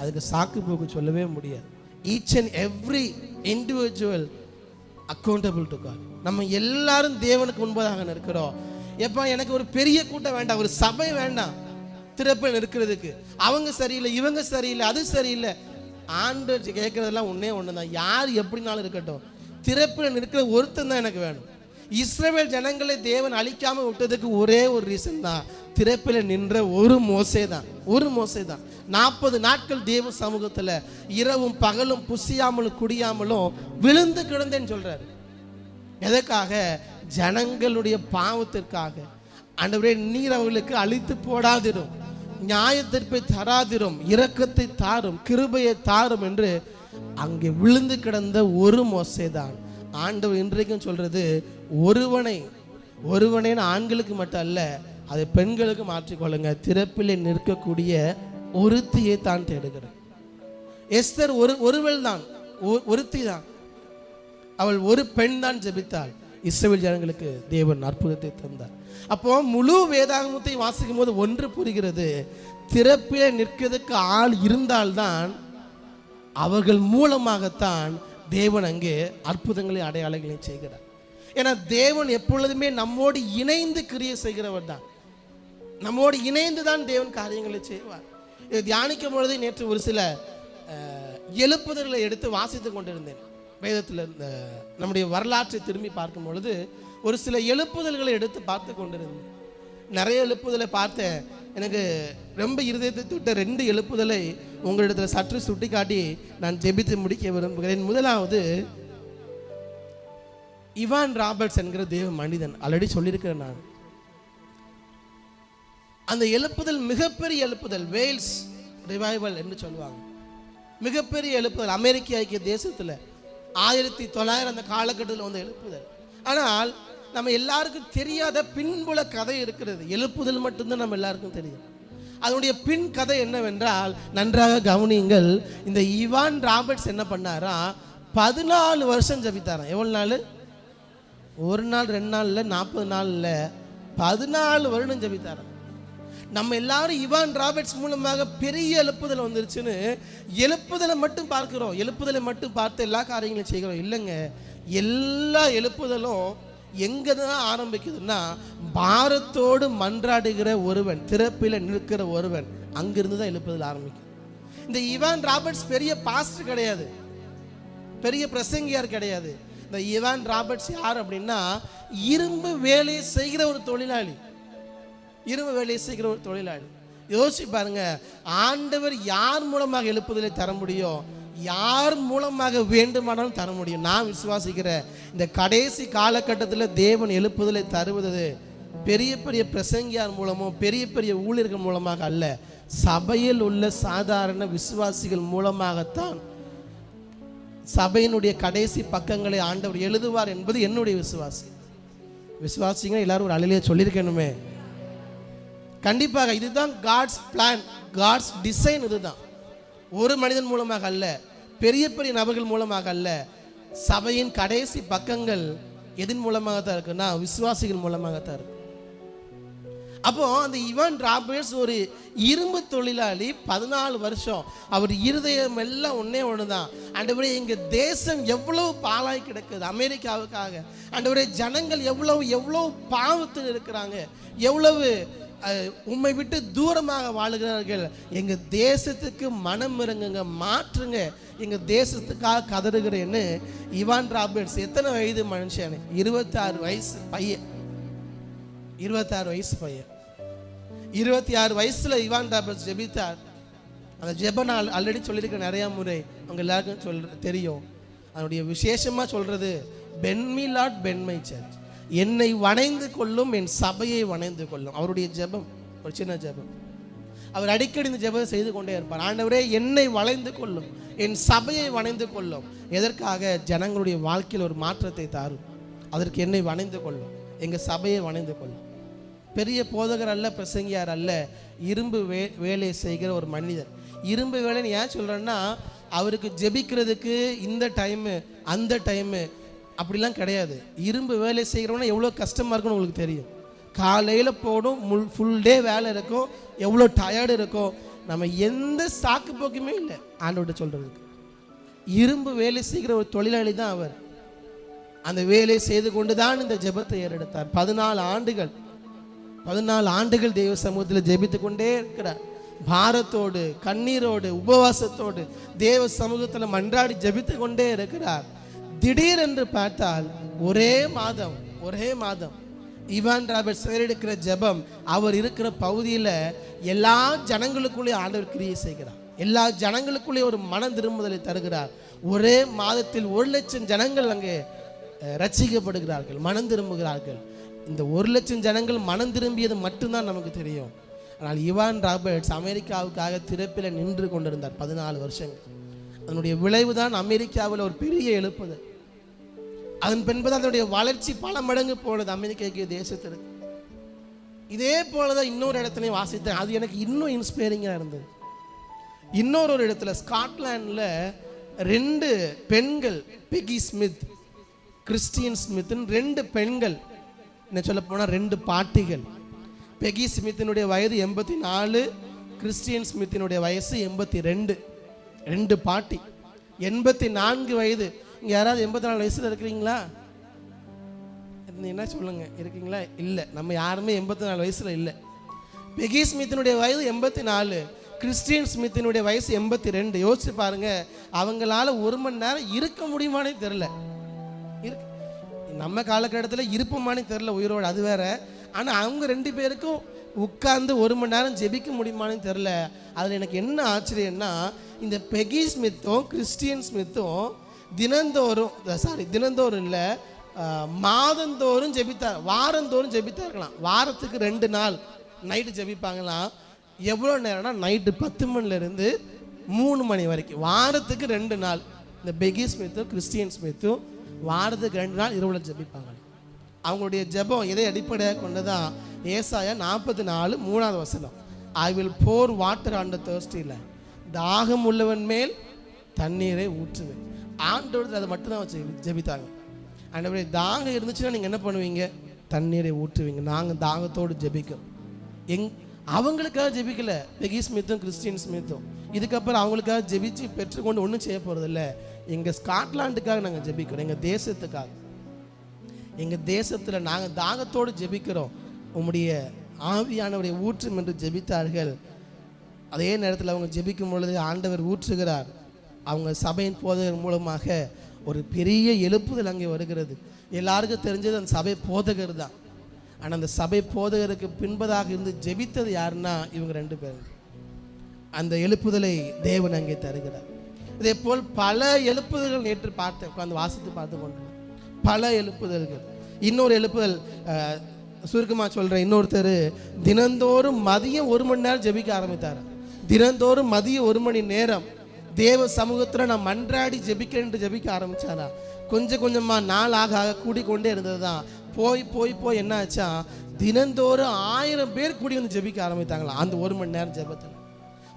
அதுக்கு சாக்கு போக்கு சொல்லவே முடியாது. Each and every individual accountable to God. நம்ம எல்லாரும் தேவனுக்கு முன்பதாக இருக்கிறோம். எப்போ எனக்கு ஒரு பெரிய கூட்டம் வேண்டாம், ஒரு சபை வேண்டாம் திறப்பில் இருக்கிறதுக்கு. அவங்க சரியில்லை, இவங்க சரியில்லை, அது சரியில்லை. ஆண்டவர் கேட்கறதெல்லாம் ஒன்று தான், யார் எப்படினாலும் இருக்கட்டும், திறப்பில் இருக்கிற ஒருத்தன் தான் எனக்கு வேணும். இஸ்ரவேல் ஜனங்களை தேவன் அழிக்காம விட்டதுக்கு ஒரே ஒரு ரீசன் தான், திறப்பில் நின்ற ஒரு மோசே தான். 40 நாட்கள் தேவ சமூகத்தில் இரவும் பகலும் புசியாமலும் குடியாமலும் விழுந்து கிடந்தேன்னு சொல்றாரு. எதற்காக? ஜனங்களுடைய பாவத்திற்காக. ஆண்டவரே நீர் அவர்களுக்கு அழித்து போடாதிரும், நியாயத்தீர்ப்பை தராதிரும், இரக்கத்தை தாரும், கிருபையை தாரும் என்று அங்கே விழுந்து கிடந்த ஒரு மோசே தான். ஆண்டவர் இன்றைக்கும் சொல்றது ஒருவனை ஆண்களுக்கு மட்டும் அல்ல, அதை பெண்களுக்கு மாற்றிக்கொள்ளுங்க. திறப்பிலே நிற்கக்கூடிய ஒருத்தியை தான் தேடுகிறேன். எஸ்தர் ஒருவள் தான், ஒருத்தி தான். அவள் ஒரு பெண் தான் ஜெபித்தாள். இஸ்ரவேல் ஜனங்களுக்கு தேவன் அற்புதத்தை தந்தார். அப்போ முழு வேதாகமத்தை வாசிக்கும் போது ஒன்று புரிகிறது, திறப்பிலே நிற்கிறதுக்கு ஆள் இருந்தால்தான் அவர்கள் மூலமாகத்தான் தேவன் அங்கே அற்புதங்களை அடையாளங்களை செய்கிறார். ஏன்னா தேவன் எப்பொழுதுமே நம்மோடு இணைந்து கிரியை செய்கிறவர் தான். நம்மோடு இணைந்து தான் தேவன் காரியங்களை செய்வார். இதை தியானிக்கும் பொழுது நேற்று ஒரு சில எழுப்புதல்களை எடுத்து வாசித்து கொண்டிருந்தேன். வேதத்தில் நம்முடைய வரலாற்றை திரும்பி பார்க்கும் பொழுது ஒரு சில எழுப்புதல்களை எடுத்து பார்த்து கொண்டிருந்தேன். நிறைய எழுப்புதலை பார்த்தேன். எனக்கு ரொம்ப இருதயத்தை தொட்ட 2 எழுப்புதலை உங்களிடத்தில் சற்று சுட்டி காட்டி நான் ஜெபித்து முடிக்க விரும்புகிறேன். முதலாவது, இவான் ராபர்ட்ஸ் என்கிற தேவ மனிதன், ஆல்ரெடி சொல்லியிருக்கிறேன் நான். அந்த எழுப்புதல் மிகப்பெரிய எழுப்புதல், வேல்ஸ் ரிவைவல் என்று சொல்லுவாங்க. மிகப்பெரிய எழுப்புதல் அமெரிக்க ஐக்கிய தேசத்தில் 1900 அந்த காலகட்டத்தில் வந்து எழுப்புதல். ஆனால் நம்ம எல்லாருக்கும் தெரியாத பின்புல கதை இருக்கிறது. எழுப்புதல் மட்டும்தான் நம்ம எல்லாருக்கும் தெரியும். அதனுடைய பின் கதை என்னவென்றால், நன்றாக கவனியுங்கள். இந்த இவான் ராபர்ட்ஸ் என்ன பண்ணாரா, 14 வருஷம் ஜபித்தாராம். எவ்வளோ நாள்? 1 நாள் 2 நாள் இல்லை, 40 நாள் இல்லை, 14 வருடம் ஜபித்தாராம். நம்ம எல்லாரும் இவான் ராபர்ட்ஸ் மூலமாக பெரிய எழுப்புதல் வந்துருச்சுன்னு எழுப்புதலை மட்டும் பார்க்கிறோம். எழுப்புதலை மட்டும் பார்த்து எல்லா காரியங்களும் செய்கிறோம். இல்லைங்க, எல்லா எழுப்புதலும் எங்கே தான் ஆரம்பிக்குதுன்னா, பாரத்தோடு மன்றாடுகிற ஒருவன், திறப்பில் நிற்கிற ஒருவன், அங்கிருந்து தான் எழுப்புதல் ஆரம்பிக்கும். இந்த இவான் ராபர்ட்ஸ் பெரிய பாஸ்டர் கிடையாது, பெரிய பிரசங்கியார் கிடையாது. இந்த இவான் ராபர்ட்ஸ் யார் அப்படின்னா, இரும்பு வேலையை செய்கிற ஒரு தொழிலாளி. இரும்பு வேலையை செய்கிற ஒரு தொழிலாளி. யோசிச்சு பாருங்க, ஆண்டவர் யார் மூலமாக எழுப்புதலை தர முடியும், யார் மூலமாக வேண்டுமானாலும் தர முடியும். நான் விசுவாசிக்கிற இந்த கடைசி காலகட்டத்தில் தேவன் எழுப்புதலை தருவது பெரிய பெரிய பிரசங்கியார் மூலமோ பெரிய பெரிய ஊழியர்கள் மூலமாக அல்ல, சபையில் உள்ள சாதாரண விசுவாசிகள் மூலமாகத்தான் சபையினுடைய கடைசி பக்கங்களை ஆண்டவர் எழுதுவார் என்பது என்னுடைய விசுவாசிங்க. எல்லாரும் ஒரு அலையிலே சொல்லியிருக்கணுமே. கண்டிப்பாக இதுதான் காட்ஸ் பிளான், காட்ஸ் டிசைன். இதுதான் ஒரு மனிதன் மூலமாக அல்ல, பெரிய பெரிய நபர்கள் மூலமாக அல்ல. சபையின் கடைசி பக்கங்கள் எதன் மூலமாகத்தான் இருக்குன்னா, விசுவாசிகள் மூலமாகத்தான் இருக்கு. அப்போ அந்த இவான் ராபர்ட்ஸ் ஒரு இரும்பு தொழிலாளி, 14 வருஷம். அவர் இருதயம் எல்லாம் ஒன்று தான், ஆண்டவரே எங்க தேசம் எவ்வளவு பாழாய் கிடக்குது அமெரிக்காவுக்காக, ஆண்டவரே ஜனங்கள் எவ்வளவு பாவத்தில் இருக்கிறாங்க, எவ்வளவு உம்மை விட்டு தூரமாக வாழுகிறார்கள், எங்க தேசத்துக்கு மனம் இறங்குங்க, மாற்றுங்க, எங்க தேசத்துக்காக கதறுகிறேன்னு இவான் ராபர்ட்ஸ். எத்தனை வயது மனுஷன்? 26 வயசு பையன். 26 வயசு பையன். 26 வயசுல இவான் ராபர்ட்ஸ் ஜெபித்தார். அந்த ஜெப நான் ஆல்ரெடி சொல்லியிருக்க நிறைய முறை, அவங்க எல்லாருக்கும் தெரியும். அதனுடைய விசேஷமா சொல்றது, bend me Lord bend my church, என்னை வணைந்து கொள்ளும், என் சபையை வணைந்து கொள்ளும். அவருடைய ஜெபம் ஒரு சின்ன ஜெபம். அவர் அடிக்கடி இந்த ஜெபத்தை செய்து கொண்டே இருப்பார். ஆண்டவரே, என்னை வளைந்து கொள்ளும், என் சபையை வணைந்து கொள்ளும். எதற்காக? ஜனங்களுடைய வாழ்க்கையில் ஒரு மாற்றத்தை தாரும். அதற்கு என்னை வணைந்து கொள்ளும், எங்கள் சபையை வணைந்து கொள்ளும். பெரிய போதகர் அல்ல, பிரசங்கியார் அல்ல, இரும்பு வேலை செய்கிற ஒரு மனிதர். இரும்பு வேலைன்னு ஏன் சொல்கிறேன்னா, அவருக்கு ஜெபிக்கிறதுக்கு இந்த டைமு அந்த டைமு அப்படிலாம் கிடையாது. இரும்பு வேலை செய்கிறவனா எவ்வளோ கஷ்டமாக இருக்குன்னு உங்களுக்கு தெரியும். காலையில் போடும், ஃபுல் டே வேலை இருக்கும், எவ்வளோ டயர்டு இருக்கும். நம்ம எந்த சாக்கு போக்குமே இல்லை ஆண்டவர்கிட்ட சொல்கிறதுக்கு. இரும்பு வேலை செய்கிற ஒரு தொழிலாளி தான் அவர். அந்த வேலையை செய்து கொண்டு தான் இந்த ஜெபத்தை ஏறெடுத்தார். 14 ஆண்டுகள் தெய்வ சமூகத்தில் ஜெபித்து கொண்டே இருக்கிறார். பாரத்தோடு, கண்ணீரோடு, உபவாசத்தோடு தேவ சமூகத்தில் மன்றாடி ஜெபித்து கொண்டே இருக்கிறார். திடீரென்று பார்த்தால் ஒரே மாதம் இவான் ராபர்ட்ஸ் எடுக்கிற ஜெபம் அவர் இருக்கிற பகுதியில் எல்லா ஜனங்களுக்குள்ளே ஆண்டவர் கிரியை செய்கிறார். எல்லா ஜனங்களுக்குள்ளே ஒரு மனம் திரும்புதலை தருகிறார். ஒரே மாதத்தில் 1,00,000 ஜனங்கள் அங்கே ரட்சிக்கப்படுகிறார்கள், மனம் திரும்புகிறார்கள். இந்த 1,00,000 ஜனங்கள் மனம் திரும்பியது மட்டும்தான் நமக்கு தெரியும். ஆனால் இவான் ராபர்ட்ஸ் அமெரிக்காவுக்காக திறப்பில் நின்று கொண்டிருந்தார் 14 வருஷங்கள். அதனுடைய விளைவு தான் அமெரிக்காவில் ஒரு பெரிய எழுப்புதல். அதன் பின்பு அதனுடைய வளர்ச்சி பல மடங்கு போனது அமெரிக்க தேசத்திற்கு. இதே போலதான் இன்னொரு இடத்துலையும் வாசித்தேன். அது எனக்கு இன்னும் இன்ஸ்பைரிங்காக இருந்தது. இன்னொரு இடத்துல ஸ்காட்லாண்டில் 2 பெண்கள், பெகி ஸ்மித், கிறிஸ்டியன் ஸ்மித்னு 2 பெண்கள், என்ன சொல்ல போனால் 2 பாட்டிகள். பெகி ஸ்மித்தினுடைய வயது 84, கிறிஸ்டியன் ஸ்மித்தினுடைய வயசு 82. 2 பாட்டி, 84 வயது. இங்கே யாராவது 84 வயசில் இருக்கிறீங்களா? என்ன சொல்லுங்க, இருக்கீங்களா? இல்லை, நம்ம யாருமே 84 வயசில் இல்லை. பெகி ஸ்மித்தினுடைய வயது 84, கிறிஸ்டியன் ஸ்மித்தினுடைய வயசு 82. யோசிச்சு பாருங்க, அவங்களால 1 மணி நேரம் இருக்க முடியுமானே தெரில. நம்ம காலகட்டத்தில் இருப்போமானே தெரில உயிரோடு, அது வேற. ஆனால் அவங்க 2 பேருக்கும் உட்கார்ந்து 1 மணி நேரம் ஜெபிக்க முடியுமானே தெரில. அதில் எனக்கு என்ன ஆச்சரியம்னா, இந்த பெகி ஸ்மித்தும் கிறிஸ்டியன் ஸ்மித்தும் தினந்தோறும் இல்லை, மாதந்தோறும் ஜெபித்தார், வாரந்தோறும் ஜெபித்தார்களாம். வாரத்துக்கு 2 நாள் நைட்டு ஜெபிப்பாங்களாம். எவ்வளோ நேரம்னா நைட்டு 10 மணிலேருந்து 3 மணி வரைக்கும், வாரத்துக்கு 2 நாள். இந்த பெகி ஸ்மித்தும் கிறிஸ்டியன் ஸ்மித்தும் வாரத்துக்கு 2 நாள் இரவில் ஜெபிப்பாங்க. அவங்களுடைய ஜெபம் எதை அடிப்படையாக கொண்டதான்? ஏசாயா 44, 3வது வசனம், I will bore water on the thirsty land, தாகம் உள்ளவன் மேல் தண்ணீரை ஊற்றுவேன். ஆண்டவர் அதை மட்டும்தான் வச்சு ஜெபித்தாங்க. ஆண்டவரே, தாகம் இருந்துச்சுன்னா நீங்கள் என்ன பண்ணுவீங்க? தண்ணீரை ஊற்றுவீங்க. நாங்கள் தாகத்தோடு ஜெபிக்கிறோம். அவங்களுக்காக ஜெபிக்கல பெகி ஸ்மித்தும் கிறிஸ்டியன் ஸ்மித்தும். இதுக்கப்புறம் அவங்களுக்காக ஜெபிச்சு பெற்றுக்கொண்டு ஒன்றும் செய்ய போகிறதில்ல. எங்கள் ஸ்காட்லாண்டுக்காக நாங்கள் ஜெபிக்கிறோம், எங்கள் தேசத்துக்காக. எங்கள் தேசத்தில் நாங்கள் தாகத்தோடு ஜெபிக்கிறோம், உம்முடைய ஆவியானவரை ஊற்றும் என்று ஜெபித்தார்கள். அதே நேரத்தில் அவங்க ஜெபிக்கும் பொழுது ஆண்டவர் ஊற்றுகிறார். அவங்க சபையின் போதகர் மூலமாக ஒரு பெரிய எழுப்புதல் அங்கே வருகிறது. எல்லாருக்கும் தெரிஞ்சது அந்த சபை போதகர் தான். ஆனால் அந்த சபை போதகருக்கு பின்பதாக இருந்து ஜெபித்தது யாருன்னா இவங்க 2 பேரும். அந்த எழுப்புதலை தேவன் அங்கே தருகிறார். இதே போல் பல எழுப்புதல்கள் நேற்று உட்கார்ந்து வாசித்து பார்த்து கொண்டு பல எழுப்புதல்கள். இன்னொரு எழுப்புதல் சுருக்கமாக சொல்கிறேன். இன்னொருத்தர் தினந்தோறும் மதியம் 1 மணி நேரம் ஜெபிக்க ஆரம்பித்தார். தினந்தோறும் மதியம் 1 மணி நேரம் தேவ சமூகத்தில் நான் மன்றாடி ஜெபிக்க ஆரம்பித்தாரா. கொஞ்சம் கொஞ்சமாக நாள் ஆக கூடிக்கொண்டே இருந்தது தான். போய் என்ன ஆச்சா, தினந்தோறும் 1000 பேர் கூடி வந்து ஜெபிக்க ஆரம்பித்தாங்களா அந்த 1 மணி நேரம் ஜெபத்தில்.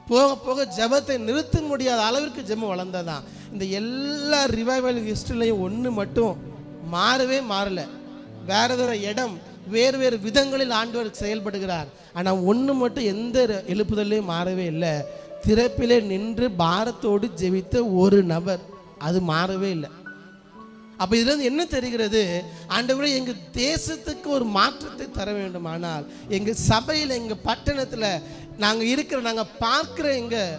போக போக ஜெபத்தை நிறுத்த முடியாத அளவிற்கு ஜெபம் வளர்ந்ததான். இந்த எல்லா ரிவைவல் ஹிஸ்டரிலையும் ஒன்று மட்டும் மாறலை. வேறு இடம், வேறு விதங்களில் ஆண்டவர் செயல்படுகிறார். ஆனால் ஒன்று மட்டும் எந்த எழுப்புதலையும் மாறவே இல்லை. திறப்பிலே நின்று பாரத்தோடு ஜெபித்த ஒரு நபர், அது மாறவே இல்லை. அப்போ இதுல என்ன தெரிகிறது? ஆண்டவரே, எங்கள் தேசத்துக்கு ஒரு மாற்றத்தை தர வேண்டுமானால், எங்கள் சபையில், எங்கள் பட்டணத்தில் நாங்கள் பார்க்குற எங்கள்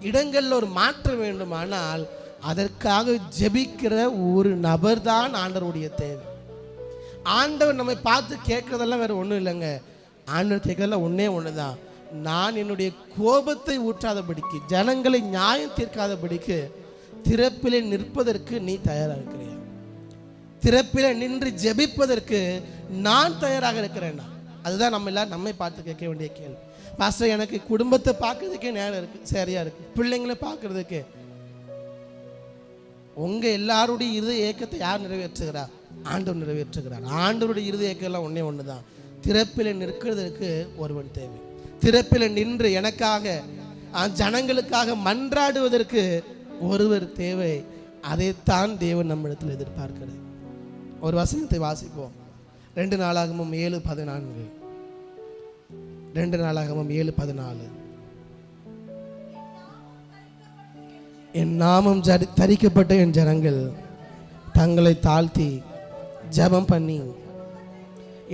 இடங்களில் ஒரு மாற்றம் வேண்டுமானால், அதற்காக ஜெபிக்கிற ஒரு நபர் தான் ஆண்டவருடைய தேவை. ஆண்டவர் நம்மை பார்த்து கேட்கறதெல்லாம் வேற ஒன்றும் இல்லைங்க. ஆண்டவர் கேட்கறதெல்லாம் ஒன்று தான். நான் என்னுடைய கோபத்தை ஊற்றாதபடிக்கு, ஜனங்களை நியாயம் தீர்க்காதபடிக்கு திறப்பிலே நிற்பதற்கு நீ தயாராக இருக்கிறியா? திறப்பிலே நின்று ஜெபிப்பதற்கு நான் தயாராக இருக்கிறேன்னா? அதுதான் நம்ம எல்லாரும் நம்மை பார்த்து கேட்க வேண்டிய கேள்வி. பாஸ்டர் எனக்கு குடும்பத்தை பார்க்கறதுக்கே நேரம் இருக்குது, சரியாக இருக்குது, பிள்ளைங்களை பார்க்கறதுக்கு. உங்கள் எல்லாருடைய இருதய ஏக்கத்தை யார் நிறைவேற்றுகிறார்? ஆண்டவர் நிறைவேற்றுகிறார். ஆண்டவருடைய இருதய ஏக்கெல்லாம் ஒன்றே தான், திறப்பில் நிற்கிறதுக்கு ஒருவன் தேவை. திறப்பில் நின்று எனக்காக ஜனங்களுக்காக மன்றாடுவதற்கு ஒருவர் தேவை. அதைத்தான் தேவன் நம்மிடத்தில் எதிர்பார்க்கிறார். ஒரு வசனத்தை வாசிப்போம். 2 நாளாகமம் 7:14. 2 நாளாகமம் 7:14. என் நாமம் தரிக்கப்பட்ட என் ஜனங்கள் தங்களை தாழ்த்தி ஜெபம் பண்ணி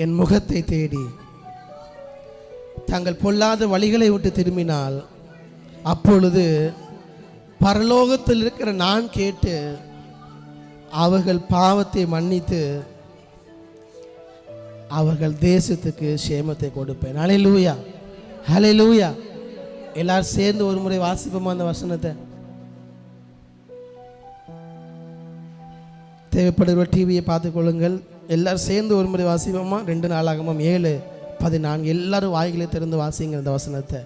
என் முகத்தை தேடி தங்கள் பொல்லாத வழிகளை விட்டு திரும்பினால் அப்பொழுது பரலோகத்தில் இருக்கிற நான் கேட்டு அவர்கள் பாவத்தை மன்னித்து அவர்கள் தேசத்துக்கு சேமத்தை கொடுப்பேன். ஹல்லேலூயா, ஹல்லேலூயா. எல்லாரும் சேர்ந்து ஒரு முறை வாசிப்போமா அந்த வசனத்தை? தேவைப்படுகிற டிவியை பார்த்துக்கொள்ளுங்கள். எல்லாரும் சேர்ந்து ஒரு முறை வாசிப்போமா? 2 நாளாகமம் 7:14. எல்லாரும் வாய்களை திறந்து வாசிங்க இந்த வசனத்தை.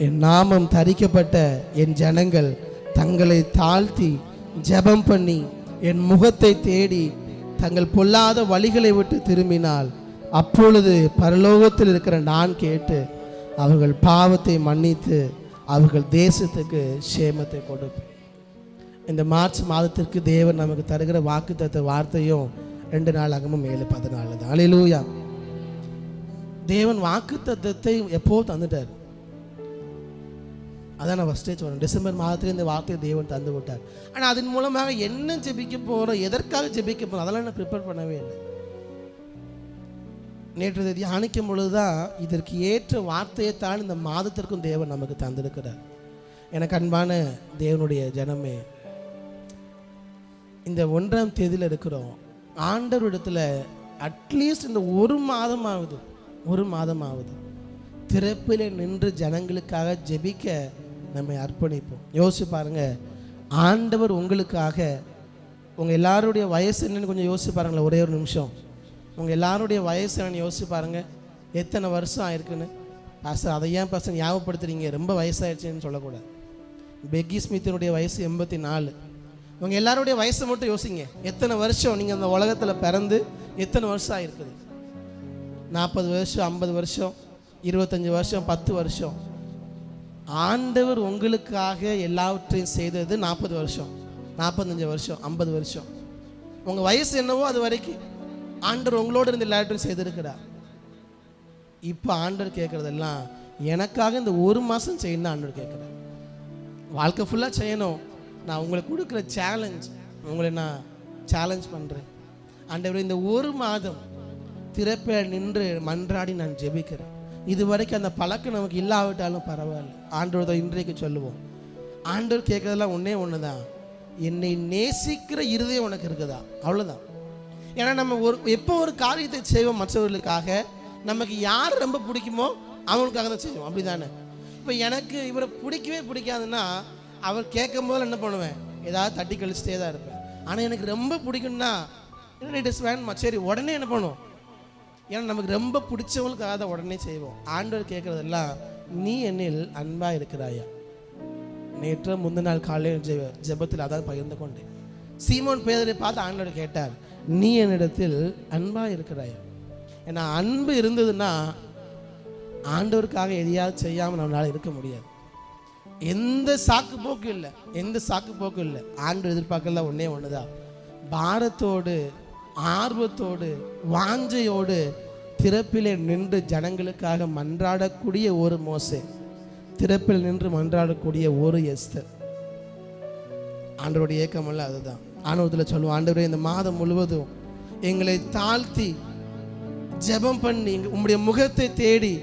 என் நாமம் தரிக்கப்பட்ட என் ஜனங்கள் தங்களை தாழ்த்தி ஜெபம் பண்ணி என் முகத்தை தேடி தங்கள் பொல்லாத வழிகளை விட்டு திரும்பினால் அப்பொழுது பரலோகத்தில் இருக்கிற நான் கேட்டு அவர்கள் பாவத்தை மன்னித்து அவர்கள் தேசத்துக்கு சேமத்தை கொடுப்பேன். இந்த மார்ச் மாதத்திற்கு தேவன் நமக்கு தருகிற வாக்குத்தத்த வார்த்தையும் 2 நாளாகமம் 7:14 தான். ஹல்லேலூயா. தேவன் வாக்குத்தத்தத்தை எப்போ தந்துட்டார்? அதான் நான் ஃபஸ்ட்டே சொன்னேன். டிசம்பர் மாதத்துல இந்த வார்த்தையை தேவன் தந்து விட்டார். ஆனால் அதன் மூலமாக என்ன ஜெபிக்க போகிறோம், எதற்காக ஜெபிக்க போகிறோம், அதெல்லாம் நான் ப்ரிப்பேர் பண்ணவே இல்லை. நேற்று தியானிக்கும் பொழுது தான் இதற்கு ஏற்ற வார்த்தையை தான் இந்த மாதத்திற்கும் தேவன் நமக்கு தந்திருக்கிறார். எனக்கு அன்பான தேவனுடைய ஜனமே, இந்த 1ஆம் தேதியில் இருக்கிறோம். ஆண்டவரிடத்தில் அட்லீஸ்ட் இந்த ஒரு மாதமாவது திறப்பில் நின்று ஜனங்களுக்காக ஜெபிக்க நம்மை அர்ப்பணிப்போம். யோசிச்சு பாருங்க, ஆண்டவர் உங்களுக்காக, உங்கள் எல்லாருடைய வயசு என்னன்னு கொஞ்சம் யோசிச்சு பாருங்களேன். ஒரே ஒரு நிமிஷம். உங்கள் எல்லாருடைய வயசு என்னன்னு யோசிச்சு பாருங்கள். எத்தனை வருஷம் ஆயிருக்குன்னு. பாஸ்டர் அதை ஏன் பாஸ்டர் ஞாபகப்படுத்துறீங்க, ரொம்ப வயசாகிடுச்சுன்னு சொல்லக்கூடாது. பெக்கி ஸ்மித்தினுடைய வயசு 84. உங்கள் எல்லாருடைய வயசை மட்டும் யோசிங்க. எத்தனை வருஷம் நீங்கள் அந்த உலகத்தில் பிறந்து எத்தனை வருஷம் ஆயிருக்குது? 40 வருஷம், 50 வருஷம், 25 வருஷம், 10 வருஷம். ஆண்டவர் உங்களுக்காக எல்லாவற்றையும் செய்தது 40 வருஷம், 45 வருஷம், 50 வருஷம். உங்கள் வயசு என்னவோ அது வரைக்கும் ஆண்டவர் உங்களோடு இருந்து எல்லாவற்றையும் செய்திருக்கிறார். இப்போ ஆண்டவர் கேட்குறதெல்லாம் எனக்காக இந்த ஒரு மாதம் செய்யணும் ஆண்டவர் கேட்குறார். வாழ்க்கை ஃபுல்லாக செய்யணும். நான் உங்களுக்கு கொடுக்குற சேலஞ்ச், உங்களை நான் சேலஞ்ச் பண்ணுறேன். ஆண்டவர் இந்த ஒரு மாதம் திறப்பில் நின்று மன்றாடி நான் ஜெபிக்கிறேன். இது வரைக்கும் அந்த பழக்கம் நமக்கு இல்லாவிட்டாலும் பரவாயில்ல. ஆண்டவர் இன்றைக்கு சொல்லுவோம். ஆண்டவர் கேட்குறதெல்லாம் ஒன்று தான், என்னை நேசிக்கிற இருதயம் உனக்கு இருக்குதா? அவ்வளோதான். ஏன்னா நம்ம எப்போ ஒரு காரியத்தை செய்வோம் மற்றவர்களுக்காக, நமக்கு யார் ரொம்ப பிடிக்குமோ அவங்களுக்காக தான் செய்வோம். அப்படி தானே? இப்போ எனக்கு இவரை பிடிக்கவே பிடிக்காதுன்னா அவர் கேட்கும் போது என்ன பண்ணுவேன், ஏதாவது தட்டி கழிச்சிட்டே தான் இருப்பேன். ஆனால் எனக்கு ரொம்ப பிடிக்கும்னா இட் இஸ் வேணுமா, சரி உடனே என்ன பண்ணுவோம். ஏன்னா நமக்கு ரொம்ப பிடிச்சவங்களுக்காக தான் உடனே செய்வோம். ஆண்டவர் கேட்குறதெல்லாம் நீ என்னில் அன்பாக இருக்கிறாயா? நேற்று முந்தின நாள் காலையில் ஜெபத்தில் அதான் பகிர்ந்து கொண்டேன். சீமோன் பேதரை பார்த்து ஆண்டவர் கேட்டார், நீ என்னிடத்தில் அன்பாக இருக்கிறாயா? ஏன்னா அன்பு இருந்ததுன்னா ஆண்டவருக்காக எதையாவது செய்யாமல் நம்மளால் இருக்க முடியாது. எந்த சாக்கு போக்கு இல்லை. ஆண்டவர் எதிர்பார்க்கல ஒன்று தான், பாரத்தோடு, ஆர்வத்தோடு, வாஞ்சையோடு திறப்பிலே நின்று ஜனங்களுக்காக மன்றாடக்கூடிய ஒரு மோசே, திறப்பில் நின்று மன்றாடக்கூடிய ஒரு எஸ்தர். ஆண்டவருடைய ஏக்கமல்ல அதுதான். ஆண்டவரத்தில் சொல்லுவோம், ஆண்டவரே இந்த மாதம் முழுவதும் எங்களை தாழ்த்தி ஜெபம் பண்ணி உங்களுடைய முகத்தை தேடி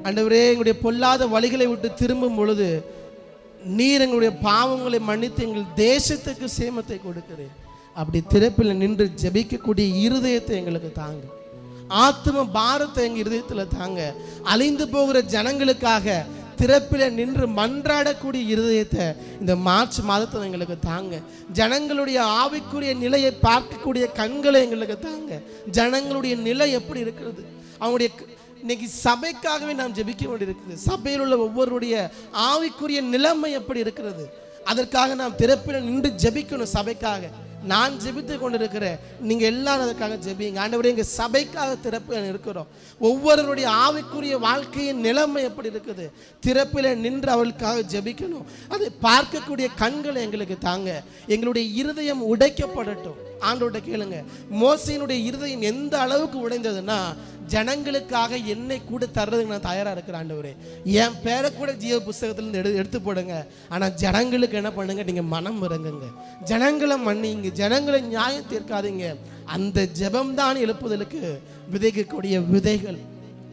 ஆண்டவரே எங்களுடைய பொல்லாத வழிகளை விட்டு திரும்பும் பொழுது நீர் எங்களுடைய பாவங்களை மன்னித்து எங்கள் தேசத்துக்கு சேமத்தை கொடுக்கிறேன். அப்படி திறப்பில் நின்று ஜெபிக்கக்கூடிய இருதயத்தை எங்களுக்கு தாங்க. ஆத்ம பாரத்தை எங்கள் இருதயத்தில் தாங்க. அழிந்து போகிற ஜனங்களுக்காக திறப்பில் நின்று மன்றாடக்கூடிய இருதயத்தை இந்த மார்ச் மாதத்தை எங்களுக்கு தாங்க. ஜனங்களுடைய ஆவிக்குரிய நிலையை பார்க்கக்கூடிய கண்களை எங்களுக்கு தாங்க. ஜனங்களுடைய நிலை எப்படி இருக்கிறது, அவங்களுடைய இன்னைக்கு சபைக்காகவே நாம் ஜெபிக்க வேண்டியிருக்குது. சபையில் உள்ள ஒவ்வொருடைய ஆவிக்குரிய நிலைமை எப்படி இருக்கிறது, அதற்காக நாம் திறப்பில் நின்று ஜெபிக்கணும். சபைக்காக நான் ஜெபித்து கொண்டிருக்கிறேன், நீங்க எல்லாரும் அதற்காக ஜெபிங்க. ஆண்டவரே, எங்க சபைக்காக திறப்பில் இருக்கிறோம். ஒவ்வொருவருடைய ஆவிக்குரிய வாழ்க்கையின் நிலைமை எப்படி இருக்குது, திறப்பில் நின்று அவளுக்காக ஜெபிக்கணும். அதை பார்க்கக்கூடிய கண்களை எங்களுக்கு தாங்க. எங்களுடைய இருதயம் உடைக்கப்படட்டும். ஆண்டவர்கிட்ட கேளுங்க. மோசேயினுடைய இருதயம் எந்த அளவுக்கு உடைந்ததுன்னா, ஜனங்களுக்காக என்னை கூட தர்றதுக்கு நான் தயாராக இருக்கிறேன். ஆண்டவரே, என் பேரை கூட ஜீவ புஸ்தகத்திலிருந்து எடுத்து போடுங்க. ஆனால் ஜனங்களுக்கு என்ன பண்ணுங்க, நீங்கள் மனம் இறங்குங்க, ஜனங்களை மன்னிங்க, ஜனங்களை நியாயம் தீர்க்காதீங்க. அந்த ஜெபம்தான் எழுப்புதலுக்கு விதைக்கக்கூடிய விதைகள்.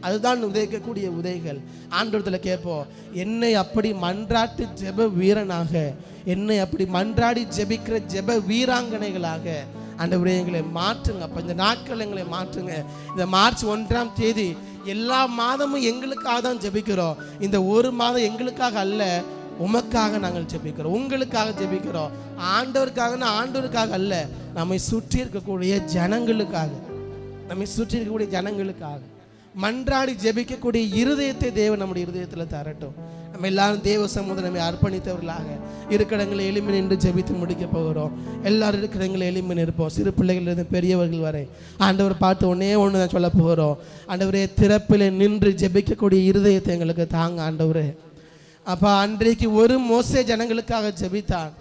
அதுதான் விதைக்கக்கூடிய விதைகள். ஆண்டவரத்தில் கேட்போம், என்னை அப்படி மன்றாட்டு ஜெப வீரனாக, என்னை அப்படி மன்றாடி ஜெபிக்கிற ஜெப வீராங்கனைகளாக ஆண்டவரே எங்களை மாற்றுங்க. அப்போ இந்த நாட்கள் எங்களை மாற்றுங்க. இந்த மார்ச் 1ஆம் தேதி எல்லா மாதமும் எங்களுக்காக தான் ஜெபிக்கிறோம். இந்த ஒரு மாதம் எங்களுக்காக அல்ல, உமக்காக நாங்கள் ஜெபிக்கிறோம், உங்களுக்காக ஜெபிக்கிறோம். ஆண்டவருக்காகனா ஆண்டவருக்காக அல்ல, நம்மை சுற்றி இருக்கக்கூடிய ஜனங்களுக்காக, நம்மை சுற்றி இருக்கக்கூடிய ஜனங்களுக்காக மன்றாடி ஜெபிக்கக்கூடிய இருதயத்தை தேவன் நம்முடைய இருதயத்தில் தரட்டும். நம்ம எல்லாரும் தேவ சமூகத்தை நம்மை அர்ப்பணித்தவர்களாக இருக்கிறவங்களை எளிமை நின்று ஜெபித்து முடிக்க போகிறோம். எல்லாரும் இருக்கிறவங்களை எளிமை இருப்போம். சிறு பிள்ளைகளிலிருந்து பெரியவர்கள் வரை ஆண்டவர் பார்த்து ஒன்று தான் சொல்ல போகிறோம். ஆண்டவரே, திறப்பில் நின்று ஜெபிக்கக்கூடிய இருதயத்தை எங்களுக்கு தாங்க. ஆண்டவரே, அப்போ அன்றைக்கு ஒரு மோசே ஜனங்களுக்காக ஜெபித்தான்.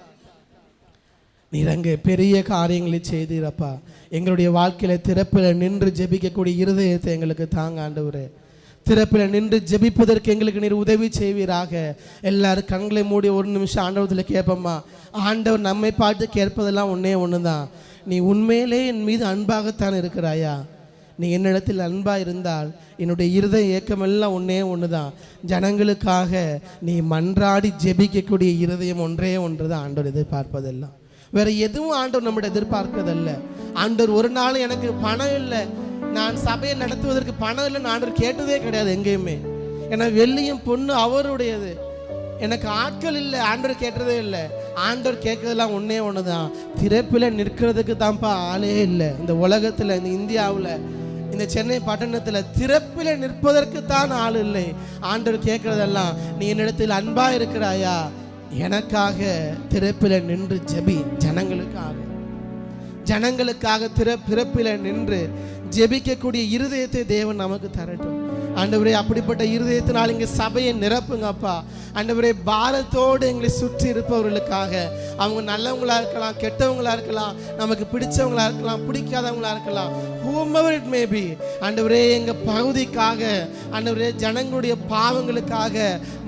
நீர் அங்கே பெரிய காரியங்களை செய்தீரப்பா. எங்களுடைய வாழ்க்கையில் திறப்பில் நின்று ஜெபிக்கக்கூடிய இருதயத்தை எங்களுக்கு தாங்க. ஆண்டவரே, திறப்பில் நின்று ஜெபிப்பதற்கு எங்களுக்கு நீர் உதவி செய்வீராக. எல்லாரும் கண்களை மூடி ஒரு நிமிஷம் ஆண்டவரத்தில் கேட்போம்மா. ஆண்டவர் நம்மை பார்த்து கேட்பதெல்லாம் ஒன்று தான், நீ உண்மையிலே என் மீது அன்பாகத்தான் இருக்கிறாயா? நீ என்னிடத்தில் அன்பாக இருந்தால் என்னுடைய இருதய ஏக்கமெல்லாம் ஒன்று தான், ஜனங்களுக்காக நீ மன்றாடி ஜெபிக்கக்கூடிய இருதயம் ஒன்று தான் ஆண்டவர் எதிர்பார்ப்பதெல்லாம். வேற எதுவும் ஆண்டவர் நம்மளை எதிர்பார்க்கிறதல்ல. ஆண்டவர் ஒரு நாள் எனக்கு பணம் இல்லை, நான் சபையை நடத்துவதற்கு பணம் இல்லைன்னு ஆண்டவர் கேட்டதே கிடையாது எங்கேயுமே. ஏன்னா வெள்ளியும் பொண்ணு அவருடையது. எனக்கு ஆட்கள் இல்லை ஆண்டவர் கேட்டதே இல்லை. ஆண்டவர் கேட்கறதெல்லாம் ஒன்று தான், திறப்பில் நிற்கிறதுக்கு தான்ப்பா ஆளே இல்லை இந்த உலகத்தில், இந்த இந்தியாவில், இந்த சென்னை பட்டணத்தில் திறப்பில் நிற்பதற்கு தான் ஆள் இல்லை. ஆண்டவர் கேட்கறதெல்லாம், நீ என்னிடத்தில் அன்பா இருக்கிறாயா? எனக்காக திறப்பில் நின்று ஜெபி. ஜனங்களுக்காக திறப்பில் நின்று ஜெபிக்கக்கூடிய இருதயத்தை தேவன் நமக்கு தரட்டும். ஆண்டவரே, அப்படிப்பட்ட இருதயத்தினால் இங்கே சபையை நிரப்புங்கப்பா. ஆண்டவரே, பாரத்தோடு எங்களை சுற்றி இருப்பவர்களுக்காக, அவங்க நல்லவங்களா இருக்கலாம், கெட்டவங்களா இருக்கலாம், நமக்கு பிடிச்சவங்களா இருக்கலாம், பிடிக்காதவங்களா இருக்கலாம், whomever it may be, ஆண்டவரே எங்கள் பகுதிக்காக, ஆண்டவரே ஜனங்களுடைய பாவங்களுக்காக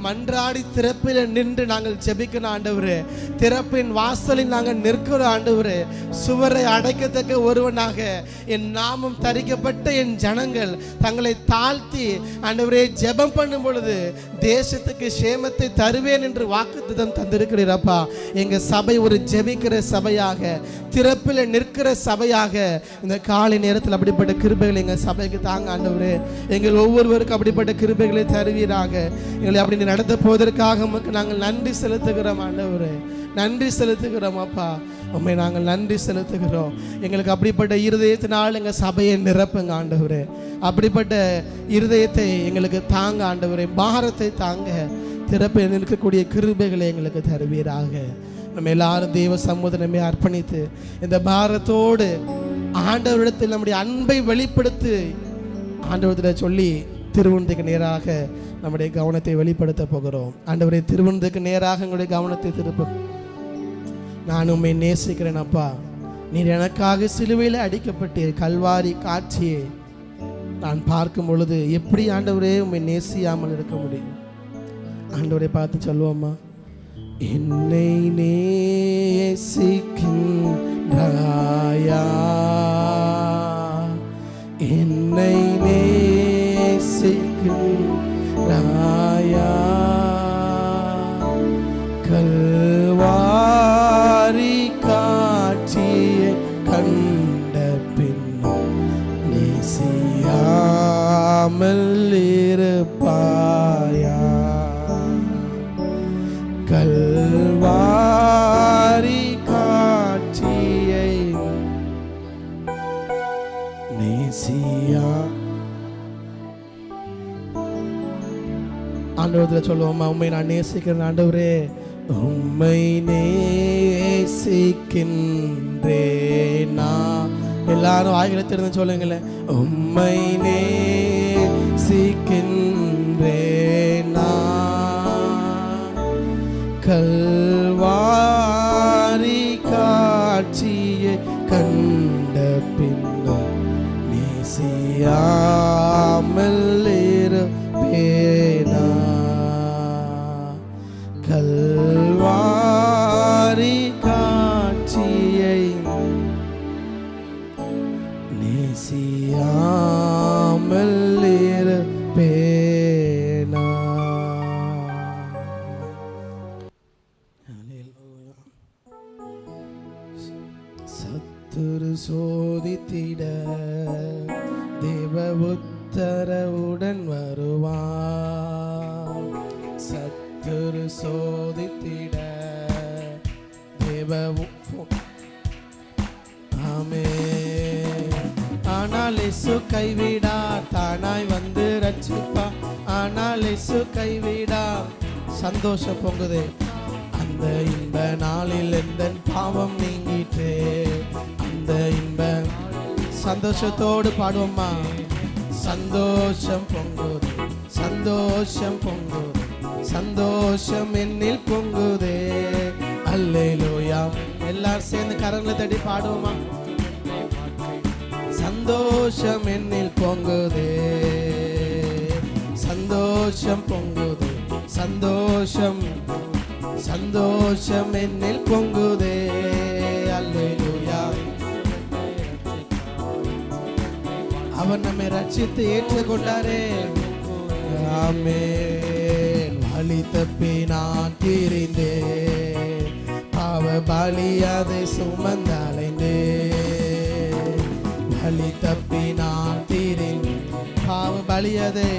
மன்றாடி திறப்பில் நின்று நாங்கள் ஜெபிக்கணும். ஆண்டவரே, திறப்பின் வாசலில் நாங்கள் நிற்கிறோம். ஆண்டவரே, சுவரை அடைக்கத்தக்க ஒருவனாக என் நாமம் தரிக்கப்பட்ட என் ஜனங்கள் தங்களை தாழ்த்தி ஆண்டவரே ஜெபம் பண்ணும் பொழுது தேசத்துக்கு சேமத்தை தருவேன் என்று வாக்குத்தத்தம் தந்திருக்கிறீரப்பா. எங்க சபை ஒரு ஜெபிக்கிற சபையாக, திறப்பில் நிற்கிற சபையாக இந்த காலை நேரத்தில் அப்படிப்பட்ட கிருபைகளை எங்கள் சபைக்கு தாங்க. ஆண்டவரே, எங்கள் ஒவ்வொருவருக்கும் அப்படிப்பட்ட கிருபைகளை தருவீராக. எங்களை அப்படி நடத்த போவதற்காக நமக்கு நாங்கள் நன்றி செலுத்துகிறோம். ஆண்டவரே, நன்றி செலுத்துகிறோம் அப்பா. உண்மை நாங்கள் நன்றி செலுத்துகிறோம். எங்களுக்கு அப்படிப்பட்ட இருதயத்தினால் எங்கள் சபையை நிரப்புங்க ஆண்டவரே. அப்படிப்பட்ட இருதயத்தை எங்களுக்கு தாங்க ஆண்டவரே. பாரத்தை தாங்க. திறப்பில் நிற்கக்கூடிய கிருபைகளை எங்களுக்கு தருவீராக. நம்ம எல்லாரும் தெய்வ சமூகத்தை அர்ப்பணித்து இந்த பாரத்தோடு ஆண்டவரிடத்தில் நம்முடைய அன்பை வெளிப்படுத்தி ஆண்டவரிடத்தில் சொல்லி திருவுனத்துக்கு நேராக நம்முடைய கவனத்தை வெளிப்படுத்த போகிறோம். ஆண்டவரே, திருவுனத்துக்கு நேராக எங்களுடைய கவனத்தை திருப்ப. நான் உம்மை நேசிக்கிறேன் அப்பா. நீர் எனக்காக சிலுவையில் அடிக்கப்பட்டீர். கல்வாரி காட்சியை நான் பார்க்கும் பொழுது எப்படி ஆண்டவரே உம்மை நேசியாமல் இருக்க முடியும்? ஆண்டவரை பார்த்து சொல்லுவோம்மா, என்னை நேசிக்கின்றாயா, என்னை நேசிக்கின்றாயா, கல்வாரி காட்சியை கண்ட பின்னும் நேசியாமல் இருப்பாயா, கல்வாரி காட்சியை நேசியா. ஆண்டவரத்தில் சொல்லுவோம்மா, உண்மை நான் நேசிக்கிறேன் ஆண்டவரே, உம்மை நேசிக்கின்றேன் நான். எல்லாரும் வாய்களை திறந்து சொல்லுங்களேன், உம்மை நேசிக்கின்றேன் நான். கல்வாரி காட்சியை கண்ட பின்னும் நேசியாமல் இருப்பேனா. கல்வாரி காட்சியை நேசியாமல் இருப்பேனா. சத்துரு சோதித்திட தேவ உத்தரவுடன் வருவான். சத்துரு சோதித்திட தேவ ஆமென். ஆனால் இயேசு கைவிடா, தானாய் வந்து ரட்சிப்பா. ஆனால் இயேசு கைவிடா. சந்தோஷம் பொங்குதே. அந்த இன்ப நாளில் எந்த பாவம் நீங்கிட்டே. அந்த இன்ப சந்தோஷத்தோடு பாடுவோம்மா. சந்தோஷம் பொங்குதே, சந்தோஷம் பொங்குதே, சந்தோஷம் என்னில் பொங்குதே. அல்லேலூயா. எல்லாரும் சேர்ந்து கரங்களை தட்டி பாடுவோமா. சந்தோஷம் என்னில் பொங்குதே, சந்தோஷம் பொங்குதே, சந்தோஷம் சந்தோஷம் என்னில் பொங்குதே. அல்லேலூயா. அவர் நம்மை ரட்சித்து ஏற்றுக்கொண்டாரே. ஆமென். வழி தப்பி நான் திரிந்தேன், பாவ பலி அதை சுமந்து அலைந்தேன். வழி தப்பி நான் திரிந்தேன், பாவ பலி அதை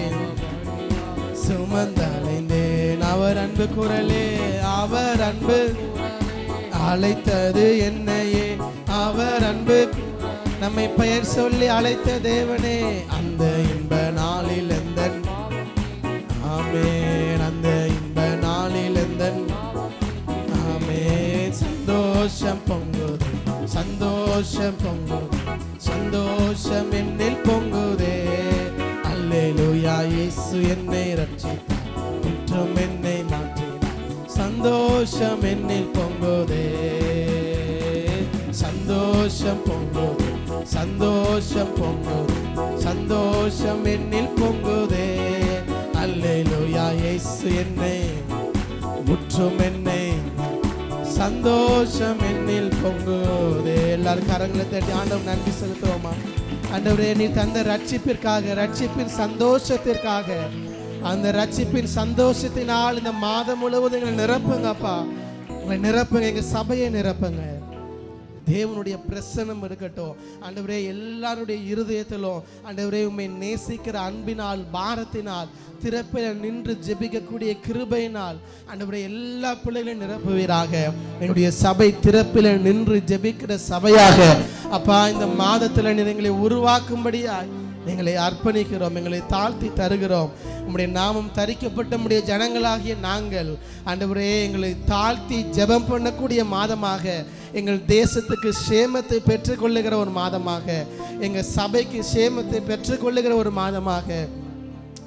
சுமந்து அலைந்தேன். அவர் அன்பு குரலே, அவர் அன்பு அழைத்தது என்னையே. அவர் அன்பு நம்மை பெயர் சொல்லி அழைத்த தேவனே. அந்த இன்ப நாளில் எந்த ஆமென். அந்த இன்ப நாளில் எந்த ஆமென். சந்தோஷம் பொங்குதே, சந்தோஷம் பொங்குதே, சந்தோஷம் என்னில் பொங்குதே. அல்லேலூயா. இயேசு என்னை ரட்சித்தார், குற்றம் என்னை மாற்றினார். சந்தோஷம் என்னில் பொங்குதே, சந்தோஷம் பொங்குதே, சந்தோஷம் பொங்குதே, சந்தோஷம் என்னில் பொங்குதே. அல்லேலூயா. இயேசு என்னை முற்றும் என்னை சந்தோஷம் என்னில் பொங்குதே. எல்லாரும் கரங்களை தட்டி ஆண்டவர் நன்றி செலுத்துவோமா. ஆண்டவரே, நீ தந்த ரட்சிப்பிற்காக, ரட்சிப்பின் சந்தோஷத்திற்காக, அந்த ரட்சிப்பின் சந்தோஷத்தினால் இந்த மாதம் முழுவதும் எங்களை நிரப்புங்கப்பா. உங்களை நிரப்புங்க, எங்க சபையை நிரப்புங்க. தேவனுடைய பிரசன்னம் இருக்கட்டும் ஆண்டவரே. எல்லாருடைய இருதயத்திலும் ஆண்டவரே உம்மை நேசிக்கிற அன்பினால், பாரத்தினால், திறப்பில் நின்று ஜெபிக்கக்கூடிய கிருபையினால் ஆண்டவரே எல்லா பிள்ளைகளையும் நிரப்புவீராக. என்னுடைய சபை திறப்பில் நின்று ஜெபிக்கிற சபையாக அப்பா இந்த மாதத்தில் எங்களை உருவாக்கும்படியாய் எங்களை அர்ப்பணிக்கிறோம், எங்களை தாழ்த்தி தருகிறோம். உம்முடைய நாமம் தரிக்கப்பட்ட நம்முடைய ஜனங்களாகிய நாங்கள் ஆண்டவரே எங்களை தாழ்த்தி ஜெபம் பண்ணக்கூடிய மாதமாக, எங்கள் தேசத்துக்கு சேமத்தை பெற்றுக்கொள்ளுகிற ஒரு மாதமாக, எங்கள் சபைக்கு சேமத்தை பெற்றுக்கொள்ளுகிற ஒரு மாதமாக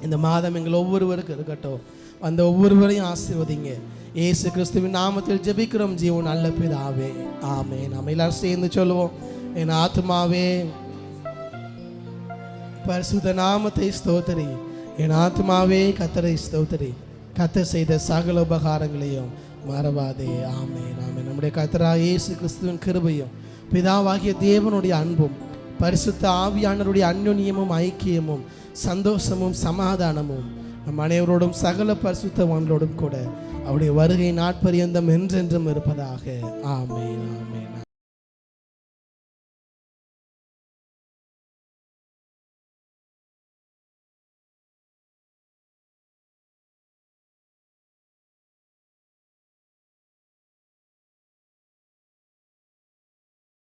இந்த மாதம் எங்கள் ஒவ்வொருவருக்கும் இருக்கட்டும். அந்த ஒவ்வொருவரையும் ஆசீர்வதிங்க. இயேசு கிறிஸ்துவின் நாமத்தில் ஜெபிக்கிறோம் ஜீவன் நல்ல பிதாவே, ஆமென். நம்ம எல்லாரும் சேர்ந்து சொல்லுவோம். என் ஆத்துமாவே பரிசுத்த நாமத்தை ஸ்தோத்திரி, என் ஆத்துமாவே கர்த்தரை ஸ்தோத்திரி, கர்த்தர் செய்த சகல உபகாரங்களையும் மறவாதே. ஆமென், ஆமென். நம்முடைய கர்த்தராகிய இயேசு கிறிஸ்துவின் கிருபையும் பிதாவாகிய தேவனுடைய அன்பும் பரிசுத்த ஆவியானவருடைய அந்யோன்யமும் ஐக்கியமும் சந்தோஷமும் சமாதானமும் நம் அனைவரோடும் சகல பரிசுத்தவான்களோடும் கூட அவருடைய வருகை நாட்பரியந்தம் என்றென்றும் இருப்பதாக. ஆமென், ஆமென்.